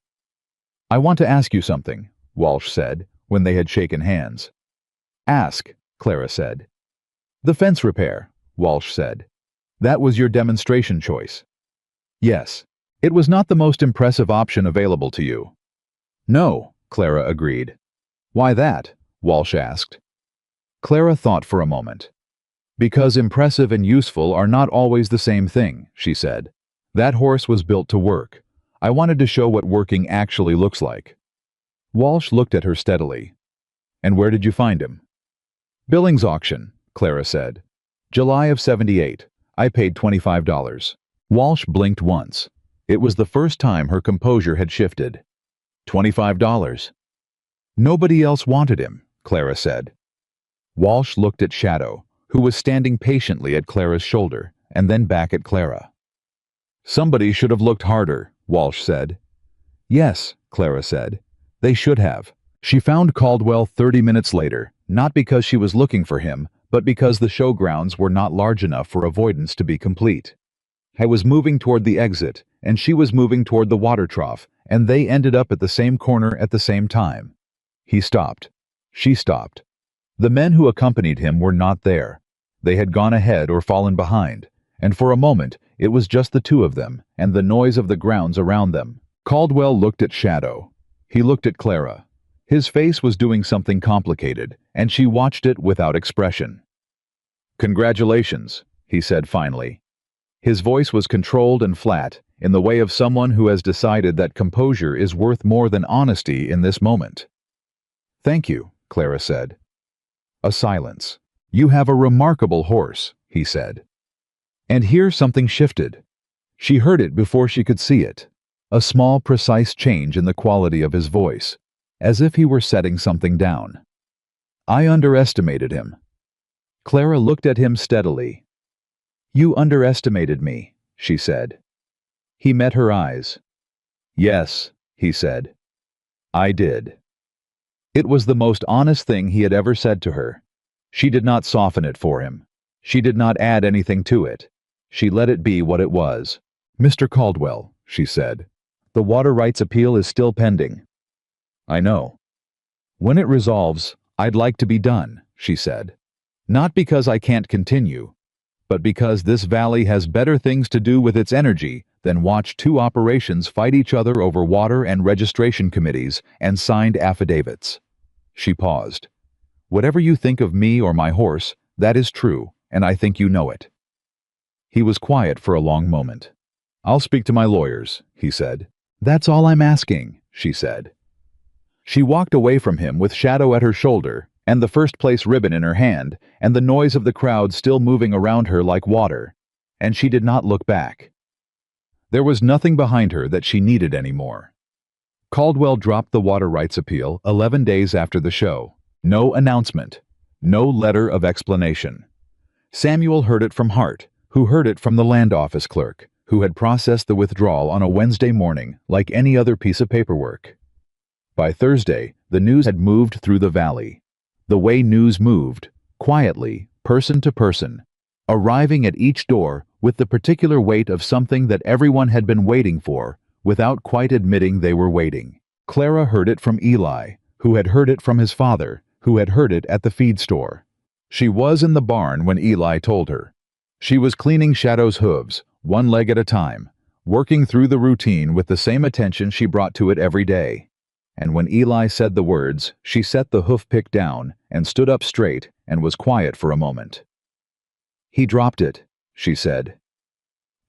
"I want to ask you something," Walsh said, when they had shaken hands. "Ask," Clara said. "The fence repair," Walsh said. "That was your demonstration choice." "Yes. It was not the most impressive option available to you." "No," Clara agreed. "Why that?" Walsh asked. Clara thought for a moment. "Because impressive and useful are not always the same thing," she said. "That horse was built to work. I wanted to show what working actually looks like." Walsh looked at her steadily. "And where did you find him?" "Billings auction," Clara said. "July of '78. I paid $25. Walsh blinked once. It was the first time her composure had shifted. $25. "Nobody else wanted him," Clara said. Walsh looked at Shadow, who was standing patiently at Clara's shoulder, and then back at Clara. "Somebody should have looked harder," Walsh said. "Yes," Clara said. "They should have." She found Caldwell 30 minutes later, not because she was looking for him, but because the showgrounds were not large enough for avoidance to be complete. I was moving toward the exit, and she was moving toward the water trough, and they ended up at the same corner at the same time. He stopped. She stopped. The men who accompanied him were not there. They had gone ahead or fallen behind, and for a moment it was just the 2 of them and the noise of the grounds around them. Caldwell looked at Shadow. He looked at Clara. His face was doing something complicated, and she watched it without expression. "Congratulations," he said finally. His voice was controlled and flat, in the way of someone who has decided that composure is worth more than honesty in this moment. "Thank you," Clara said. A silence. "You have a remarkable horse," he said. And here something shifted. She heard it before she could see it. A small, precise change in the quality of his voice, as if he were setting something down. "I underestimated him." Clara looked at him steadily. "You underestimated me," she said. He met her eyes. "Yes," he said. "I did." It was the most honest thing he had ever said to her. She did not soften it for him. She did not add anything to it. She let it be what it was. "Mr. Caldwell," she said, "the water rights appeal is still pending." "I know." "When it resolves, I'd like to be done," she said. "Not because I can't continue, but because this valley has better things to do with its energy than watch 2 operations fight each other over water and registration committees and signed affidavits." She paused. "Whatever you think of me or my horse, that is true, and I think you know it." He was quiet for a long moment. "I'll speak to my lawyers," he said. "That's all I'm asking," she said. She walked away from him with Shadow at her shoulder and the first place ribbon in her hand and the noise of the crowd still moving around her like water, and she did not look back. There was nothing behind her that she needed anymore. Caldwell dropped the water rights appeal 11 days after the show. No announcement. No letter of explanation. Samuel heard it from Hart, who heard it from the land office clerk, who had processed the withdrawal on a Wednesday morning like any other piece of paperwork. By Thursday, the news had moved through the valley. The way news moved, quietly, person to person, arriving at each door with the particular weight of something that everyone had been waiting for, without quite admitting they were waiting. Clara heard it from Eli, who had heard it from his father, who had heard it at the feed store. She was in the barn when Eli told her. She was cleaning Shadow's hooves, one leg at a time, working through the routine with the same attention she brought to it every day. And when Eli said the words, she set the hoof pick down and stood up straight and was quiet for a moment. "He dropped it," she said.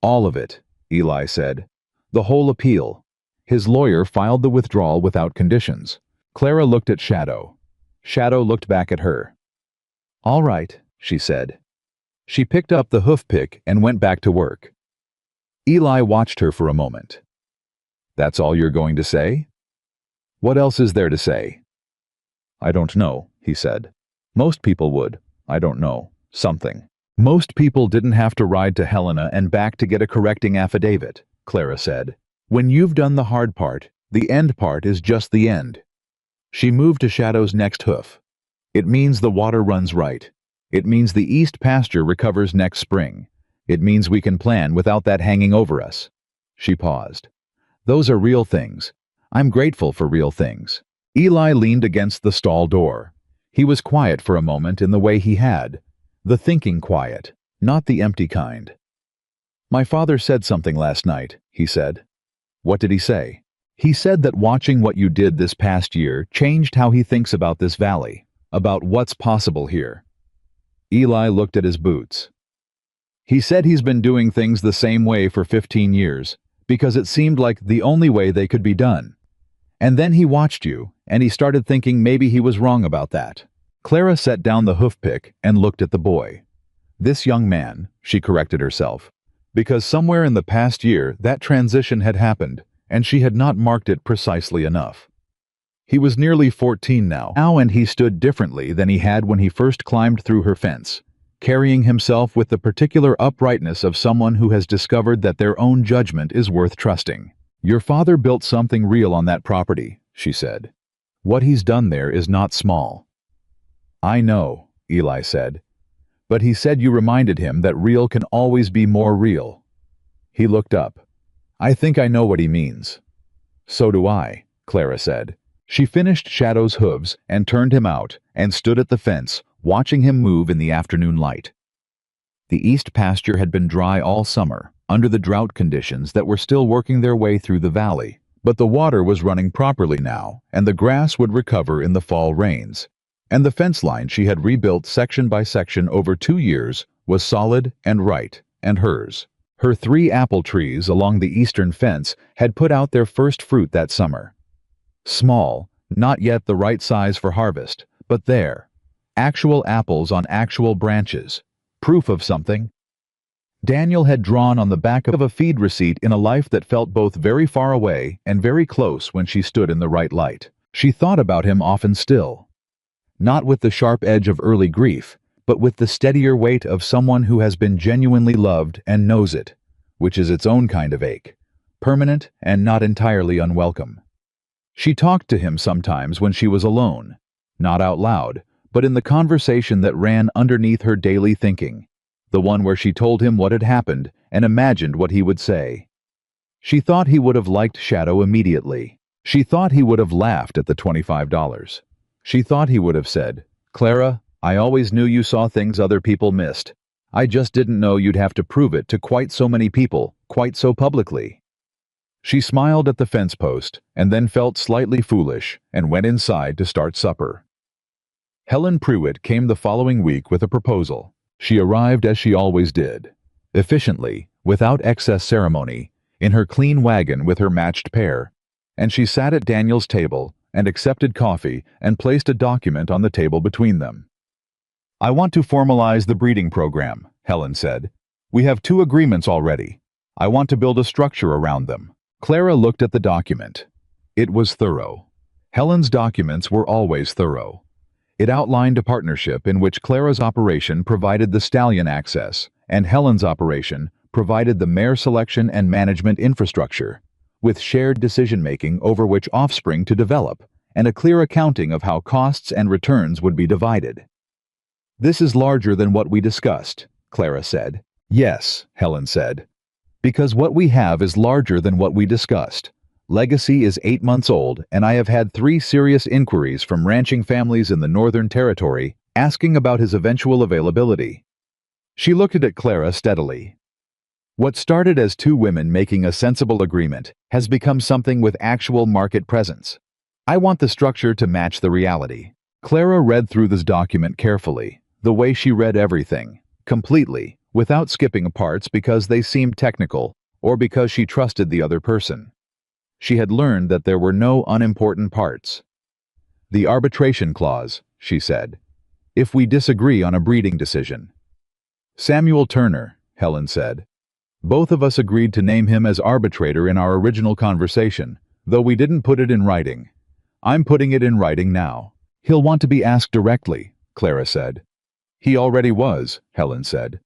"All of it," Eli said. "The whole appeal." His lawyer filed the withdrawal without conditions. Clara looked at Shadow. Shadow looked back at her. "All right," she said. She picked up the hoof pick and went back to work. Eli watched her for a moment. "That's all you're going to say? What else is there to say?" "I don't know," he said. "Most people would. I don't know. Something." "Most people didn't have to ride to Helena and back to get a correcting affidavit," Clara said. "When you've done the hard part, the end part is just the end." She moved to Shadow's next hoof. "It means the water runs right. It means the east pasture recovers next spring. It means we can plan without that hanging over us." She paused. "Those are real things. I'm grateful for real things." Eli leaned against the stall door. He was quiet for a moment in the way he had. The thinking quiet, not the empty kind. "My father said something last night," he said. "What did he say?" "He said that watching what you did this past year changed how he thinks about this valley, about what's possible here." Eli looked at his boots. "He said he's been doing things the same way for 15 years, because it seemed like the only way they could be done. And then he watched you, and he started thinking maybe he was wrong about that." Clara set down the hoof pick and looked at the boy. "This young man," she corrected herself, because somewhere in the past year that transition had happened, and she had not marked it precisely enough. He was nearly 14 now, and he stood differently than he had when he first climbed through her fence, carrying himself with the particular uprightness of someone who has discovered that their own judgment is worth trusting. "Your father built something real on that property," she said. "What he's done there is not small." "I know," Eli said. "But he said you reminded him that real can always be more real." He looked up. "I think I know what he means." "So do I," Clara said. She finished Shadow's hooves and turned him out and stood at the fence, watching him move in the afternoon light. The east pasture had been dry all summer, under the drought conditions that were still working their way through the valley, but the water was running properly now, and the grass would recover in the fall rains. And the fence line she had rebuilt section by section over 2 years was solid and right, and hers. Her 3 apple trees along the eastern fence had put out their first fruit that summer. Small, not yet the right size for harvest, but there. Actual apples on actual branches. Proof of something. Daniel had drawn on the back of a feed receipt in a life that felt both very far away and very close when she stood in the right light. She thought about him often still. Not with the sharp edge of early grief, but with the steadier weight of someone who has been genuinely loved and knows it, which is its own kind of ache, permanent and not entirely unwelcome. She talked to him sometimes when she was alone, not out loud, but in the conversation that ran underneath her daily thinking, the one where she told him what had happened and imagined what he would say. She thought he would have liked Shadow immediately. She thought he would have laughed at the $25. She thought he would have said, "Clara, I always knew you saw things other people missed. I just didn't know you'd have to prove it to quite so many people, quite so publicly." She smiled at the fence post and then felt slightly foolish and went inside to start supper. Helen Pruitt came the following week with a proposal. She arrived as she always did, efficiently, without excess ceremony, in her clean wagon with her matched pair, and she sat at Daniel's table and accepted coffee and placed a document on the table between them. "I want to formalize the breeding program," Helen said. "We have 2 agreements already. I want to build a structure around them." Clara looked at the document. It was thorough. Helen's documents were always thorough. It outlined a partnership in which Clara's operation provided the stallion access, and Helen's operation provided the mare selection and management infrastructure, with shared decision-making over which offspring to develop, and a clear accounting of how costs and returns would be divided. "This is larger than what we discussed," Clara said. Yes, Helen said. Because what we have is larger than what we discussed. Legacy is 8 months old, and I have had 3 serious inquiries from ranching families in the Northern Territory asking about his eventual availability. She looked at Clara steadily. What started as 2 women making a sensible agreement has become something with actual market presence. I want the structure to match the reality. Clara read through this document carefully, the way she read everything, completely, without skipping parts because they seemed technical or because she trusted the other person. She had learned that there were no unimportant parts. The arbitration clause, she said. If we disagree on a breeding decision. Samuel Turner, Helen said. Both of us agreed to name him as arbitrator in our original conversation, though we didn't put it in writing. I'm putting it in writing now. He'll want to be asked directly, Clara said. He already was, Helen said.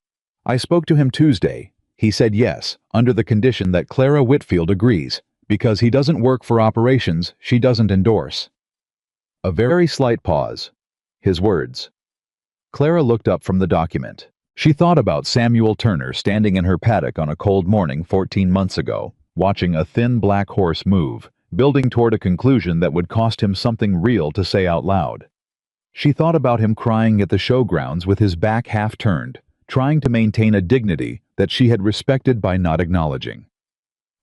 I spoke to him Tuesday. He said yes, under the condition that Clara Whitfield agrees, because he doesn't work for operations she doesn't endorse. A very slight pause. His words. Clara looked up from the document. She thought about Samuel Turner standing in her paddock on a cold morning 14 months ago, watching a thin black horse move, building toward a conclusion that would cost him something real to say out loud. She thought about him crying at the showgrounds with his back half turned, trying to maintain a dignity that she had respected by not acknowledging.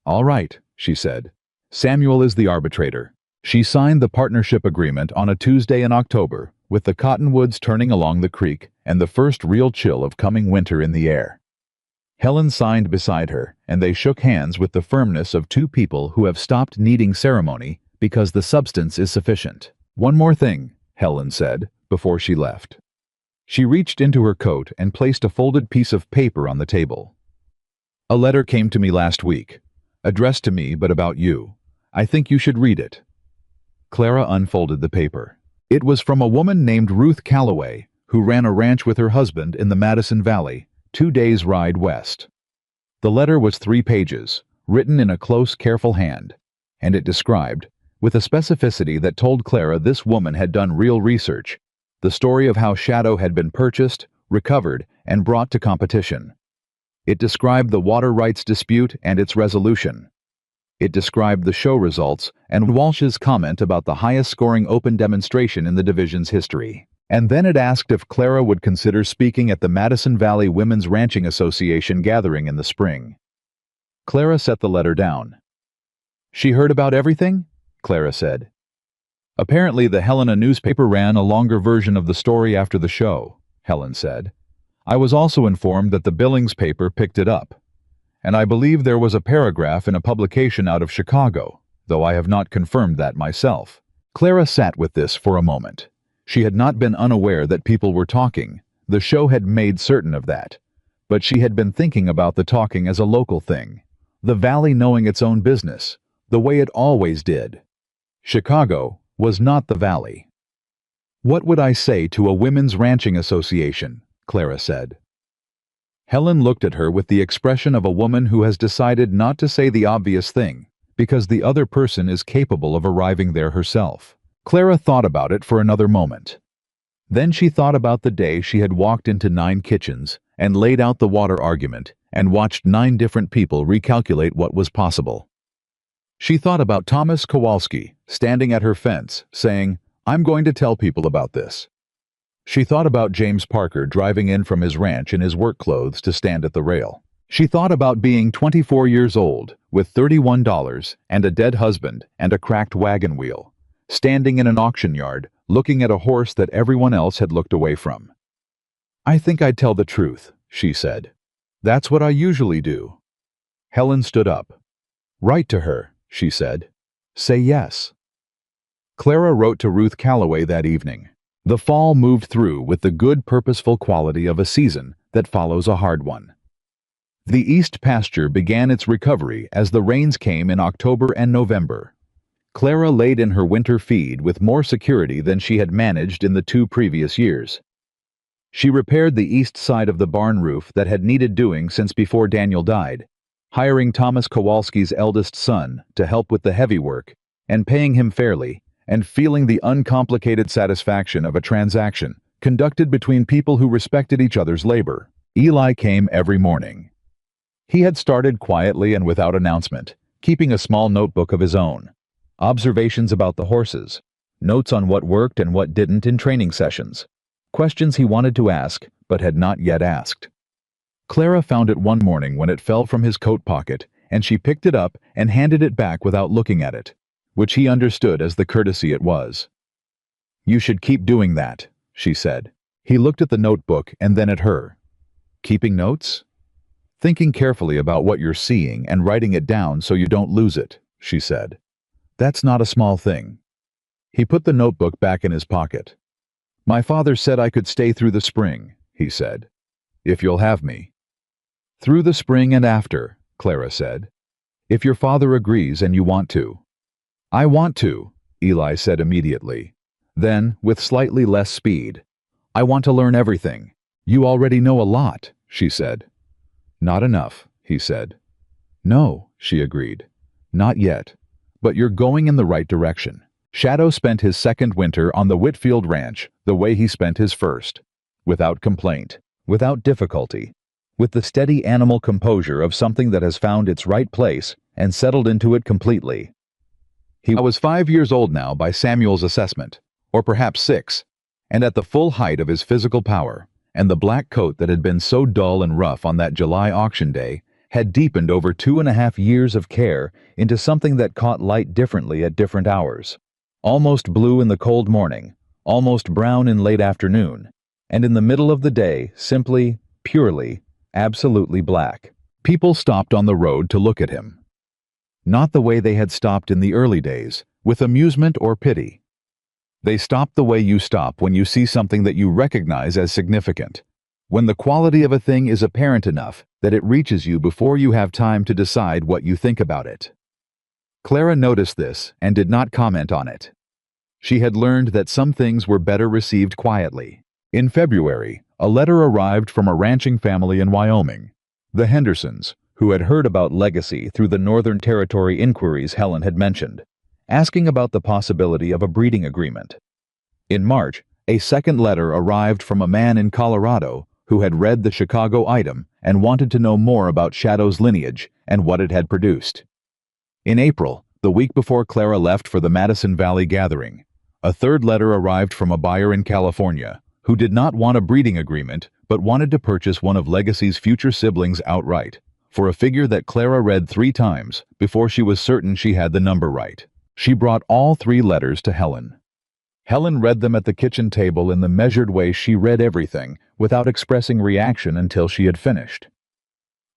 All right, she said. Samuel is the arbitrator. She signed the partnership agreement on a Tuesday in October, with the cottonwoods turning along the creek and the first real chill of coming winter in the air. Helen signed beside her, and they shook hands with the firmness of 2 people who have stopped needing ceremony because the substance is sufficient. One more thing, Helen said, before she left. She reached into her coat and placed a folded piece of paper on the table. A letter came to me last week, addressed to me but about you. I think you should read it. Clara unfolded the paper. It was from a woman named Ruth Calloway, who ran a ranch with her husband in the Madison Valley, 2 days' ride west. The letter was 3 pages, written in a close, careful hand, and it described, with a specificity that told Clara this woman had done real research, the story of how Shadow had been purchased, recovered, and brought to competition. It described the water rights dispute and its resolution. It described the show results and Walsh's comment about the highest-scoring open demonstration in the division's history. And then it asked if Clara would consider speaking at the Madison Valley Women's Ranching Association gathering in the spring. Clara set the letter down. She heard about everything? Clara said. Apparently the Helena newspaper ran a longer version of the story after the show, Helen said. I was also informed that the Billings paper picked it up. And I believe there was a paragraph in a publication out of Chicago, though I have not confirmed that myself. Clara sat with this for a moment. She had not been unaware that people were talking. The show had made certain of that. But she had been thinking about the talking as a local thing. The valley knowing its own business, the way it always did. Chicago was not the valley. What would I say to a women's ranching association? Clara said. Helen looked at her with the expression of a woman who has decided not to say the obvious thing, because the other person is capable of arriving there herself. Clara thought about it for another moment. Then she thought about the day she had walked into 9 kitchens and laid out the water argument and watched 9 different people recalculate what was possible. She thought about Thomas Kowalski standing at her fence, saying, "I'm going to tell people about this." She thought about James Parker driving in from his ranch in his work clothes to stand at the rail. She thought about being 24 years old, with $31 and a dead husband and a cracked wagon wheel, standing in an auction yard, looking at a horse that everyone else had looked away from. "I think I'd tell the truth," she said. "That's what I usually do." Helen stood up. "Write to her," she said. "Say yes." Clara wrote to Ruth Calloway that evening. The fall moved through with the good purposeful quality of a season that follows a hard one. The east pasture began its recovery as the rains came in October and November. Clara laid in her winter feed with more security than she had managed in the 2 previous years. She repaired the east side of the barn roof that had needed doing since before Daniel died, hiring Thomas Kowalski's eldest son to help with the heavy work and paying him fairly, and feeling the uncomplicated satisfaction of a transaction conducted between people who respected each other's labor. Eli came every morning. He had started quietly and without announcement, keeping a small notebook of his own. Observations about the horses, notes on what worked and what didn't in training sessions, questions he wanted to ask but had not yet asked. Clara found it one morning when it fell from his coat pocket, and she picked it up and handed it back without looking at it, which he understood as the courtesy it was. "You should keep doing that," she said. He looked at the notebook and then at her. "Keeping notes?" "Thinking carefully about what you're seeing and writing it down so you don't lose it," she said. "That's not a small thing." He put the notebook back in his pocket. "My father said I could stay through the spring," he said. "If you'll have me." "Through the spring and after," Clara said. "If your father agrees and you want to." "I want to," Eli said immediately. Then, with slightly less speed, "I want to learn everything." "You already know a lot," she said. "Not enough," he said. "No," she agreed. "Not yet. But you're going in the right direction." Shadow spent his second winter on the Whitfield Ranch the way he spent his first, without complaint, without difficulty, with the steady animal composure of something that has found its right place and settled into it completely. He was 5 years old now by Samuel's assessment, or perhaps 6, and at the full height of his physical power, and the black coat that had been so dull and rough on that July auction day had deepened over 2.5 years of care into something that caught light differently at different hours. Almost blue in the cold morning, almost brown in late afternoon, and in the middle of the day simply, purely, absolutely black. People stopped on the road to look at him. Not the way they had stopped in the early days, with amusement or pity. They stopped the way you stop when you see something that you recognize as significant, when the quality of a thing is apparent enough that it reaches you before you have time to decide what you think about it. Clara noticed this and did not comment on it. She had learned that some things were better received quietly. In February, a letter arrived from a ranching family in Wyoming, the Hendersons, who had heard about Legacy through the Northern Territory inquiries Helen had mentioned, asking about the possibility of a breeding agreement. In March, a second letter arrived from a man in Colorado who had read the Chicago item and wanted to know more about Shadow's lineage and what it had produced. In April, the week before Clara left for the Madison Valley gathering, a third letter arrived from a buyer in California who did not want a breeding agreement but wanted to purchase one of Legacy's future siblings outright, for a figure that Clara read 3 times before she was certain she had the number right. She brought all 3 letters to Helen. Helen read them at the kitchen table in the measured way she read everything, without expressing reaction until she had finished.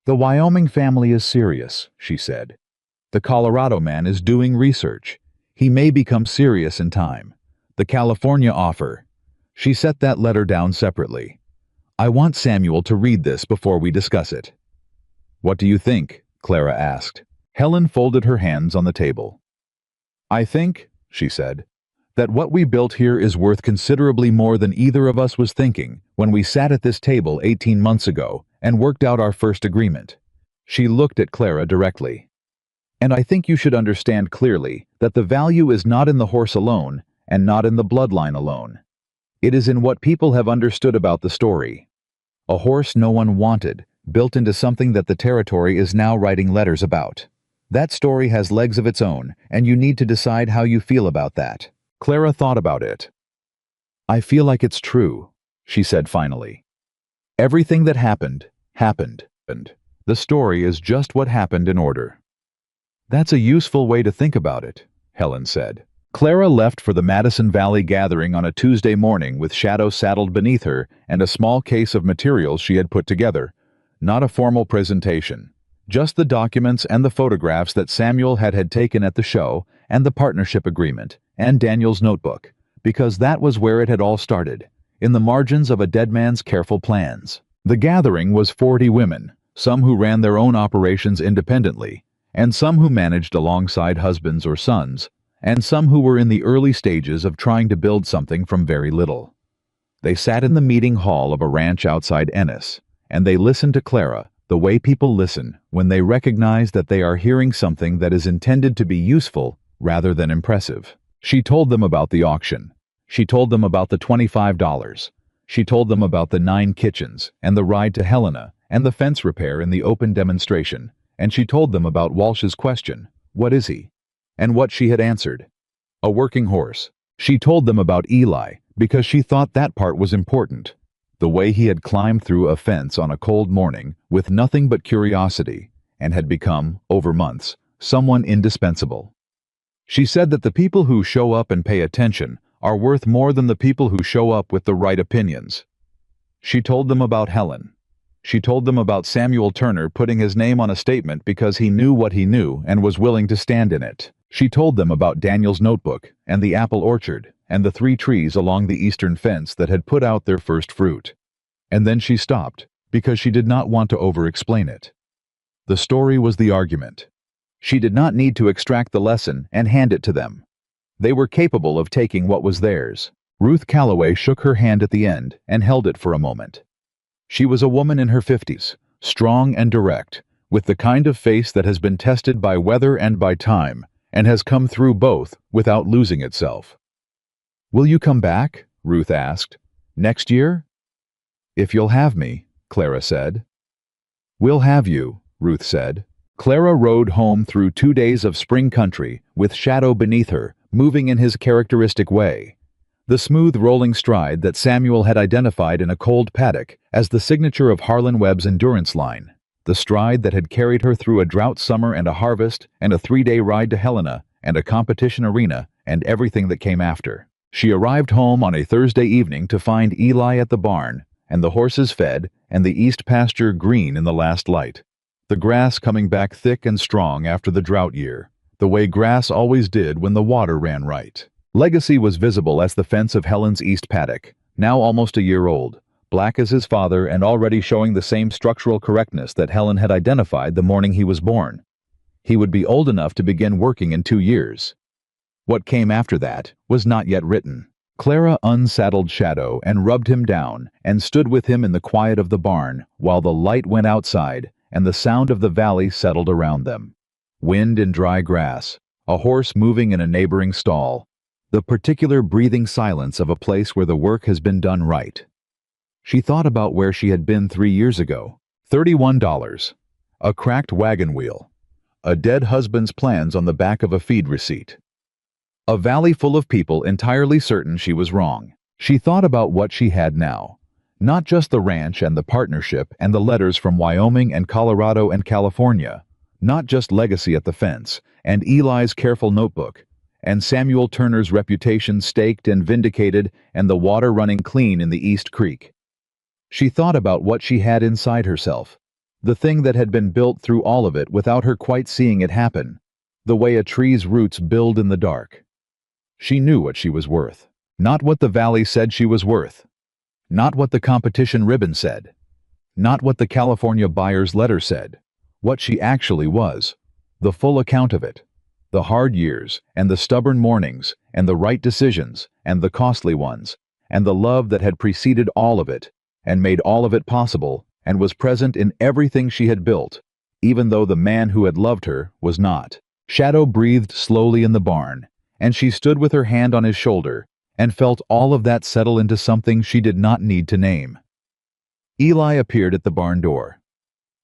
"The Wyoming family is serious," she said. "The Colorado man is doing research. He may become serious in time. The California offer." She set that letter down separately. "I want Samuel to read this before we discuss it." "What do you think?" Clara asked. Helen folded her hands on the table. "I think," she said, "that what we built here is worth considerably more than either of us was thinking when we sat at this table 18 months ago and worked out our first agreement." She looked at Clara directly. "And I think you should understand clearly that the value is not in the horse alone and not in the bloodline alone. It is in what people have understood about the story. A horse no one wanted, built into something that the territory is now writing letters about. That story has legs of its own, and you need to decide how you feel about that." Clara thought about it. "I feel like it's true," she said finally. "Everything that happened, happened, and the story is just what happened in order." "That's a useful way to think about it," Helen said. Clara left for the Madison Valley gathering on a Tuesday morning with Shadow saddled beneath her and a small case of materials she had put together. Not a formal presentation. Just the documents and the photographs that Samuel had taken at the show, and the partnership agreement, and Daniel's notebook, because that was where it had all started, in the margins of a dead man's careful plans. The gathering was 40 women, some who ran their own operations independently, and some who managed alongside husbands or sons, and some who were in the early stages of trying to build something from very little. They sat in the meeting hall of a ranch outside Ennis, and they listened to Clara, the way people listen when they recognize that they are hearing something that is intended to be useful rather than impressive. She told them about the auction. She told them about the $25. She told them about the 9 kitchens, and the ride to Helena, and the fence repair in the open demonstration, and she told them about Walsh's question, "What is he?" and what she had answered. "A working horse." She told them about Eli, because she thought that part was important. The way he had climbed through a fence on a cold morning with nothing but curiosity, and had become, over months, someone indispensable. She said that the people who show up and pay attention are worth more than the people who show up with the right opinions. She told them about Helen. She told them about Samuel Turner putting his name on a statement because he knew what he knew and was willing to stand in it. She told them about Daniel's notebook and the apple orchard and the 3 trees along the eastern fence that had put out their first fruit. And then she stopped because she did not want to over-explain it. The story was the argument. She did not need to extract the lesson and hand it to them. They were capable of taking what was theirs. Ruth Calloway shook her hand at the end and held it for a moment. She was a woman in her 50s, strong and direct, with the kind of face that has been tested by weather and by time, and has come through both without losing itself. "Will you come back?" Ruth asked. "Next year?" "If you'll have me," Clara said. "We'll have you," Ruth said. Clara rode home through 2 days of spring country, with Shadow beneath her, moving in his characteristic way. The smooth rolling stride that Samuel had identified in a cold paddock as the signature of Harlan Webb's endurance line. The stride that had carried her through a drought summer and a harvest and a 3-day ride to Helena and a competition arena and everything that came after. She arrived home on a Thursday evening to find Eli at the barn, and the horses fed and the east pasture green in the last light. The grass coming back thick and strong after the drought year, the way grass always did when the water ran right. Legacy was visible as the fence of Helen's east paddock, now almost a year old, black as his father and already showing the same structural correctness that Helen had identified the morning he was born. He would be old enough to begin working in 2 years. What came after that was not yet written. Clara unsaddled Shadow and rubbed him down and stood with him in the quiet of the barn while the light went outside and the sound of the valley settled around them. Wind in dry grass, a horse moving in a neighboring stall, the particular breathing silence of a place where the work has been done right. She thought about where she had been 3 years ago. $31. A cracked wagon wheel. A dead husband's plans on the back of a feed receipt. A valley full of people entirely certain she was wrong. She thought about what she had now. Not just the ranch and the partnership and the letters from Wyoming and Colorado and California. Not just legacy at the fence and Eli's careful notebook and Samuel Turner's reputation staked and vindicated and the water running clean in the East Creek. She thought about what she had inside herself, the thing that had been built through all of it without her quite seeing it happen, the way a tree's roots build in the dark. She knew what she was worth, not what the valley said she was worth, not what the competition ribbon said, not what the California buyer's letter said, what she actually was, the full account of it. The hard years, and the stubborn mornings, and the right decisions, and the costly ones, and the love that had preceded all of it, and made all of it possible, and was present in everything she had built, even though the man who had loved her was not. Shadow breathed slowly in the barn, and she stood with her hand on his shoulder, and felt all of that settle into something she did not need to name. Eli appeared at the barn door.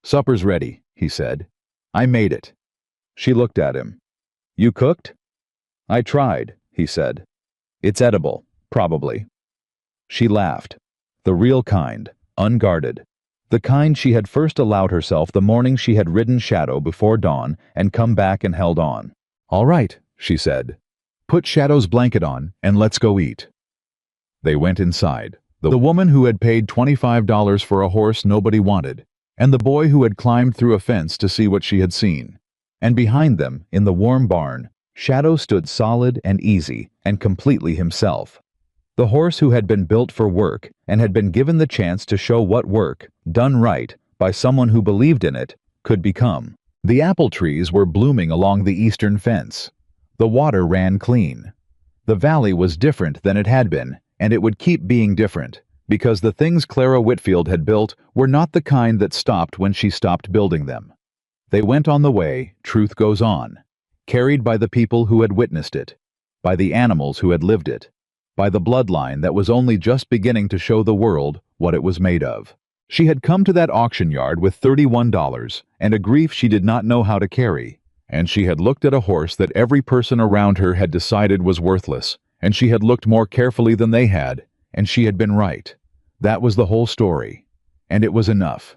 "Supper's ready," he said. "I made it." She looked at him. "You cooked?" "I tried," he said. "It's edible, probably." She laughed. The real kind, unguarded. The kind she had first allowed herself the morning she had ridden Shadow before dawn and come back and held on. "All right," she said. "Put Shadow's blanket on and let's go eat." They went inside. The woman who had paid $25 for a horse nobody wanted, and the boy who had climbed through a fence to see what she had seen. And behind them, in the warm barn, Shadow stood solid and easy and completely himself. The horse who had been built for work and had been given the chance to show what work, done right, by someone who believed in it, could become. The apple trees were blooming along the eastern fence. The water ran clean. The valley was different than it had been, and it would keep being different, because the things Clara Whitfield had built were not the kind that stopped when she stopped building them. They went on the way truth goes on, carried by the people who had witnessed it, by the animals who had lived it, by the bloodline that was only just beginning to show the world what it was made of. She had come to that auction yard with $31 and a grief she did not know how to carry, and she had looked at a horse that every person around her had decided was worthless, and she had looked more carefully than they had, and she had been right. That was the whole story, and it was enough.